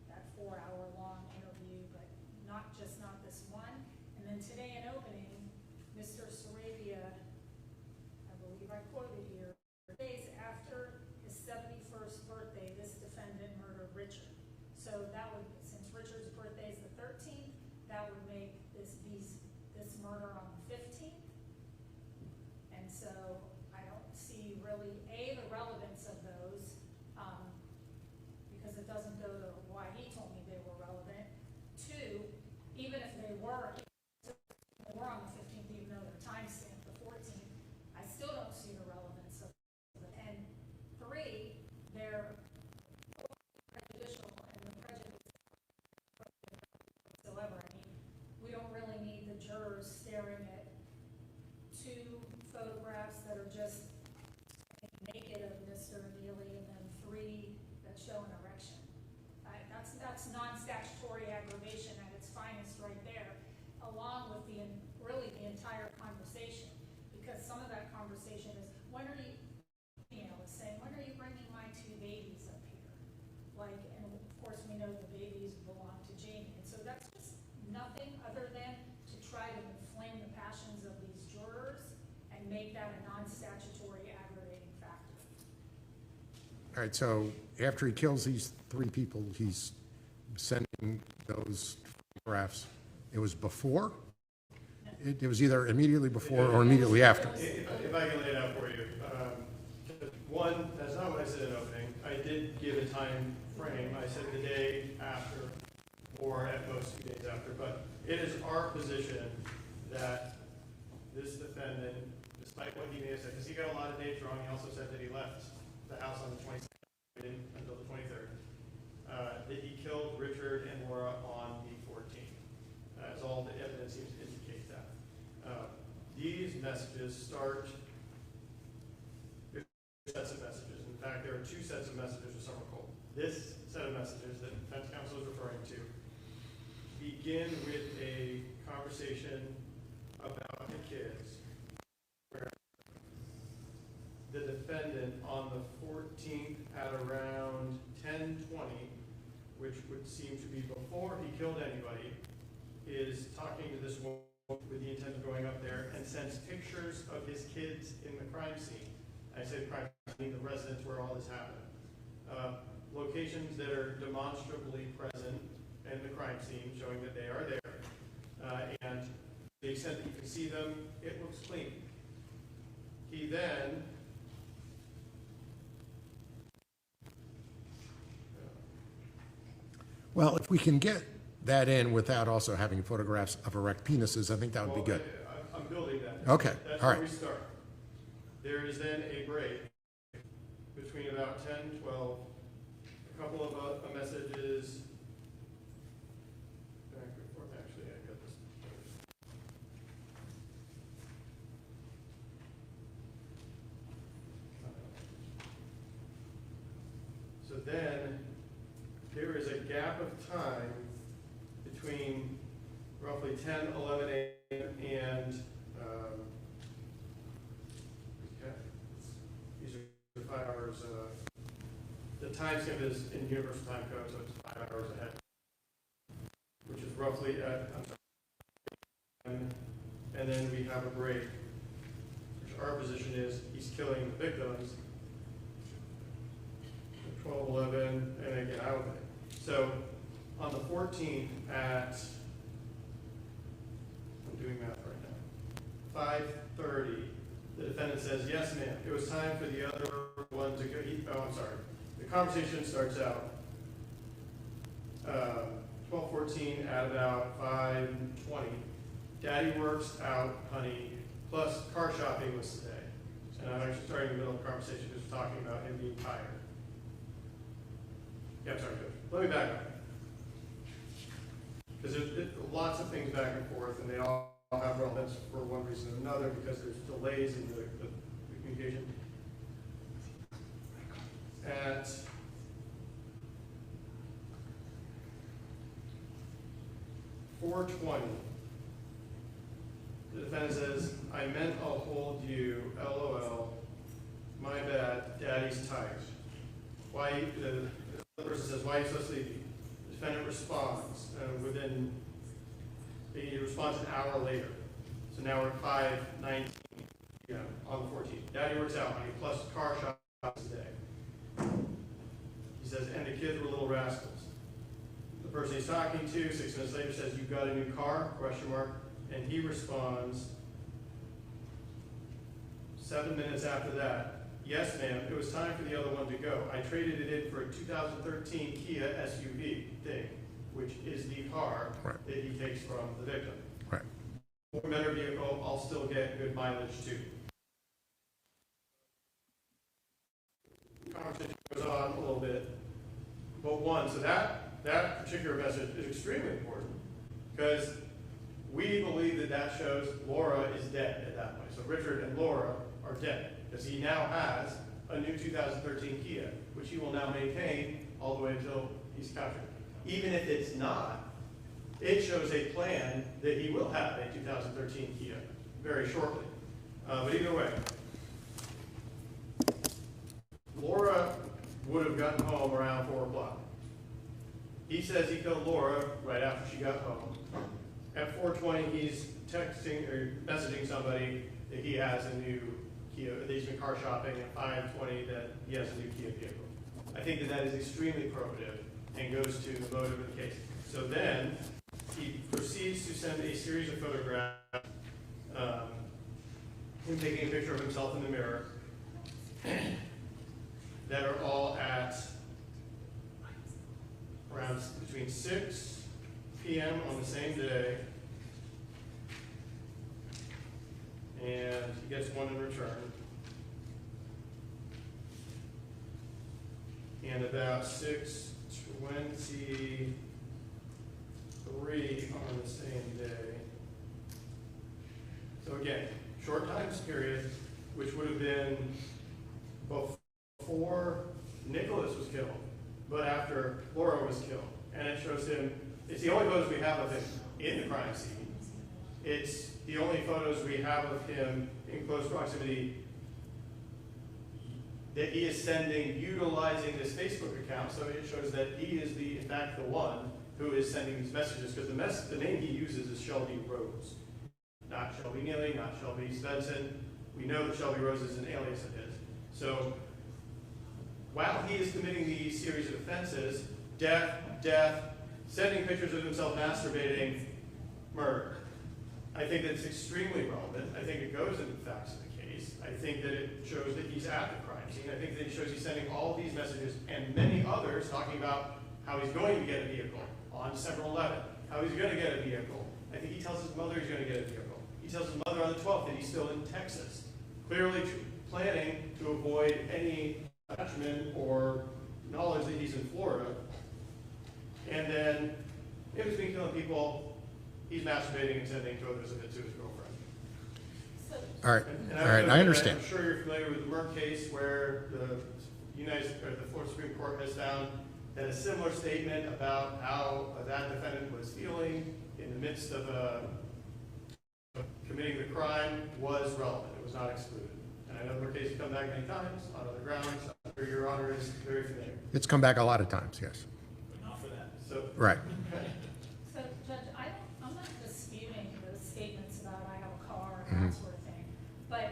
that 4-hour-long interview, but not this one. And then today in opening, Mr. Sarabia, I believe I quoted here, days after his 71st birthday, this defendant murdered Richard. So that would, since Richard's birthday is the 13th, that would make this murder on the 15th. And so I don't see really, A, the relevance of those, because it doesn't go to why he told me they were relevant. 2, even if they were on the 15th, even though they're timestamped the 14th, I still don't see the relevance of it. And 3, they're prejudicial, and the prejudice whatsoever. I mean, we don't really need the jurors staring at 2 photographs that are just naked of Mr. Nealy, and then 3 that show an erection. That's non-statutory aggravation at its finest right there, along with the entire conversation, because some of that conversation is, when are you, was saying, when are you bringing my 2 babies up here? Like, and of course we know the babies belong to Jamie, and so that's just nothing other than to try to inflame the passions of these jurors and make that a non-statutory aggravating factor. All right, so after he kills these 3 people, he's sending those photographs. It was before? It was either immediately before or immediately after. If I can lay it out for you. One, that's not I said in opening. I did give a time frame. I said the day after, or at most 2 days after. But it is our position that this defendant, despite what he may have said, because he got a lot of dates wrong, he also said that he left the house on the 22nd until the 23rd, that he killed Richard and Laura on the 14th. As all the evidence seems to indicate that. These messages start with sets of messages. In fact, there are two sets of messages with Summer Cole. This set of messages that defense counsel is referring to begin with a conversation about the kids, where the defendant on the 14th at around 10:20, which would seem to be before he killed anybody, is talking to this woman with the intent of going up there and sends pictures of his kids in the crime scene. I say the crime scene, the residence where all this happened. Locations that are demonstrably present in the crime scene, showing that they are there. And to the extent that you can see them, it looks clean. He then Well, if we can get that in without also having photographs of erect penises, I think that would be good. I'm building that. Okay, That's all where right. we start. There is then a break between about 10, 12, a couple of messages. Back and forth, actually, I got this. So then there is a gap of time between roughly 10, 11 a.m. and these are 5 hours. The time skip is in universal time code, so it's 5 hours ahead, which is roughly at, and then we have a break, which our position is he's killing the victims at 12, 11, and again out of it. So on the 14th at, I'm doing math right now, 5:30, the defendant says, yes, ma'am, it was time for the other one to go. I'm sorry. The conversation starts out 12:14 at about 5:20. Daddy works out, honey, plus car shopping was today. And I'm actually starting in the middle of the conversation because we're talking about him being tired. Yeah, I'm sorry, Coach. Let me back up. Because there's lots of things back and forth, and they all have relevance for one reason or another because there's delays in the communication. At .420, the defendant says, I meant I'll hold you, LOL, my bad, daddy's tired. Why, the person says, why are you so sleepy? The defendant responds, he responds an hour later. So now we're at 5:19 on the 14th. Daddy works out, honey, plus car shops today. He says, and the kids were little rascals. The person he's talking to 6 minutes later says, you've got a new car, ? And he responds 7 minutes after that, yes, ma'am, it was time for the other one to go. I traded it in for a 2013 Kia SUV thing, which is the car that he takes from the victim. Right. For a better vehicle, I'll still get good mileage too. The conversation goes on a little bit. But so that particular message is extremely important because we believe that shows Laura is dead at that point. So Richard and Laura are dead because he now has a new 2013 Kia, which he will now maintain all the way until he's captured. Even if it's not, it shows a plan that he will have a 2013 Kia very shortly. But either way, Laura would have gotten home around 4 o'clock. He says he killed Laura right after she got home. At 4:20, he's texting or messaging somebody that he has a new Kia, that he's been car shopping. At 5:20, that he has a new Kia vehicle. I think that is extremely probative and goes to the motive of the case. So then he proceeds to send a series of photographs, him taking a picture of himself in the mirror. that are all at around between 6 p.m. on the same day, and he gets one in return. And about 6:23 on the same day. So again, short time period, which would have been before Nicholas was killed, but after Laura was killed. And it shows him, it's the only photos we have of him in the crime scene. It's the only photos we have of him in close proximity that he is sending utilizing this Facebook account. So it shows that he is in fact the one who is sending these messages, because the name he uses is Shelby Rose. Not Shelby Nealy, not Shelby Svensson. We know that Shelby Rose is an alias of his. So while he is committing these series of offenses, death, sending pictures of himself masturbating, murder, I think that's extremely relevant. I think it goes into the facts of the case. I think that it shows that he's at the crime scene. I think that it shows he's sending all of these messages and many others talking about how he's going to get a vehicle on December 11th, how he's going to get a vehicle. I think he tells his mother he's going to get a vehicle. He tells his mother on the 12th that he's still in Texas, clearly planning to avoid any attachment or knowledge that he's in Florida. And then, in between killing people, he's masturbating and sending photos of it to his girlfriend. All right, And all right, I understand. I'm sure you're familiar with the Merck case, where the Florida Supreme Court has found that a similar statement about how that defendant was feeling in the midst of committing the crime was relevant. It was not excluded. And I know the Merck case has come back many times on other grounds. I'm sure Your Honor is very familiar. It's come back a lot of times, yes. But not for that. So, Right. So, Judge, I'm not disputing the statements about I have a car and that sort of thing. But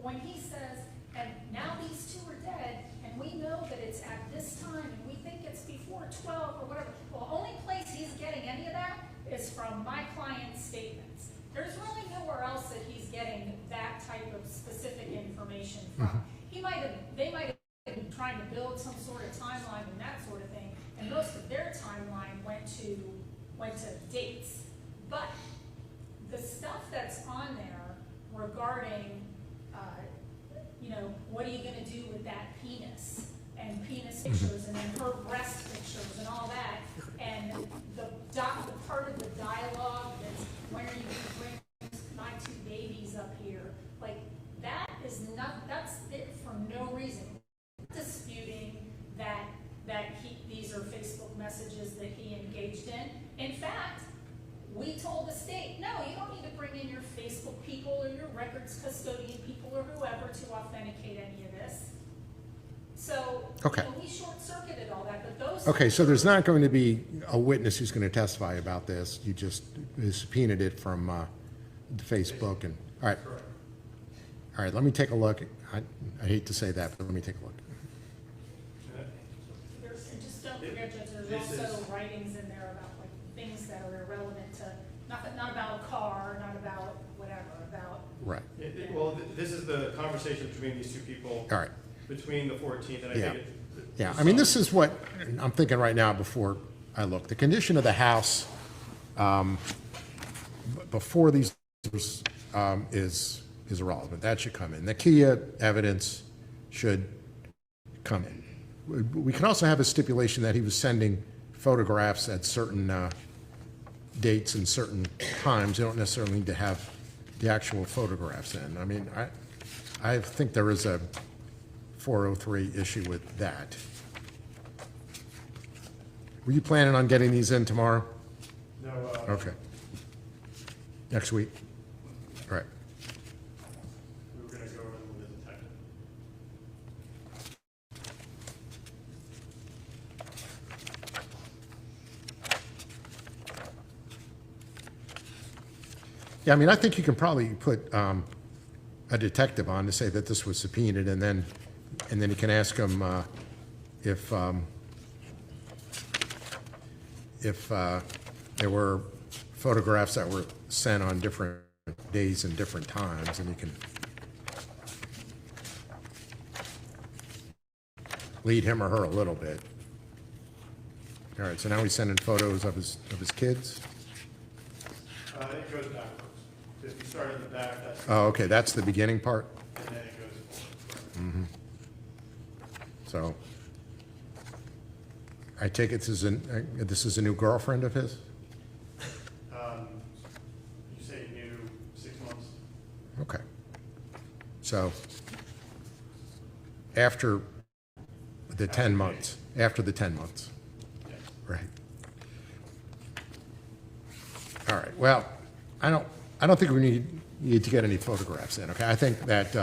when he says, and now these two are dead, and we know that it's at this time, and we think it's before 12 or whatever, well, the only place he's getting any of that is from my client's statements. There's really nowhere else that he's getting that type of specific information from. They might have been trying to build some sort of timeline and that sort of thing, and most of their timeline went to dates. But the stuff that's on there regarding, what are you going to do with that penis, and penis pictures, and then her breast pictures, and all that, and the part of the dialogue that's, when are you going to bring my two babies up here? Like, that's it for no reason. Disputing that these are Facebook messages that he engaged in. In fact, we told the state, no, you don't need to bring in your Facebook people or your records custodian people or whoever to authenticate any of this. So, Okay. we short-circuited all that, but those... Okay, so there's not going to be a witness who's going to testify about this. You just subpoenaed it from Facebook and, all right. All right, let me take a look. I hate to say that, but let me take a look. And just don't forget, Judge, there's also writings in there about like things that are irrelevant to, not about a car, not about whatever, about... Right. Well, this is the conversation between these two people. All right. Between the 14th, and I think Yeah, I mean, this is what I'm thinking right now before I look. The condition of the house before these is irrelevant. That should come in. The Kia evidence should come in. We can also have a stipulation that he was sending photographs at certain dates and certain times. You don't necessarily need to have the actual photographs in. I mean, I think there is a 403 issue with that. Were you planning on getting these in tomorrow? No. Okay. Next week? All right. We were going to go in with the detective. Yeah, I mean, I think you can probably put a detective on to say that this was subpoenaed, and then you can ask him if there were photographs that were sent on different days and different times, and you can. lead him or her a little bit. All right, so now we send in photos of his kids. It goes backwards. If you start in the back, that's. Oh, okay, that's the beginning part. And then it goes forward. Mm-hmm. So, I take it this is a new girlfriend of his? You say new 6 months? Okay. So, after the 10 months, after the 10 months. Right. All right, well, I don't think we need to get any photographs in, okay? I think that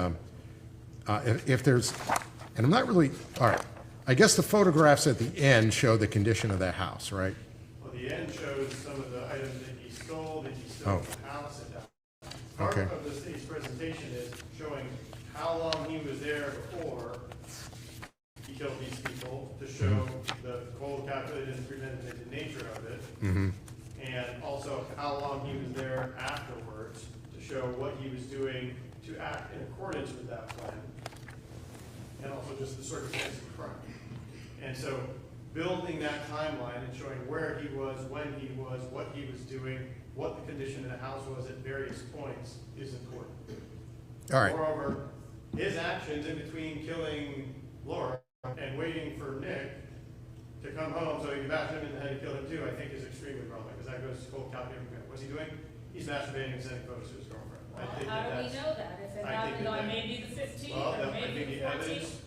if there's, and I'm not really, all right, I guess the photographs at the end show the condition of that house, right? Well, the end shows some of the items that he stole from the house at that. Part of the state's presentation is showing how long he was there before he killed these people, to show the cold, calculated, and premeditated nature of it. And also how long he was there afterwards, to show what he was doing to act in accordance with that plan. And also just the circumstances of the crime. And so building that timeline and showing where he was, when he was, what he was doing, what the condition of the house was at various points is important. All right. Moreover, his actions in between killing Laura and waiting for Nick to come home so he can bash him in the head and kill him too, I think is extremely relevant, because that goes to cold calculating. What's he doing? He's masturbating and sending photos to his girlfriend. Well, how do we know that? If it happened on maybe the 15th or maybe the 14th?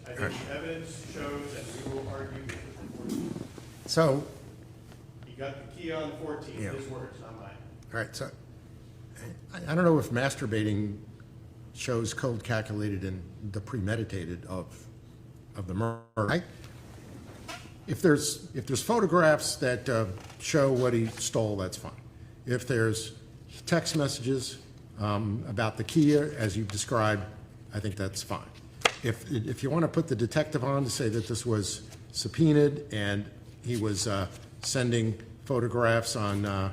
I think the evidence shows, and we will argue with the 14th. So, He got the key on the 14th, his words, not mine. all right, so, I don't know if masturbating shows cold calculated and the premeditated of the murder. If there's photographs that show what he stole, that's fine. If there's text messages about the key, as you described, I think that's fine. If you want to put the detective on to say that this was subpoenaed and he was sending photographs on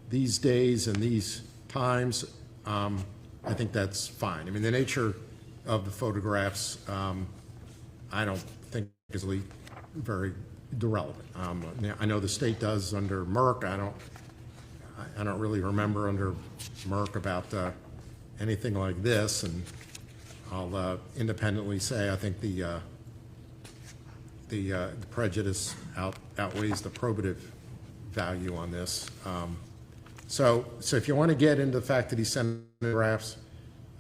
these days and these times, I think that's fine. I mean, the nature of the photographs, I don't think is very irrelevant. I know the state does under Merck. I don't really remember under Merck about anything like this, and I'll independently say I think the prejudice outweighs the probative value on this. So if you want to get into the fact that he sent photographs,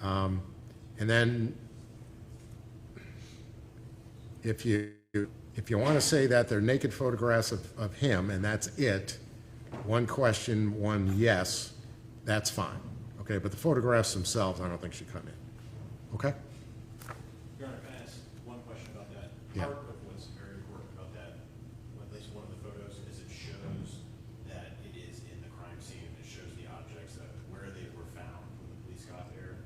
and then if you want to say that they're naked photographs of him and that's it, one question, one yes, that's fine. Okay, but the photographs themselves, I don't think should come in. Okay? Your Honor, can I ask one question about that? Yeah. Part of what's very important about that, at least one of the photos, is it shows that it is in the crime scene. It shows the objects, where they were found when the police got there.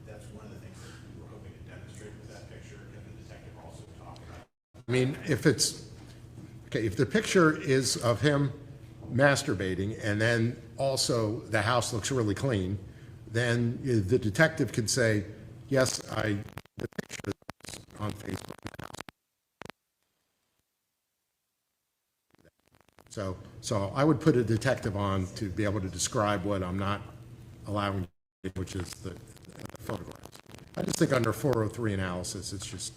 That's one of the things that we were hoping to demonstrate with that picture. Can the detective also talk about? I mean, if the picture is of him masturbating and then also the house looks really clean, then the detective can say, yes, the picture is on Facebook now. So I would put a detective on to be able to describe what I'm not allowing, which is the photographs. I just think under 403 analysis, it's just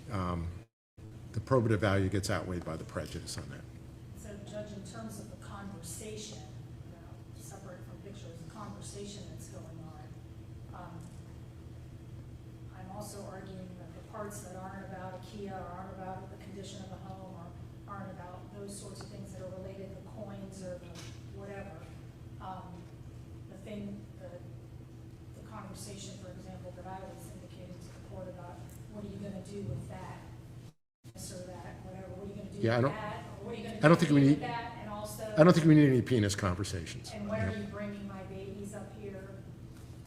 the probative value gets outweighed by the prejudice on that. So, Judge, in terms of the conversation, separate from pictures, the conversation that's going on, I'm also arguing that the parts that aren't about IKEA or aren't about the condition of the home or aren't about those sorts of things that are related to coins or the whatever, the conversation, for example, that I was indicating to the court about what are you going to do with that? Or that, whatever, what are you going to do with that? Or what are you going to do I don't think we need. with that? And also, I don't think we need any penis conversations. and when are you bringing my babies up here?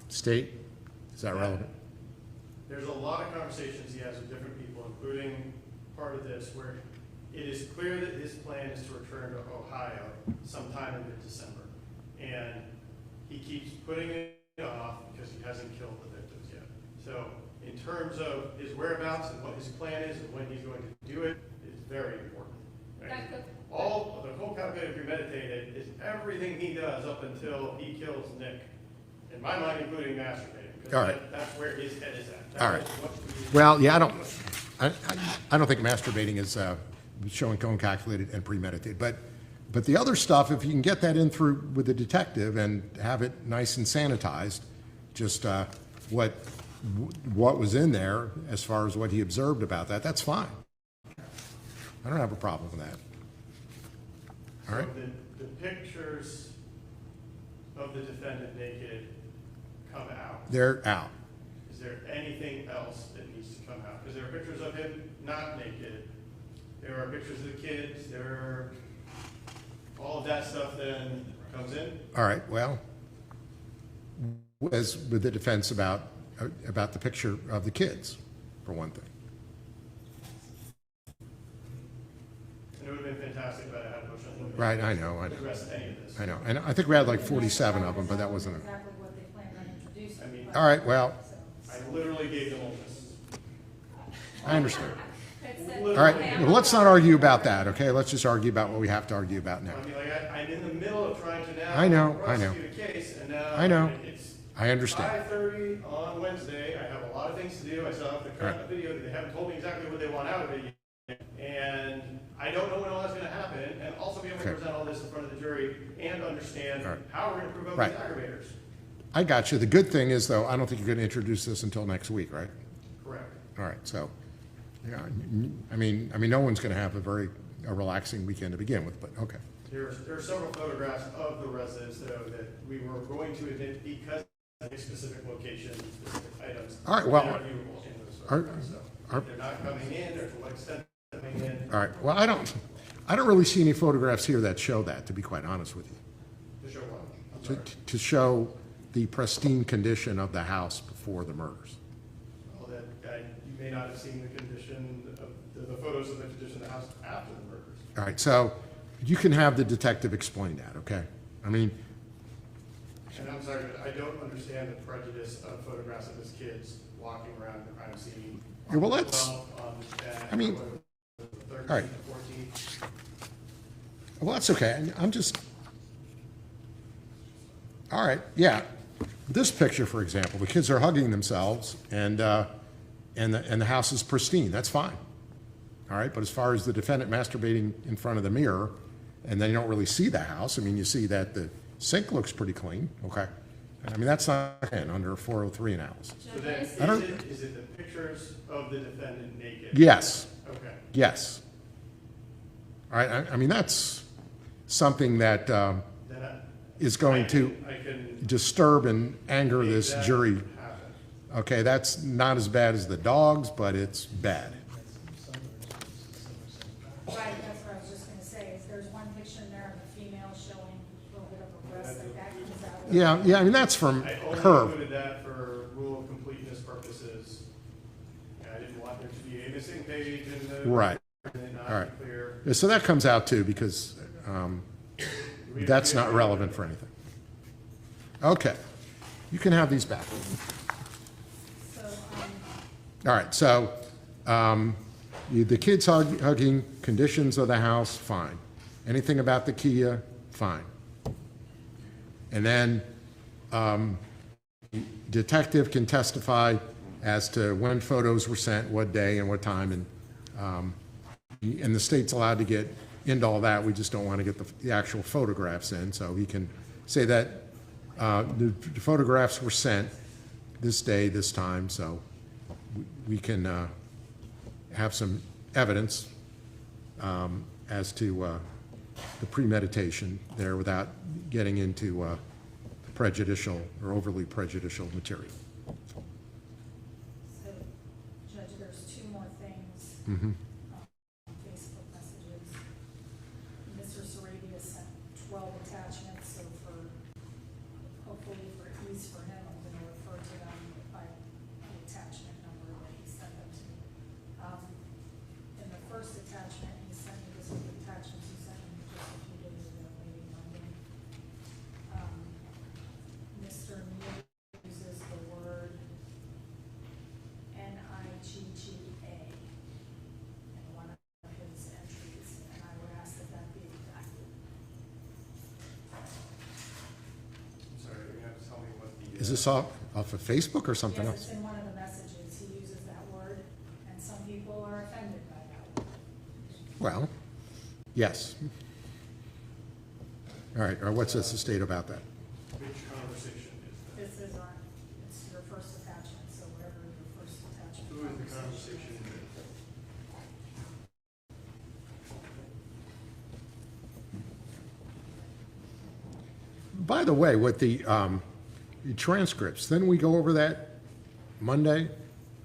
State, is that relevant? There's a lot of conversations he has with different people, including part of this, where it is clear that his plan is to return to Ohio sometime in mid-December. And he keeps putting it off because he hasn't killed the victims yet. So in terms of his whereabouts and what his plan is and when he's going to do it is very important. Right? All of the whole calculated premeditated is everything he does up until he kills Nick. In my mind, including masturbating. Because All right. that's where his head is at. That All right. is what he- Well, yeah, I don't think masturbating is showing calculated and premeditated. But the other stuff, if you can get that in through with the detective and have it nice and sanitized, just what was in there as far as what he observed about that, that's fine. I don't have a problem with that. All right. So the pictures of the defendant naked come out. They're out. Is there anything else that needs to come out? Because there are pictures of him not naked. There are pictures of the kids. There are all of that stuff then comes in. All right. Well, as with the defense about the picture of the kids, for one thing. And it would have been fantastic if I had a motion. Right. I know. Address any of this. I know. And I think we had like 47 of them, but that wasn't. Exactly what they planned on introducing. I mean, All right. Well, I literally gave them all this. I understand. All right. Well, let's not argue about that. Okay. Let's just argue about what we have to argue about now. I mean, like I'm in the middle of trying to now I know. prosecute a case, and now I know. It's I understand. 5:30 on Wednesday. I have a lot of things to do. I saw the current video that they haven't told me exactly what they want out of it yet, and I don't know when all that's going to happen. And also be able to present all this in front of the jury and understand how we're going to prove up these aggravators. I got you. The good thing is, though, I don't think you're going to introduce this until next week, right? Correct. All right. So, yeah, I mean, no one's going to have a relaxing weekend to begin with, but okay. There are several photographs of the residence, though, that we were going to admit because of a specific location, specific items. All right, well, that are viewable in those photographs. So if they're not coming in, or to what extent they're coming in. All right. Well, I don't really see any photographs here that show that, to be quite honest with you. To show what? I'm sorry. To show the pristine condition of the house before the murders. Well, you may not have seen the condition of the photos of the condition of the house after the murders. All right. So you can have the detective explain that, okay? I mean, And I'm sorry, but I don't understand the prejudice of photographs of his kids walking around the crime scene. Yeah, well, that's- I mean, 13, all right. 14. well, that's okay. I'm just, all right, yeah. This picture, for example, the kids are hugging themselves and the house is pristine. That's fine. All right, but as far as the defendant masturbating in front of the mirror, and then you don't really see the house, I mean, you see that the sink looks pretty clean, okay? I mean, that's not under a 403 analysis. So then, is it the pictures of the defendant naked? Yes. Okay. Yes. All right, I mean, that's something that is going to disturb and anger this jury. Okay, that's not as bad as the dogs, but it's bad. Right, that's what I was just gonna say, is there's one picture in there of the female showing a little bit of a breast, like that comes out. Yeah, I mean, that's from I only her. included that for rule of completeness purposes. I didn't want there to be a missing page in the. Right. And not All right. clear. Yeah, so that comes out too, because that's not relevant for anything. Okay, you can have these back. So, All right, so the kids hugging, conditions of the house, fine. Anything about the Kia, fine. And then detective can testify as to when photos were sent, what day and what time, and the state's allowed to get into all that. We just don't want to get the actual photographs in, so he can say that the photographs were sent this day, this time, so we can have some evidence as to the premeditation there without getting into prejudicial or overly prejudicial material. so, Judge, there's two more things. Mm-hmm. Facebook messages. Mr. Sarabia sent 12 attachments, so hopefully for ease for him, I'm gonna refer to them by the attachment number that he sent them to me. In the first attachment, he sent me, this is the attachments he sent me just a few days ago, maybe Monday. Mr. Nealy uses the word Is this off of Facebook or something Yes, else? it's in one of the messages, he uses that word, and some people are offended by that word. Well, yes. All right, what's this state about that? Which conversation is that? This is it's your first attachment, so whatever your first attachment. Who is the conversation with? By the way, with the transcripts, then we go over that Monday?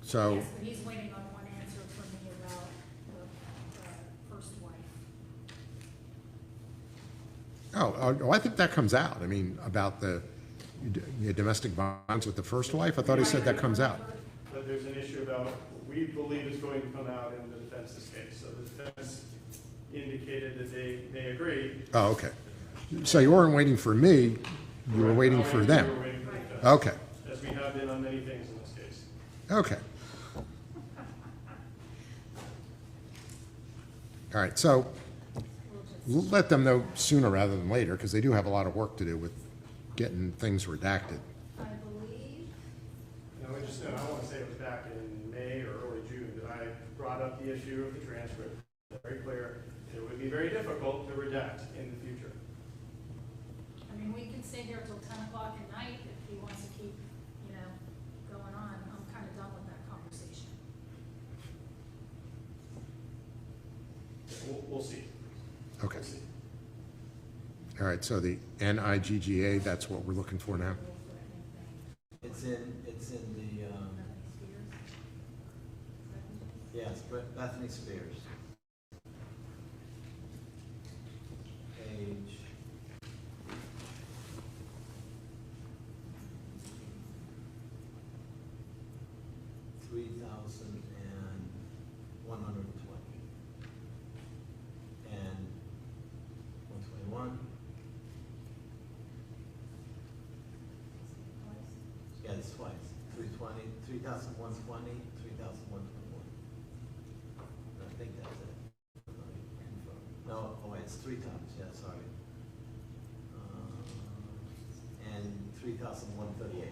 So, Yes, but he's waiting on one answer from me about the first wife. I think that comes out. I mean, about the domestic violence with the first wife? I thought he said that comes out. But there's an issue about, we believe is going to come out in the defense's case. So the defense indicated that they agree. Oh, okay. So you weren't waiting for me, you were waiting for them? We were waiting for the defense. Okay, As we have been on many things in this case. okay. All right, so we'll let them know sooner rather than later, because they do have a lot of work to do with getting things redacted. I believe, I want to say it was back in May or early June that I brought up the issue of the transcript. Very clear, it would be very difficult to redact in the future. I mean, we can stay here till 10 o'clock at night if he wants to keep, going on. I'm kind of done with that conversation. We'll see. Okay. We'll see. All right, so the NIGGA, that's what we're looking for now? It's in the, yes, Bethany Spears. Page. $3,120. And 121. Yeah, it's twice. 320, 3,120, 3,121. I think that's it. No, oh wait, it's 3 times, yeah, sorry. And 3,138.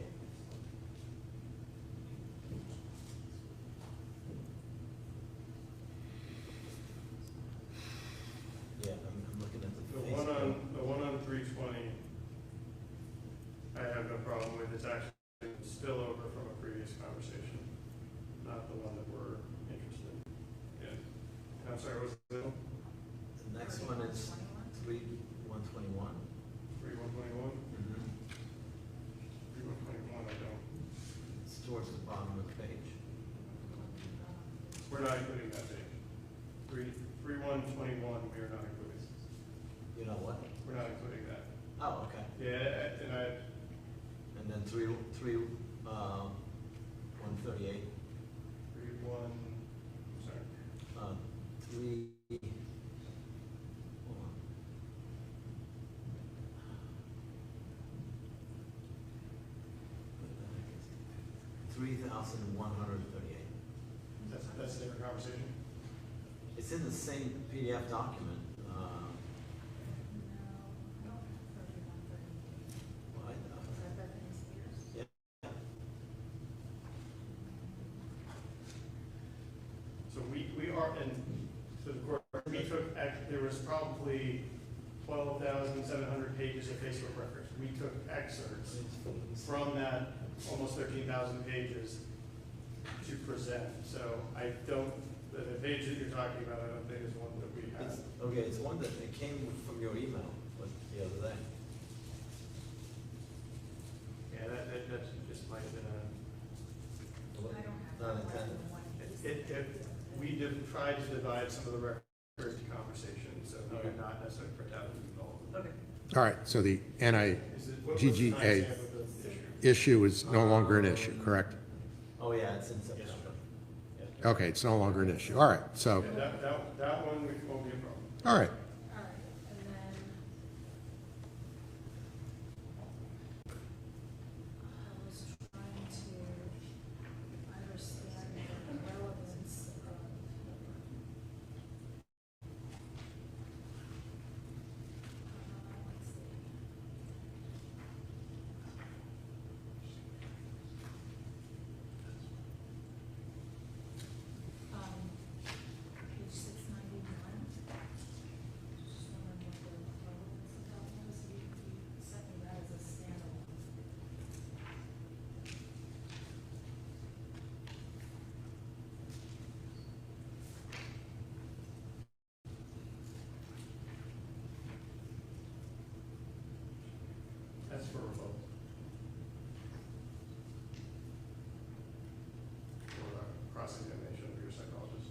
Yeah, I'm looking at the Facebook. The one on 320, I have no problem with. It's actually a spillover from a previous conversation, not the one that we're interested in. I'm sorry, what was the middle? The next one is 3,121. 3121? Mm-hmm. 3121, I don't. It's towards the bottom of the page. We're not including that page. 3121, we are not including. You know what? We're not including that. Oh, okay. Yeah, and And then 138. 31, sorry. 3. Hold on. 3,138. That's a different conversation. It's in the same PDF document. Well, yeah. So we are, and so the court, we took, there was probably 12,700 pages of Facebook records. We took excerpts from that almost 13,000 pages to present. So I don't, the page that you're talking about, I don't think is one that we have. Okay, it's one that it came from your email the other day. Yeah, that just might have been Not intended. we did try to divide some of the records to conversations, so we did not necessarily print out all of them. Okay. All right, so the NIGGA issue is no longer an issue, correct? Oh, yeah, it's in September. Okay, it's no longer an issue. All right, so, That one won't be a problem. all right. All right, and then I was trying to understand the relevance of. Let's see. That's for both. For cross-examination of your psychologist.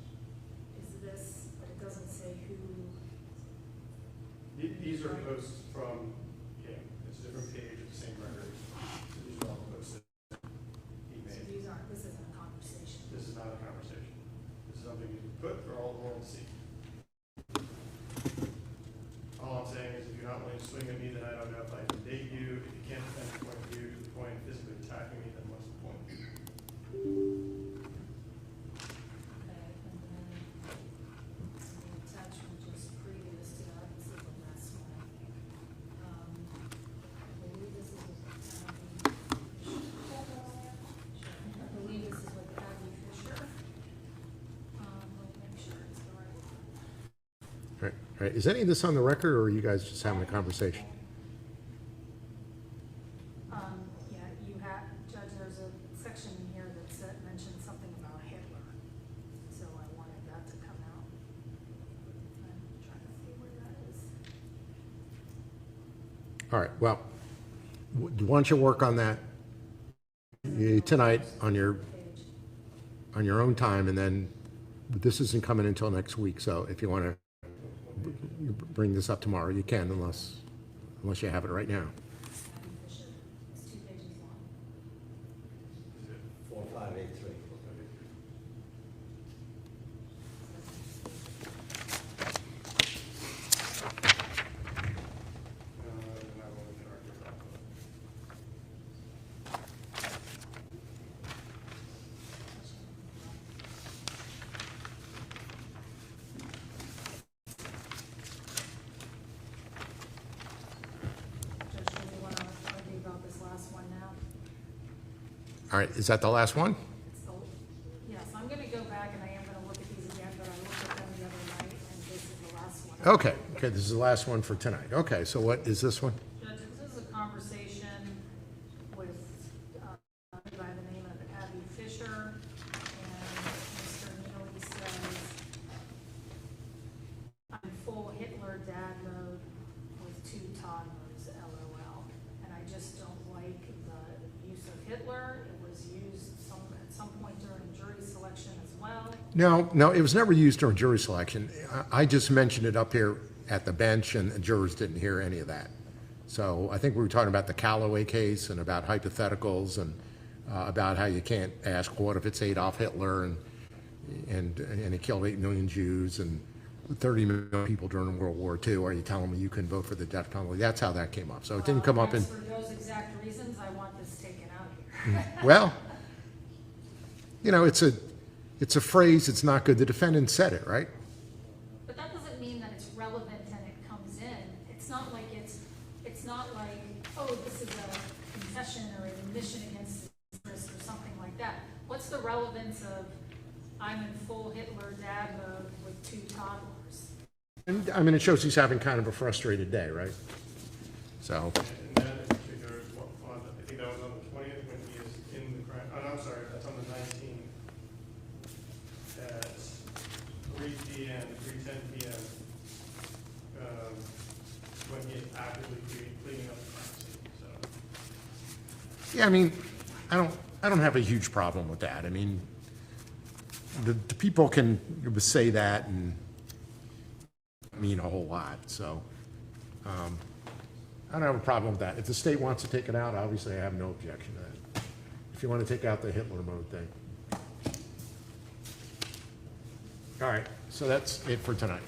Is this, but it doesn't say who, These are posts from, yeah, it's a different page of the same record. So these are all posts that he so made. these aren't, this isn't a conversation. This is not a conversation. This is something you put for all the world to see. All I'm saying is if you're not willing to swing at me, then I don't know if I can date you. If you can't defend your point of view to the point of physically attacking me, then what's the point? Okay, and then the attachment just previous to that, this is the last one. I believe this is with Abby. I believe this is with Abby Fisher. Let me make sure it's the right one. Right, right. Is any of this on the record, or are you guys just having a conversation? Yeah, you have, Judge, there's a section in here that said, mentioned something about Hitler, so I wanted that to come out. I'm trying to see where that is. All right, well, why don't you work on that tonight on your own time, and then this isn't coming until next week, so if you want to bring this up tomorrow, you can, unless you have it right now. Abby Fisher, it's 2 pages long. 4583. And I will we can argue about that. Judge, do you want to argue about this last one now? All right, is that the last one? It's the, yes, I'm gonna go back and I am gonna look at these again, but I looked at them the other night, and this is the last one. Okay, okay, this is the last one for tonight. Okay, so what is this one? Judge, this is a conversation with, by the name of Abby Fisher, and Mr. Nealy says, I'm full Hitler dad mode with 2 toddlers, LOL. And I just don't like the use of Hitler. It was used at some point during jury selection as well. No, it was never used during jury selection. I just mentioned it up here at the bench, and the jurors didn't hear any of that. So I think we were talking about the Callaway case and about hypotheticals and about how you can't ask, what if it's Adolf Hitler and he killed 8 million Jews and 30 million people during World War II? Are you telling me you can vote for the death penalty? That's how that came up. So it didn't come up in. For those exact reasons, I want this taken out here. Well, it's a phrase. It's not good. The defendant said it, right? But that doesn't mean that it's relevant and it comes in. It's not like oh, this is a confession or an admission against interest or something like that. What's the relevance of I'm in full Hitler dad mode with 2 toddlers? And, I mean, it shows he's having kind of a frustrated day, right? So, And then in particular, I think that was on the 20th when he is in the crime, oh, no, I'm sorry, that's on the 19th at 3 p.m., 3:10 p.m. When he is actively cleaning up the crime scene, so. yeah, I mean, I don't have a huge problem with that. I mean, the people can say that and mean a whole lot. So, I don't have a problem with that. If the state wants to take it out, obviously I have no objection to that. If you want to take out the Hitler mode thing. All right, so that's it for tonight.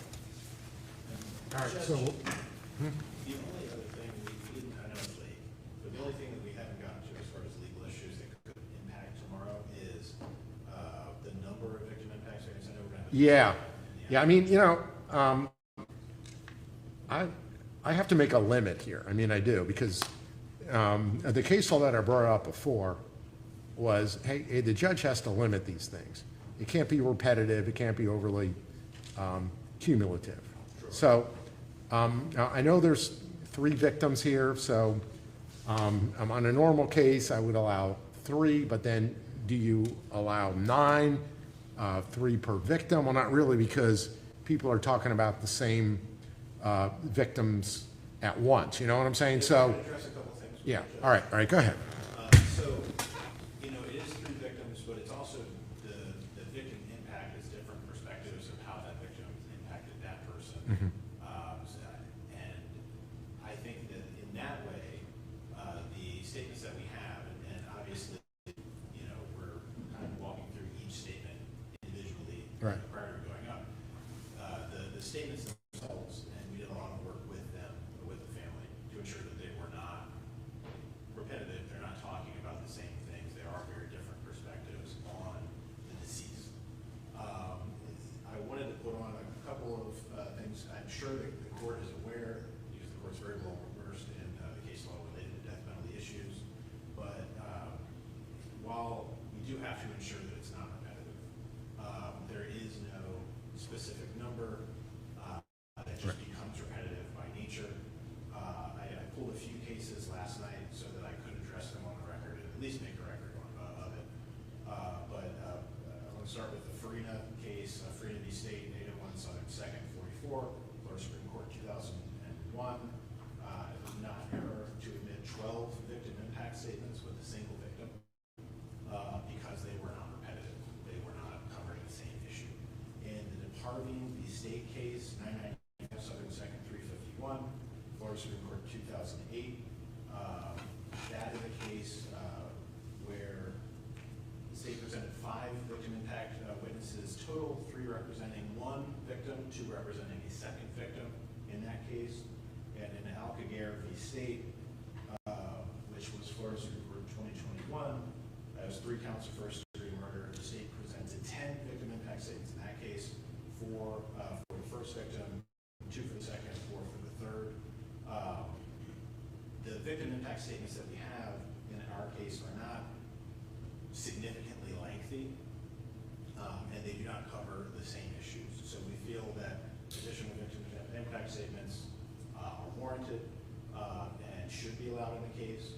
All right, so. The only other thing we didn't, I know it's late, but the only thing that we haven't gotten to as far as legal issues that could impact tomorrow is the number of victim impact statements. I know we're gonna have. Yeah, I mean, I have to make a limit here. I mean, I do, because the case law that I brought up before was, hey, the judge has to limit these things. It can't be repetitive. It can't be overly cumulative. Sure. So now I know there's 3 victims here, so on a normal case, I would allow 3, but then do you allow 9, 3 per victim? Well, not really, because people are talking about the same victims at once, you know what I'm saying? So, Address a couple things. Yeah, all right, go ahead. So, you know, it is three victims, but it's also the victim impact is different perspectives of how that victim impacted that person. Mhm. And I think that in that way, the statements that we have, and obviously, you know, we're kind of walking through each statement individually Right. prior to going up. The statements themselves, and we did a lot of work with them, with the family, to ensure that they were not repetitive. They're not talking about the same things. There are very different perspectives on the deceased. I wanted to put on a couple of things. I'm sure that the court is aware, because the court's very well versed in the case law related to death penalty issues. But while we do have to ensure that it's not repetitive, there is no specific number that just becomes repetitive by nature. I pulled a few cases last night so that I could address them on the record, and at least make a record of it. But I want to start with the Farina case, Farina v. State, 801 Southern 2nd, 44, Florida Supreme Court, 2001. It was not error to admit 12 victim impact statements with a single victim because they were not repetitive. They were not covering the same issue. In the Tarpon v. State case, 999 Southern 2nd, 351, Florida Supreme Court, 2008. That is a case where the state presented 5 victim impact witnesses total, 3 representing one victim, 2 representing a second victim in that case. And in Alcagar v. State, which was Florida Supreme Court 2021, that was 3 counts of first degree murder. The state presented 10 victim impact statements in that case, 4 for the first victim, 2 for the second, 4 for the third. The victim impact statements that we have in our case are not significantly lengthy, and they do not cover the same issues. So we feel that additional victim impact statements are warranted and should be allowed in the case.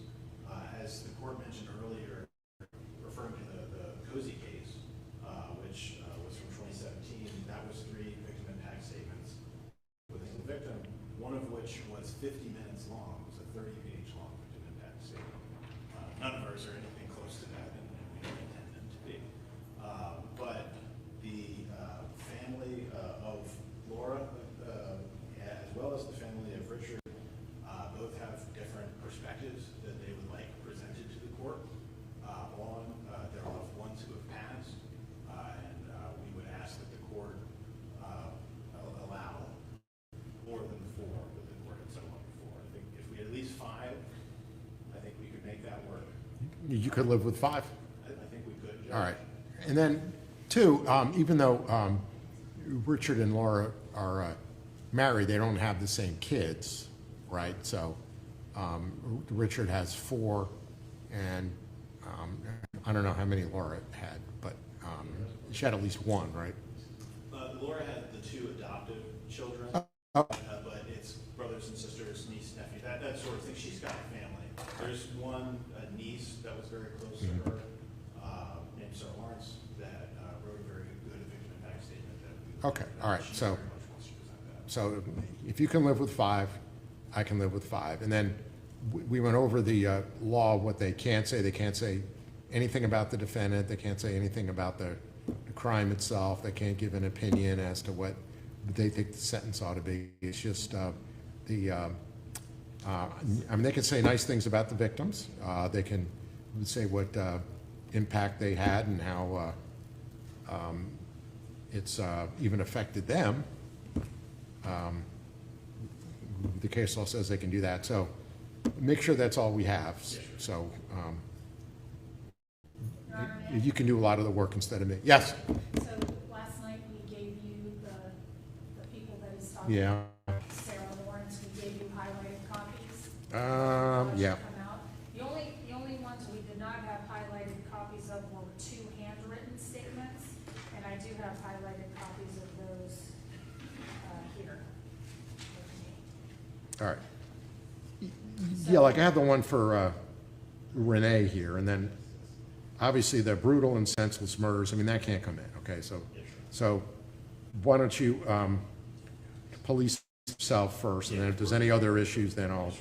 As the court mentioned earlier, referring to the Cozy case, which was from 2017, that was 3 victim impact statements with a single victim, one of which was 50 minutes long. It was a 30-page long victim impact statement. None of ours are anything close to that, and we don't intend them to be. But the family of Laura, as well as the family of Richard, both have different perspectives that they would like presented to the court on their loved ones who have passed, and we would ask that the court allow more than 4 that the court had settled on before. I think if we had at least 5, I think we could make that work. You could live with 5? I think we could, Judge. All right. And then, 2, even though Richard and Laura are married, they don't have the same kids, right? So Richard has 4, and I don't know how many Laura had, but she had at least 1, right? Laura had the 2 adoptive children, Oh. But it's brothers and sisters, niece, nephew, that sort of thing. She's got a family. There's one niece that was very close to her, named Sarah Lawrence, that wrote a very good victim impact statement. Okay, all right. She So, very much wants to present that. so if you can live with 5, I can live with 5. And then we went over the law, what they can't say. They can't say anything about the defendant. They can't say anything about the crime itself. They can't give an opinion as to what they think the sentence ought to be. It's just I mean, they can say nice things about the victims. They can say what impact they had and how it's even affected them. The case law says they can do that. So make sure that's all we have. So you can do a lot of the work instead of me. Yes? So last night we gave you the people that he's talking Yeah. about, Sarah Lawrence, we gave you highlighted copies. Yeah. Come out. The only ones we did not have highlighted copies of were 2 handwritten statements, and I do have highlighted copies of those here with me. All right. Yeah, like I have the one for Renee here, and then obviously the brutal and senseless murders, I mean, that can't come in, okay? So why don't you police yourself first, and then if there's any other issues, then I'll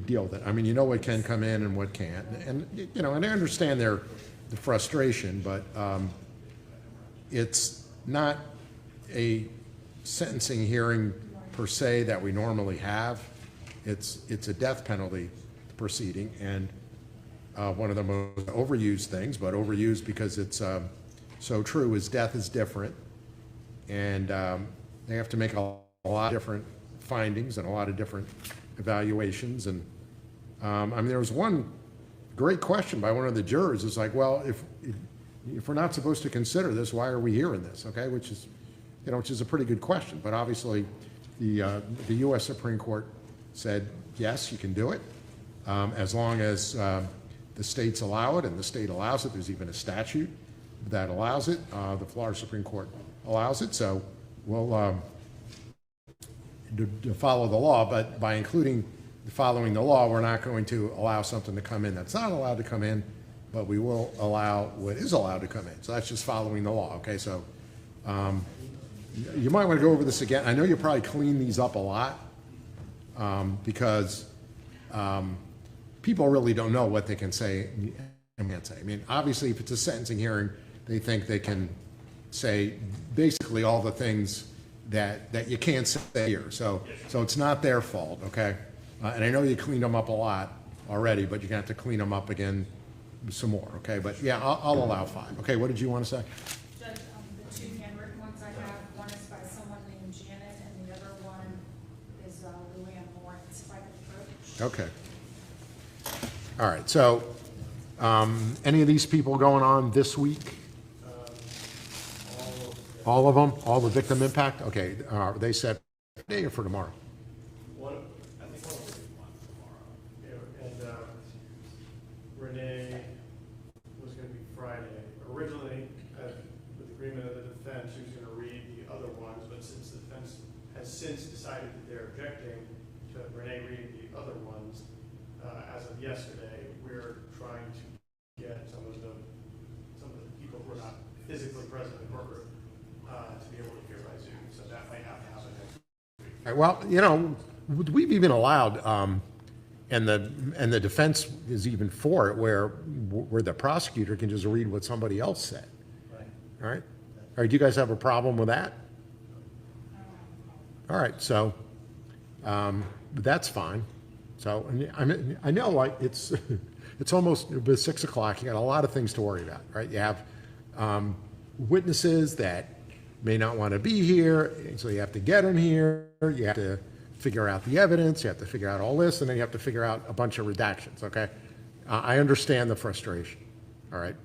deal with it. I mean, you know what can come in and what can't, and you know, and I understand the frustration, but it's not a sentencing hearing per se that we normally have. It's a death penalty proceeding, and one of the most overused things, but overused because it's so true, is death is different, and they have to make a lot of different findings and a lot of different evaluations. And I mean, there was one great question by one of the jurors. It's like, well, if we're not supposed to consider this, why are we hearing this? Okay, which is, you know, which is a pretty good question. But obviously, the U.S. Supreme Court said yes, you can do it, as long as the states allow it, and the state allows it. There's even a statute that allows it. The Florida Supreme Court allows it. So we'll to follow the law, but by including following the law, we're not going to allow something to come in that's not allowed to come in, but we will allow what is allowed to come in. So that's just following the law. Okay, so you might want to go over this again. I know you probably clean these up a lot because people really don't know what they can say and can't say. I mean, obviously, if it's a sentencing hearing, they think they can say basically all the things that you can't say here. So it's not their fault, okay? And I know you cleaned them up a lot already, but you're gonna have to clean them up again some more, okay? But yeah, I'll allow 5. Okay, what did you want to say? Judge, the 2 handwritten ones I have, one is by someone named Janet, and the other one is Luann Lawrence by the approach. Okay. All right, so any of these people going on this week? All of them? All the victim impact? Okay, they said today or for tomorrow? I think one will be one tomorrow. Yeah, and Renee was going to be Friday. Originally, with agreement of the defense, she was going to read the other ones, but since the defense has since decided that they're objecting to Renee reading the other ones, as of yesterday, we're trying to get some of the people who are not physically present in the courtroom to be able to hear by Zoom. So that might have to happen next week. All right, well, you know, we've even allowed, and the defense is even for it, where the prosecutor can just read what somebody else said. Right. All right? All right, do you guys have a problem with that? All right, so that's fine. So I know, like, it's almost 6 o'clock. You got a lot of things to worry about, right? You have witnesses that may not want to be here, so you have to get them here. You have to figure out the evidence. You have to figure out all this, and then you have to figure out a bunch of redactions. Okay, I understand the frustration. All right.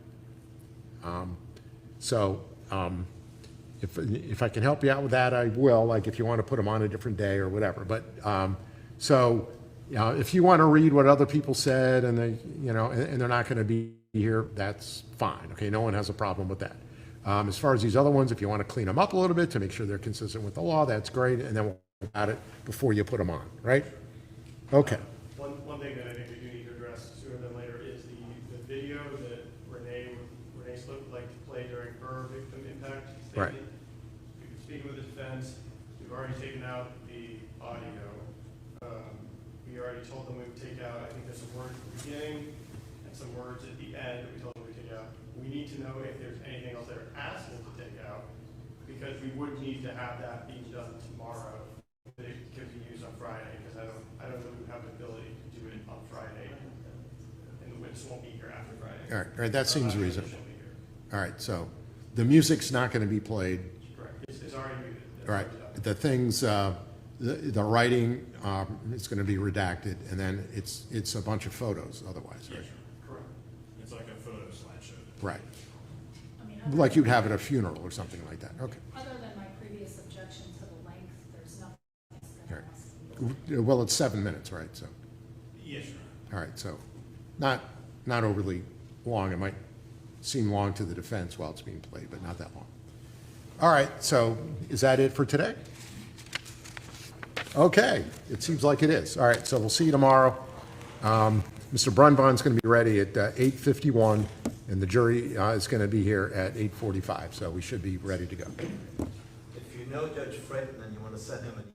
If I can help you out with that, I will. Like if you want to put them on a different day or whatever. But if you want to read what other people said and and they're not going to be here, that's fine. Okay, no one has a problem with that. As far as these other ones, if you want to clean them up a little bit to make sure they're consistent with the law, that's great. And then we'll talk about it before you put them on, right? Okay. One thing that I think we do need to address sooner than later is the video that Renee would like to play during her victim impact statement. Right. We've been speaking with the defense. We've already taken out the audio. We already told them we would take out, I think there's some words at the beginning and some words at the end that we told them we would take out. We need to know if there's anything else they're asking to take out, because we would need to have that being done tomorrow. That it could be used on Friday, because I don't know if we have the ability to do it on Friday, and the witness won't be here after Friday. All right, that seems reasonable. All right, so the music's not going to be played. Correct. It's already muted. All right, the things, the writing is going to be redacted, and then it's a bunch of photos otherwise, right? Yes, correct. It's like a photo slideshow. Right. I mean, Like you'd have at a funeral or something like that. Okay. other than my previous objection to the length, there's nothing else that All has. right. Well, it's 7 minutes, right? So, Yes, sir. all right. So, not overly long. It might seem long to the defense while it's being played, but not that long. All right. So, is that it for today? Okay. It seems like it is. All right. So we'll see you tomorrow. Mr. Brunbon's going to be ready at 8:51, and the jury is going to be here at 8:45. So we should be ready to go. If you know Judge Freighton and you want to send him an